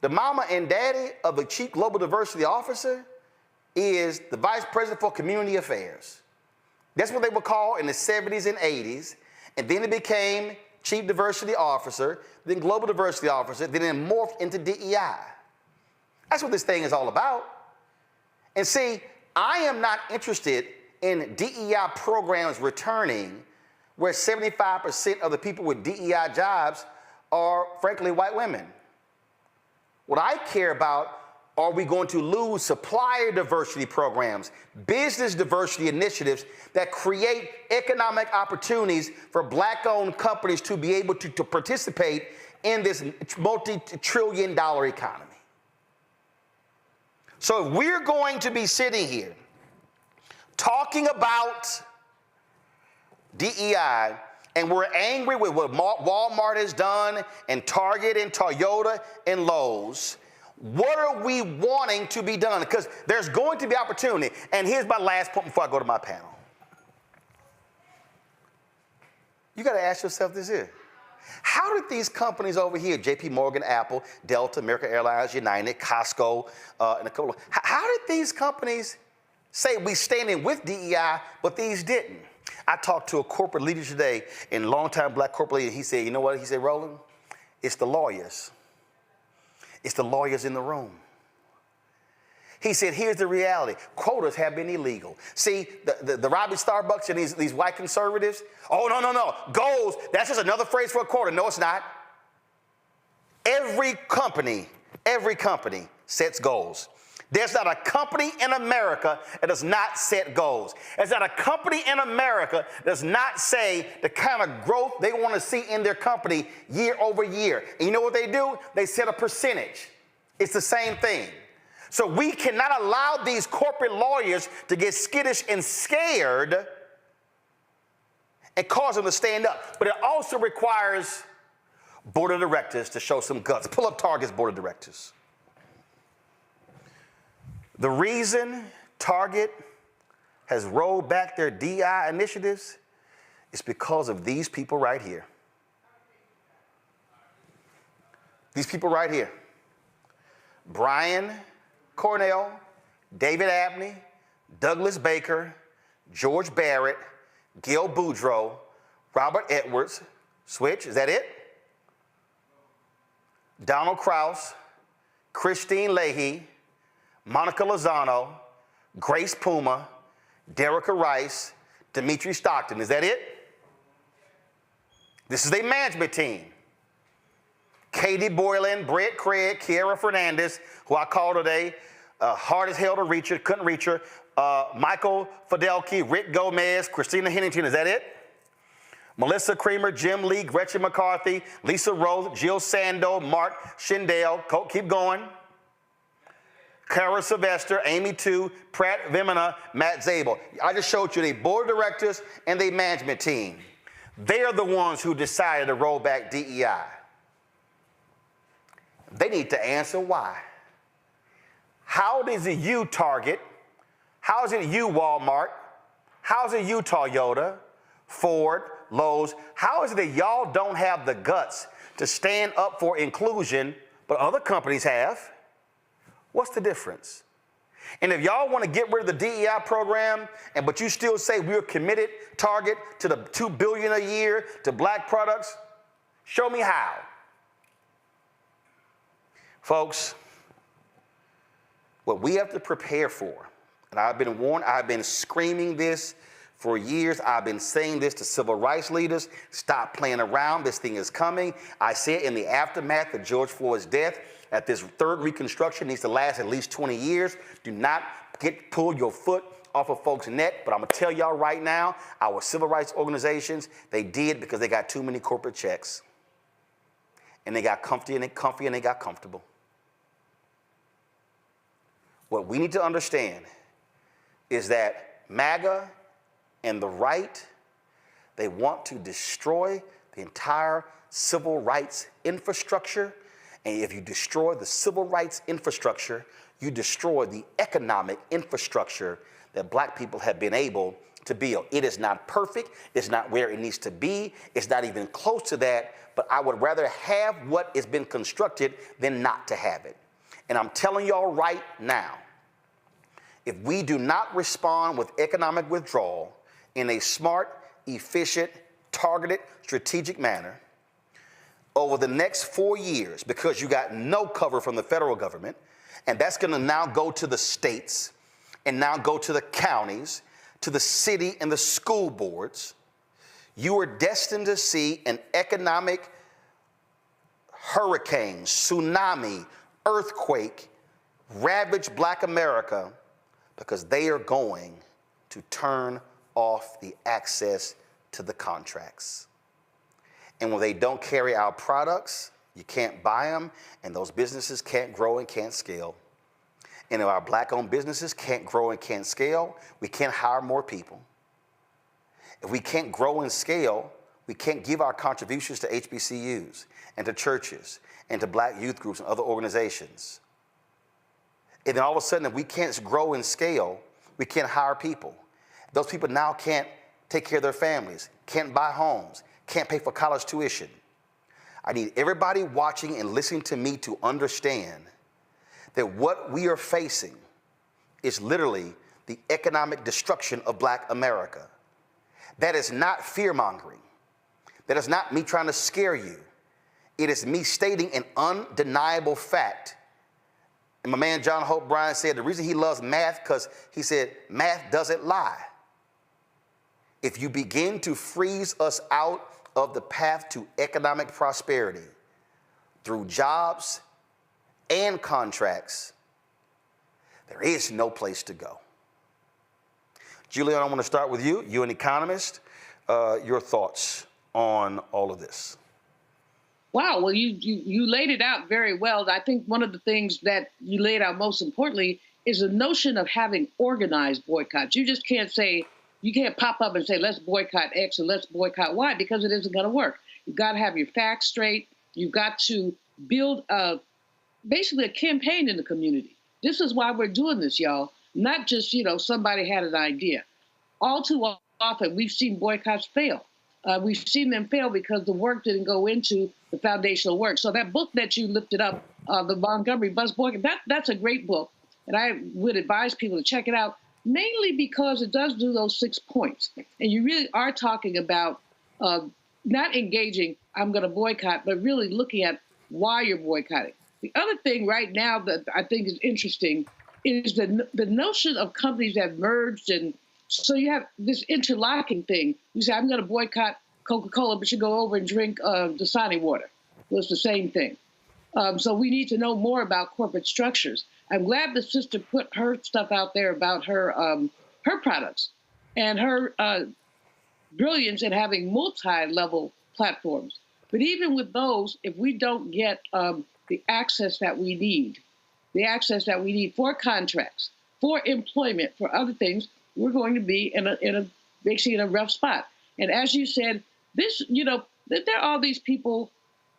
The mama and daddy of the Chief Global Diversity Officer is the Vice President for Community Affairs. That's what they were called in the 70s and 80s. And then it became Chief Diversity Officer, then Global Diversity Officer, then it morphed into DEI. That's what this thing is all about. And see, I am not interested in DEI programs returning where 75% of the people with DEI jobs are, frankly, white women. What I care about, are we going to lose supplier diversity programs, business diversity initiatives that create economic opportunities for black-owned companies to be able to participate in this multi-trillion-dollar economy? So if we're going to be sitting here talking about DEI and we're angry with what Walmart has done and Target and Toyota and Lowe's, what are we wanting to be done? Because there's going to be opportunity. And here's my last point before I go to my panel. You got to ask yourself this here. How did these companies over here, JP Morgan, Apple, Delta, American Airlines, United, Costco, and a couple of, how did these companies say we standing with DEI, but these didn't? I talked to a corporate leader today, and longtime black corporate leader. He said, you know what? He said, Roland, it's the lawyers. It's the lawyers in the room. He said, here's the reality. Quotas have been illegal. See, the Robbie Starbucks and these white conservatives, oh, no. Goals, that's just another phrase for a quota. No, it's not. Every company sets goals. There's not a company in America that does not set goals. There's not a company in America that does not say the kind of growth they want to see in their company year over year. And you know what they do? They set a percentage. It's the same thing. So we cannot allow these corporate lawyers to get skittish and scared and cause them to stand up. But it also requires board of directors to show some guts. Pull up Target's board of directors. The reason Target has rolled back their DEI initiatives is because of these people right here. These people right here. Brian Cornell, David Abney, Douglas Baker, George Barrett, Gil Boudreaux, Robert Edwards, Switch, is that it? Donald Krause, Christine Leahy, Monica Lozano, Grace Puma, Derica Rice, Dimitri Stockton. Is that it? This is their management team. Katie Boylan, Brett Craig, Kiera Fernandez, who I called today, hard as hell to reach her, couldn't reach her. Michael Fidelki, Rick Gomez, Christina Hennington. Is that it? Melissa Creamer, Jim Lee, Gretchen McCarthy, Lisa Rose, Jill Sando, Mark Schindel. Keep going. Kara Sylvester, Amy Tu, Pratt Vimena, Matt Zabel. I just showed you the board of directors and the management team. They are the ones who decided to roll back DEI. They need to answer why. How is it you, Target? How is it you, Walmart? How is it you, Toyota, Ford, Lowe's? How is it that y'all don't have the guts to stand up for inclusion, but other companies have? What's the difference? And if y'all want to get rid of the DEI program, but you still say we're committed, Target, to the $2 billion a year to black products, show me how. Folks, what we have to prepare for, and I've been warned, I've been screaming this For years, I've been saying this to civil rights leaders. Stop playing around. This thing is coming. I said in the aftermath of George Floyd's death, that this third Reconstruction needs to last at least 20 years. Do not pull your foot off of folks' neck. But I'm going to tell y'all right now, our civil rights organizations, they did because they got too many corporate checks. And they got comfy and they got comfortable. What we need to understand is that MAGA and the right, they want to destroy the entire civil rights infrastructure. And if you destroy the civil rights infrastructure, you destroy the economic infrastructure that black people have been able to build. It is not perfect. It's not where it needs to be. It's not even close to that. But I would rather have what has been constructed than not to have it. And I'm telling y'all right now, if we do not respond with economic withdrawal in a smart, efficient, targeted, strategic manner over the next 4 years, because you got no cover from the federal government, and that's going to now go to the states and now go to the counties, to the city and the school boards, you are destined to see an economic hurricane, tsunami, earthquake ravage black America, because they are going to turn off the access to the contracts. And when they don't carry our products, you can't buy them, and those businesses can't grow and can't scale. And if our black-owned businesses can't grow and can't scale, we can't hire more people. If we can't grow and scale, we can't give our contributions to HBCUs and to churches and to black youth groups and other organizations. And then all of a sudden, if we can't grow and scale, we can't hire people. Those people now can't take care of their families, can't buy homes, can't pay for college tuition. I need everybody watching and listening to me to understand that what we are facing is literally the economic destruction of black America. That is not fear-mongering. That is not me trying to scare you. It is me stating an undeniable fact. And my man John Hope Bryan said the reason he loves math, because he said math doesn't lie. If you begin to freeze us out of the path to economic prosperity through jobs and contracts, there is no place to go. Julian, I want to start with you. You're an economist. Your thoughts on all of this? Wow, well, you laid it out very well. I think one of the things that you laid out most importantly is the notion of having organized boycotts. You just can't say, you can't pop up and say, let's boycott X or let's boycott Y, because it isn't going to work. You've got to have your facts straight. You've got to build basically a campaign in the community. This is why we're doing this, y'all. Not just, somebody had an idea. All too often, we've seen boycotts fail. We've seen them fail because the work didn't go into the foundational work. So that book that you lifted up, the Montgomery Bus Boycott, that's a great book. And I would advise people to check it out, mainly because it does do those 6 points. And you really are talking about not engaging, I'm going to boycott, but really looking at why you're boycotting. The other thing right now that I think is interesting is the notion of companies that merged, and so you have this interlocking thing. You say, I'm going to boycott Coca-Cola, but you go over and drink Dasani water. Well, it's the same thing. So we need to know more about corporate structures. I'm glad the sister put her stuff out there about her products and her brilliance in having multi-level platforms. But even with those, if we don't get the access that we need for contracts, for employment, for other things, we're going to be basically in a rough spot. And as you said, there are all these people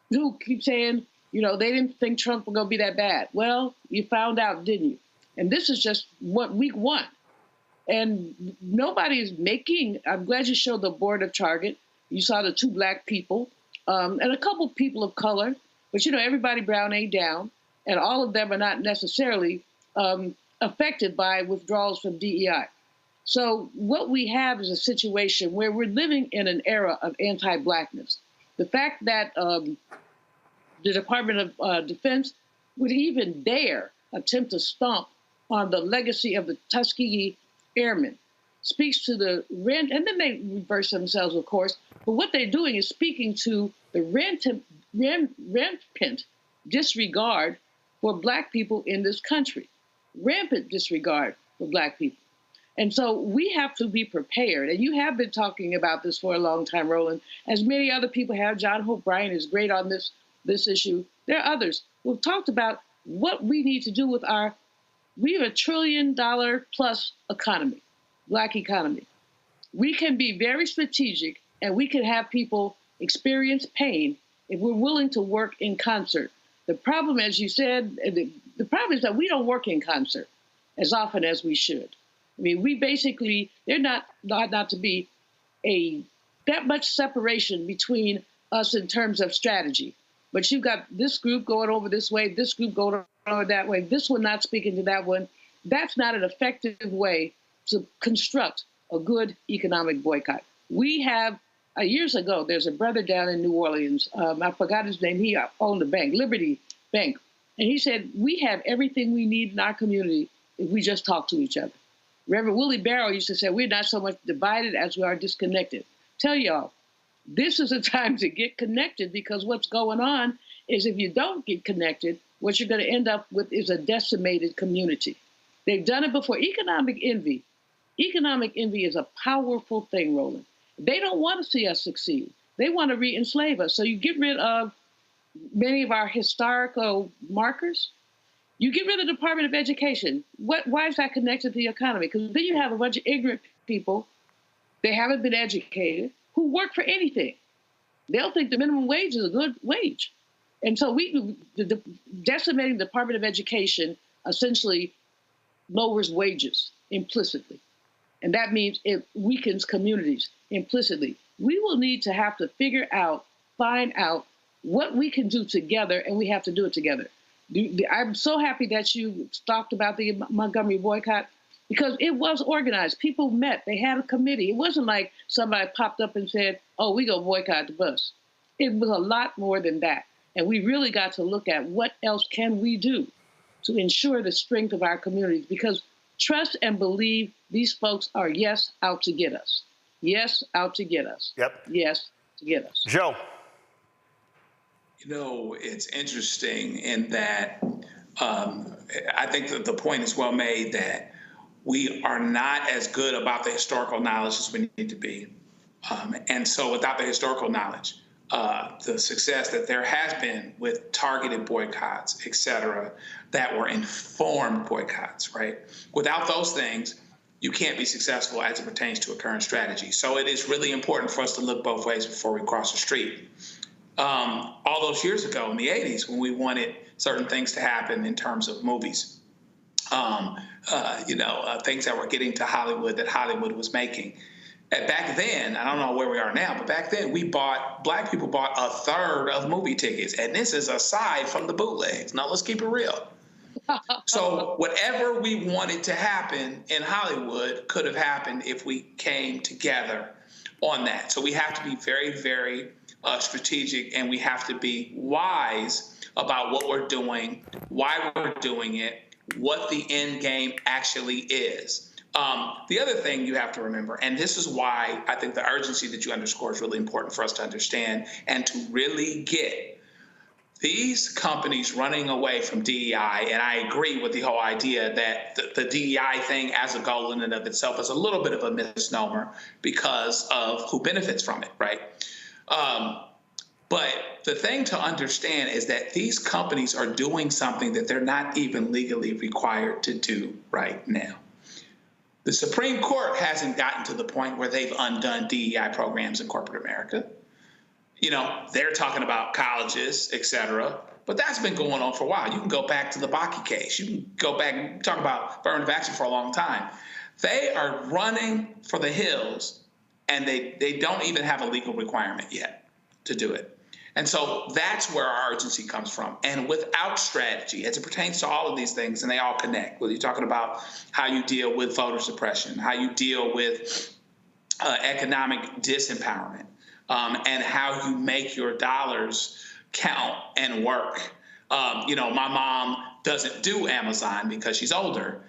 who keep saying, they didn't think Trump was going to be that bad. Well, you found out, didn't you? And this is just week one. And nobody's I'm glad you showed the board of Target. You saw the 2 black people and a couple people of color, but everybody brown ain't down. And all of them are not necessarily affected by withdrawals from DEI. So what we have is a situation where we're living in an era of anti-blackness. The fact that the Department of Defense would even dare attempt to stomp on the legacy of the Tuskegee Airmen speaks to the rent, and then they reverse themselves, of course. But what they're doing is speaking to the rampant disregard for Black people in this country. Rampant disregard for Black people. And so we have to be prepared. And you have been talking about this for a long time, Roland, as many other people have. John Hope Bryant is great on this issue. There are others who have talked about what we need to do with we have $1 trillion plus economy, Black economy. We can be very strategic, and we can have people experience pain if we're willing to work in concert. The problem, as you said, the problem is that we don't work in concert as often as we should. I mean, we basically, there not to be that much separation between us in terms of strategy. But you've got this group going over this way, this group going over that way, this one not speaking to that one. That's not an effective way to construct a good economic boycott. We have, years ago, there's a brother down in New Orleans, I forgot his name, he owned a bank, Liberty Bank. And he said, we have everything we need in our community if we just talk to each other. Reverend Willie Barrow used to say, we're not so much divided as we are disconnected. Tell y'all, this is a time to get connected, because what's going on is if you don't get connected, what you're going to end up with is a decimated community. They've done it before. Economic envy is a powerful thing, Roland. They don't want to see us succeed. They want to re-enslave us. So you get rid of many of our historical markers. You get rid of the Department of Education. Why is that connected to the economy? Because then you have a bunch of ignorant people, they haven't been educated, who work for anything. They'll think the minimum wage is a good wage. And so decimating the Department of Education essentially lowers wages implicitly. And that means it weakens communities implicitly. We will need to have to find out what we can do together, and we have to do it together. I'm so happy that you talked about the Montgomery boycott, because it was organized. People met. They had a committee. It wasn't like somebody popped up and said, oh, we go boycott the bus. It was a lot more than that. And we really got to look at what else can we do to ensure the strength of our communities, because trust and believe these folks are, yes, out to get us. Yes, out to get us. Yep. Yes, to get us. Joe. You know, it's interesting in that I think that the point is well made that we are not as good about the historical knowledge as we need to be. And so without the historical knowledge, the success that there has been with targeted boycotts, et cetera, that were informed boycotts, right? Without those things, you can't be successful as it pertains to a current strategy. So it is really important for us to look both ways before we cross the street. All those years ago in the 80s, when we wanted certain things to happen in terms of movies, things that were getting to Hollywood that Hollywood was making. Back then, I don't know where we are now, but back then Black people bought a third of movie tickets. And this is aside from the bootlegs. Now, let's keep it real. So whatever we wanted to happen in Hollywood could have happened if we came together on that. So we have to be very, very strategic, and we have to be wise about what we're doing, why we're doing it, what the end game actually is. The other thing you have to remember, and this is why I think the urgency that you underscore is really important for us to understand and to really get. These companies running away from DEI, and I agree with the whole idea that the DEI thing as a goal in and of itself is a little bit of a misnomer because of who benefits from it, right? But the thing to understand is that these companies are doing something that they're not even legally required to do right now. The Supreme Court hasn't gotten to the point where they've undone DEI programs in corporate America. You know, they're talking about colleges, et cetera, but that's been going on for a while. You can go back to the Bakke case. You can go back and talk about affirmative action for a long time. They are running for the hills, and they don't even have a legal requirement yet to do it. And so that's where our urgency comes from. And without strategy, as it pertains to all of these things, and they all connect, whether you're talking about how you deal with voter suppression, how you deal with economic disempowerment, and how you make your dollars count and work. My mom doesn't do Amazon because she's older,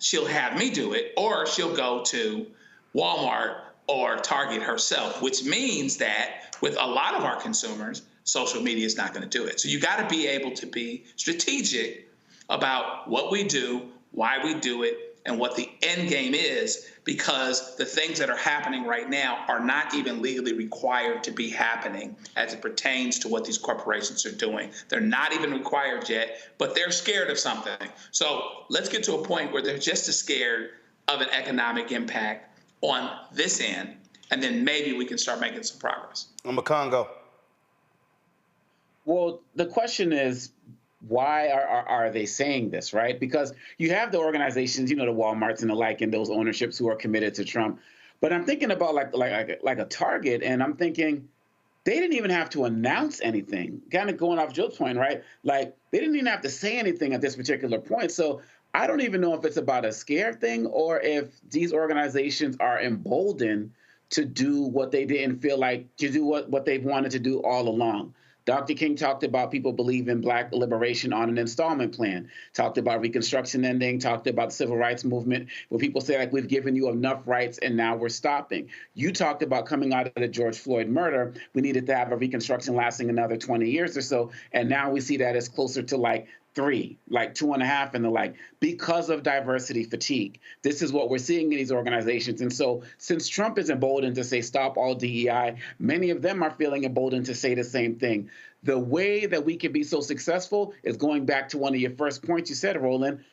she'll have me do it, or she'll go to Walmart or Target herself, which means that with a lot of our consumers, social media is not going to do it. So you got to be able to be strategic about what we do, why we do it, and what the end game is, because the things that are happening right now are not even legally required to be happening as it pertains to what these corporations are doing. They're not even required yet, but they're scared of something. So let's get to a point where they're just as scared of an economic impact on this end, and then maybe we can start making some progress. Congo. Well, the question is, why are they saying this, right? Because you have the organizations, the Walmarts and the like, and those ownerships who are committed to Trump. But I'm thinking about like a Target, and I'm thinking they didn't even have to announce anything. Kind of going off Joe's point, right? Like they didn't even have to say anything at this particular point. So I don't even know if it's about a scare thing or if these organizations are emboldened to do what they didn't feel like to do what they've wanted to do all along. Dr. King talked about people believe in Black liberation on an installment plan, talked about Reconstruction ending, talked about the civil rights movement, where people say, like, we've given you enough rights and now we're stopping. You talked about coming out of the George Floyd murder, we needed to have a Reconstruction lasting another 20 years or so, and now we see that as closer to like 3, like 2.5 and the like, because of diversity fatigue. This is what we're seeing in these organizations. And so since Trump is emboldened to say stop all DEI, many of them are feeling emboldened to say the same thing. The way that we can be so successful is going back to one of your first points you said, Roland.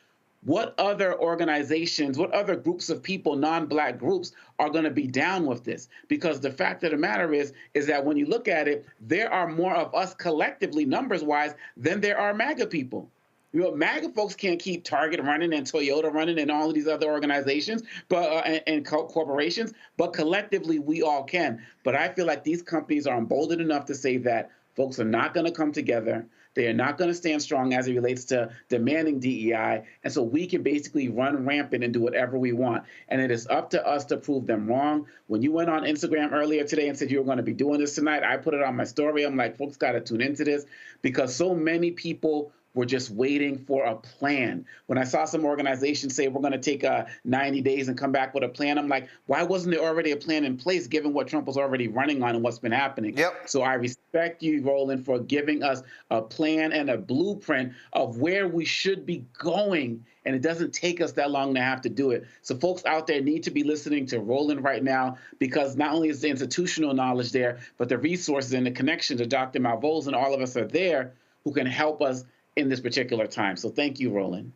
What other organizations, what other groups of people, non-Black groups, are going to be down with this? Because the fact of the matter is that when you look at it, there are more of us collectively, numbers-wise, than there are MAGA people. MAGA folks can't keep Target running and Toyota running and all of these other organizations and corporations, but collectively we all can. But I feel like these companies are emboldened enough to say that folks are not going to come together. They are not going to stand strong as it relates to demanding DEI. And so we can basically run rampant and do whatever we want. And it is up to us to prove them wrong. When you went on Instagram earlier today and said you were going to be doing this tonight, I put it on my story. I'm like, folks got to tune into this, because so many people were just waiting for a plan. When I saw some organizations say we're going to take 90 days and come back with a plan, I'm like, why wasn't there already a plan in place given what Trump was already running on and what's been happening? Yep. So I respect you, Roland, for giving us a plan and a blueprint of where we should be going. And it doesn't take us that long to have to do it. So folks out there need to be listening to Roland right now, because not only is the institutional knowledge there, but the resources and the connections of Dr. Malvoz and all of us are there who can help us in this particular time. So thank you, Roland.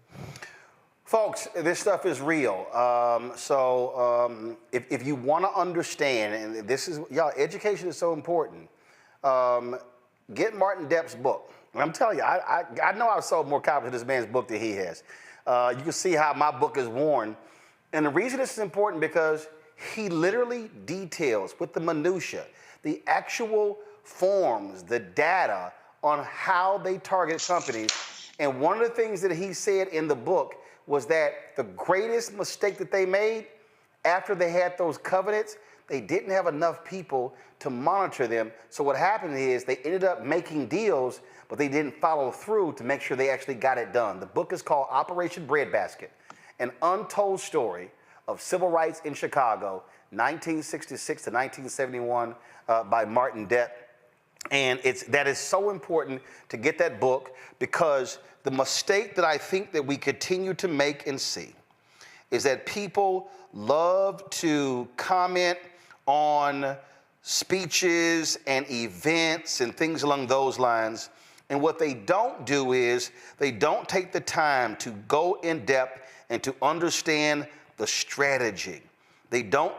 Folks, this stuff is real. If you want to understand, and this is, y'all, education is so important, get Martin Depp's book. And I'm telling you, I know I've sold more copies of this man's book than he has. You can see how my book is worn. And the reason this is important, because he literally details with the minutia, the actual forms, the data on how they target companies. And one of the things that he said in the book was that the greatest mistake that they made after they had those covenants, they didn't have enough people to monitor them. So what happened is they ended up making deals, but they didn't follow through to make sure they actually got it done. The book is called Operation Breadbasket, an untold story of civil rights in Chicago, 1966 to 1971, by Martin Depp. And that is so important to get that book, because the mistake that I think that we continue to make and see is that people love to comment on speeches and events and things along those lines. And what they don't do is they don't take the time to go in depth and to understand the strategy. They don't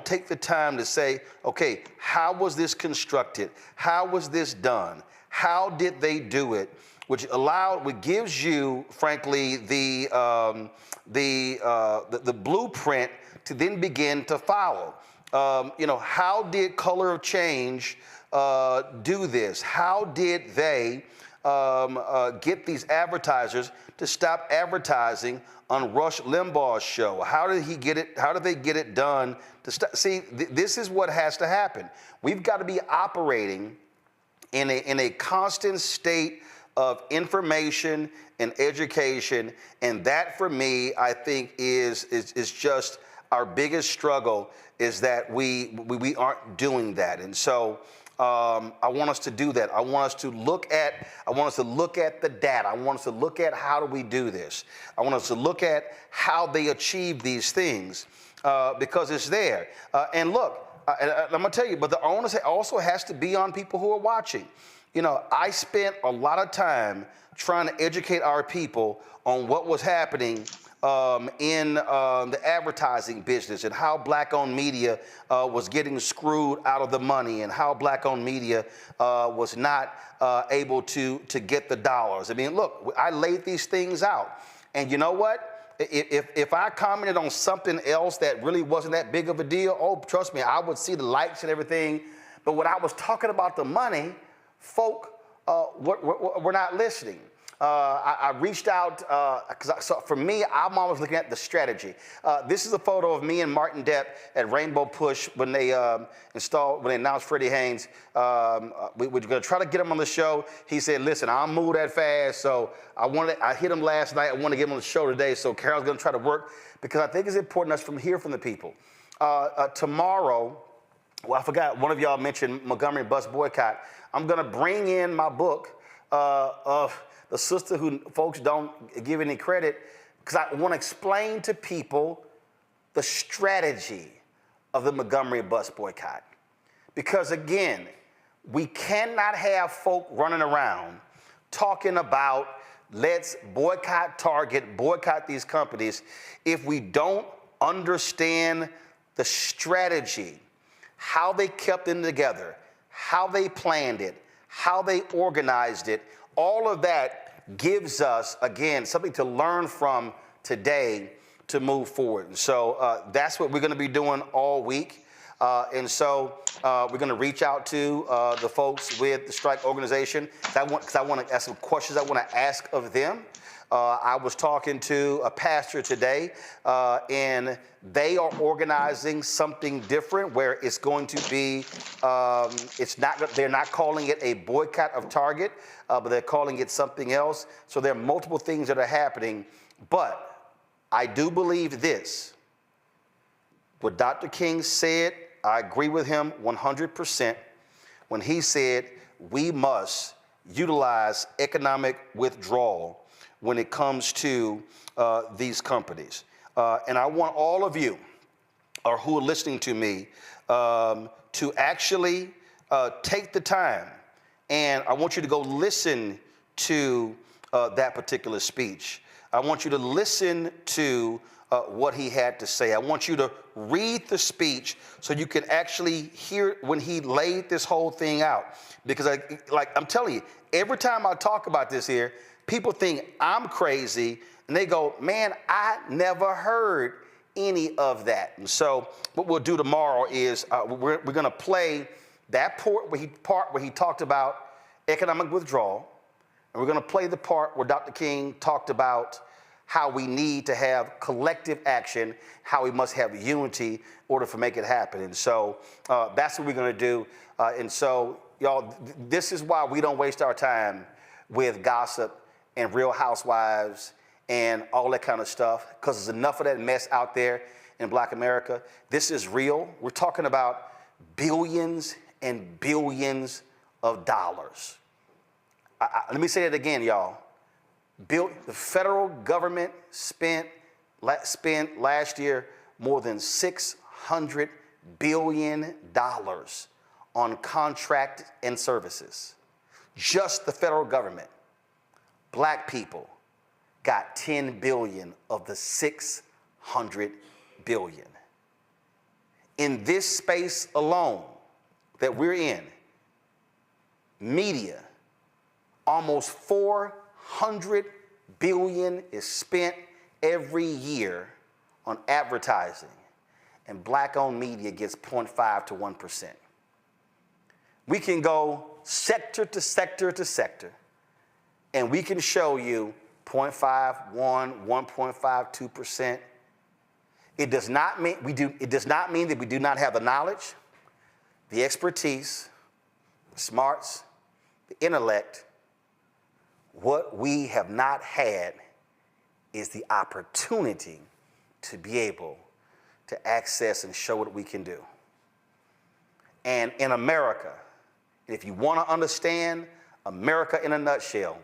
take the time to say, okay, how was this constructed? How was this done? How did they do it? Which gives you, frankly, the blueprint to then begin to follow. How did Color of Change do this? How did they get these advertisers to stop advertising on Rush Limbaugh's show? How did he get it? How did they get it done to stop? See, this is what has to happen. We've got to be operating in a constant state of information and education. And that, for me, I think is just our biggest struggle, is that we aren't doing that. And so I want us to do that. I want us to look at the data. I want us to look at how do we do this. I want us to look at how they achieve these things, because it's there. And look, I'm going to tell you, but the onus also has to be on people who are watching. You know, I spent a lot of time trying to educate our people on what was happening in the advertising business, and how black-owned media was getting screwed out of the money, and how black-owned media was not able to get the dollars. I mean, look, I laid these things out. And you know what? If I commented on something else that really wasn't that big of a deal, oh, trust me, I would see the likes and everything. But when I was talking about the money, folk were not listening. I reached out, so for me, I'm always looking at the strategy. This is a photo of me and Martin Depp at Rainbow Push when they announced Freddie Haynes. We were going to try to get him on the show. He said, listen, I'll move that fast. So I hit him last night. I want to get him on the show today. So Carol's going to try to work, because I think it's important us to hear from the people. Tomorrow, well, I forgot, one of y'all mentioned Montgomery Bus Boycott. I'm going to bring in my book of the sister who folks don't give any credit, because I want to explain to people the strategy of the Montgomery Bus Boycott. Because again, we cannot have folk running around talking about let's boycott Target, boycott these companies, if we don't understand the strategy, how they kept them together, how they planned it, how they organized it. All of that gives us, again, something to learn from today to move forward. And so that's what we're going to be doing all week. And so we're going to reach out to the folks with the strike organization, because I want to ask some questions I want to ask of them. I was talking to a pastor today, and they are organizing something different, where it's going to be, they're not calling it a boycott of Target, but they're calling it something else. So there are multiple things that are happening. But I do believe this. What Dr. King said, I agree with him 100%, when he said we must utilize economic withdrawal when it comes to these companies. And I want all of you who are listening to me to actually take the time, and I want you to go listen to that particular speech. I want you to listen to what he had to say. I want you to read the speech so you can actually hear when he laid this whole thing out. Because I'm telling you, every time I talk about this here, people think I'm crazy, and they go, man, I never heard any of that. And so what we'll do tomorrow is we're going to play that part where he talked about economic withdrawal, and we're going to play the part where Dr. King talked about how we need to have collective action, how we must have unity in order to make it happen. And so that's what we're going to do. And so, y'all, this is why we don't waste our time with gossip and Real Housewives and all that kind of stuff, because there's enough of that mess out there in Black America. This is real. We're talking about billions and billions of dollars. Let me say that again, y'all. The federal government spent last year more than $600 billion on contract and services. Just the federal government. Black people got $10 billion of the $600 billion. In this space alone that we're in, media, almost $400 billion is spent every year on advertising, and Black-owned media gets 0.5 to 1%. We can go sector to sector to sector, and we can show you 0.5, 1, 1.5, 2%. It does not mean that we do not have the knowledge, the expertise, the smarts, the intellect. What we have not had is the opportunity to be able to access and show what we can do. And in America, if you want to understand America in a nutshell,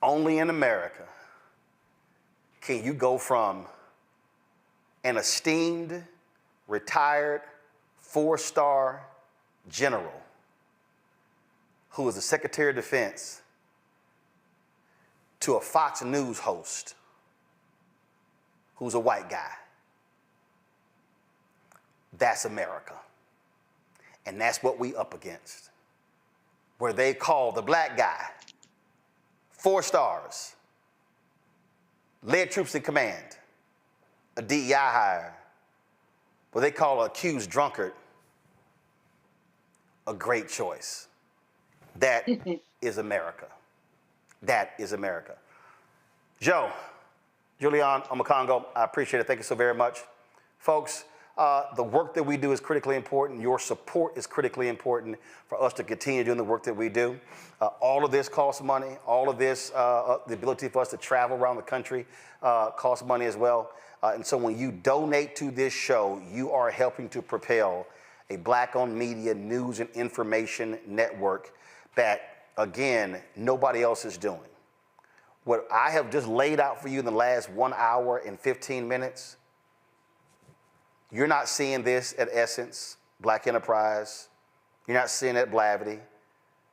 only in America can you go from an esteemed, retired, 4-star general who was the Secretary of Defense to a Fox News host who's a white guy. That's America. And that's what we up against. Where they call the black guy 4 stars, led troops in command, a DEI hire, what they call an accused drunkard, a great choice. That is America. That is America. Joe, Julian Omokongo, I appreciate it. Thank you so very much. Folks, the work that we do is critically important. Your support is critically important for us to continue doing the work that we do. All of this costs money. All of this, the ability for us to travel around the country costs money as well. And so when you donate to this show, you are helping to propel a Black-owned media news and information network that, again, nobody else is doing. What I have just laid out for you in the last 1 hour and 15 minutes, you're not seeing this at Essence, Black Enterprise. You're not seeing it at Blavity.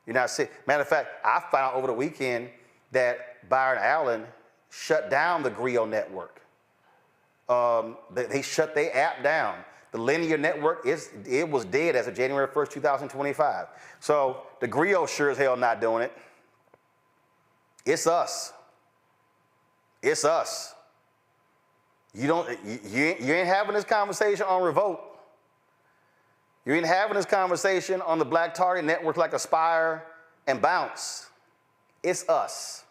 You're not seeing, matter of fact, I found out over the weekend that Byron Allen shut down the Griot network. They shut their app down. The linear network, it was dead as of January 1st, 2025. So the Griot sure as hell not doing it. It's us. It's us. You ain't having this conversation on Revolt. You ain't having this conversation on the Black Target Network like Aspire and Bounce. It's us.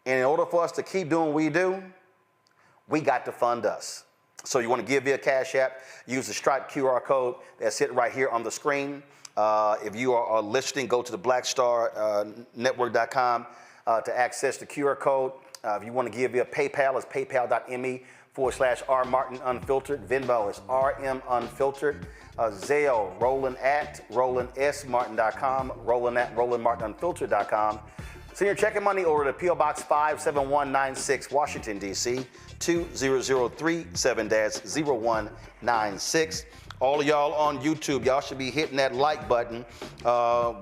And in order for us to keep doing what we do, we got to fund us. So you want to give via Cash App, use the Stripe QR code that's hit right here on the screen. If you are listening, go to the blackstarnetwork.com to access the QR code. If you want to give via PayPal, it's paypal.me/rmartinunfiltered. Venmo is rmunfiltered. Zelle, Roland at rolandsmartin.com. Roland at rolandmartinunfiltered.com. Send your checking money over to P.O. Box 57196, Washington, D.C., 20037-0196. All of y'all on YouTube, y'all should be hitting that like button.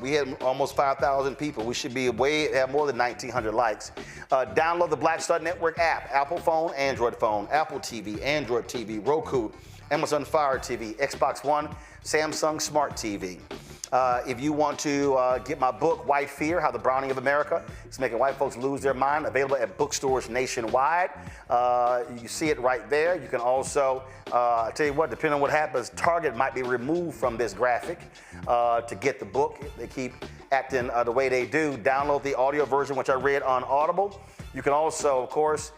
We had almost 5,000 people. We should be have more than 1,900 likes. Download the Black Star Network app, Apple phone, Android phone, Apple TV, Android TV, Roku, Amazon Fire TV, Xbox One, Samsung Smart TV. If you want to get my book, White Fear, How the Browning of America is Making White Folks Lose Their Mind, available at bookstores nationwide. You see it right there. You can also, I tell you what, depending on what happens, Target might be removed from this graphic to get the book. They keep acting the way they do. Download the audio version, which I read on Audible. You can also, of course,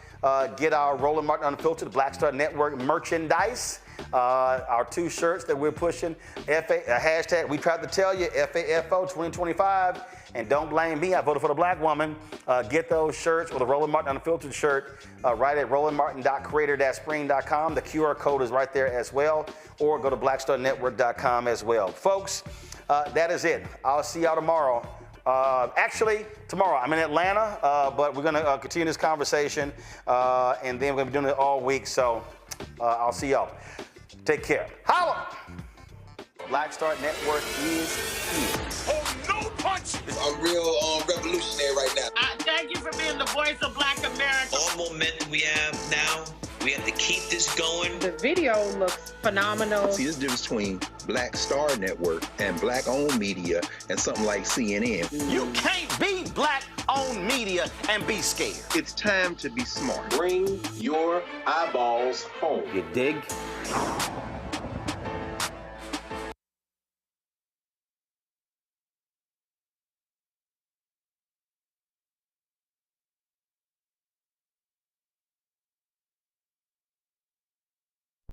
get our Roland Martin Unfiltered Black Star Network merchandise. Our 2 shirts that we're pushing, hashtag, we tried to tell you, FAFO 2025, and don't blame me, I voted for the black woman. Get those shirts or the Roland Martin Unfiltered shirt right at rolandmartin.creator-spring.com. The QR code is right there as well, or go to blackstarnetwork.com as well. Folks, that is it. I'll see y'all tomorrow. Actually, tomorrow I'm in Atlanta, but we're going to continue this conversation, and then we're going to be doing it all week, so I'll see y'all. Take care. Holla! Black Star Network is here. Oh, no punch! I'm real revolutionary right now. Thank you for being the voice of Black America. All momentum we have now, we have to keep this going. The video looks phenomenal. See, there's a difference between Black Star Network and Black-owned media and something like CNN. You can't be Black-owned media and be scared. It's time to be smart. Bring your eyeballs home. You dig?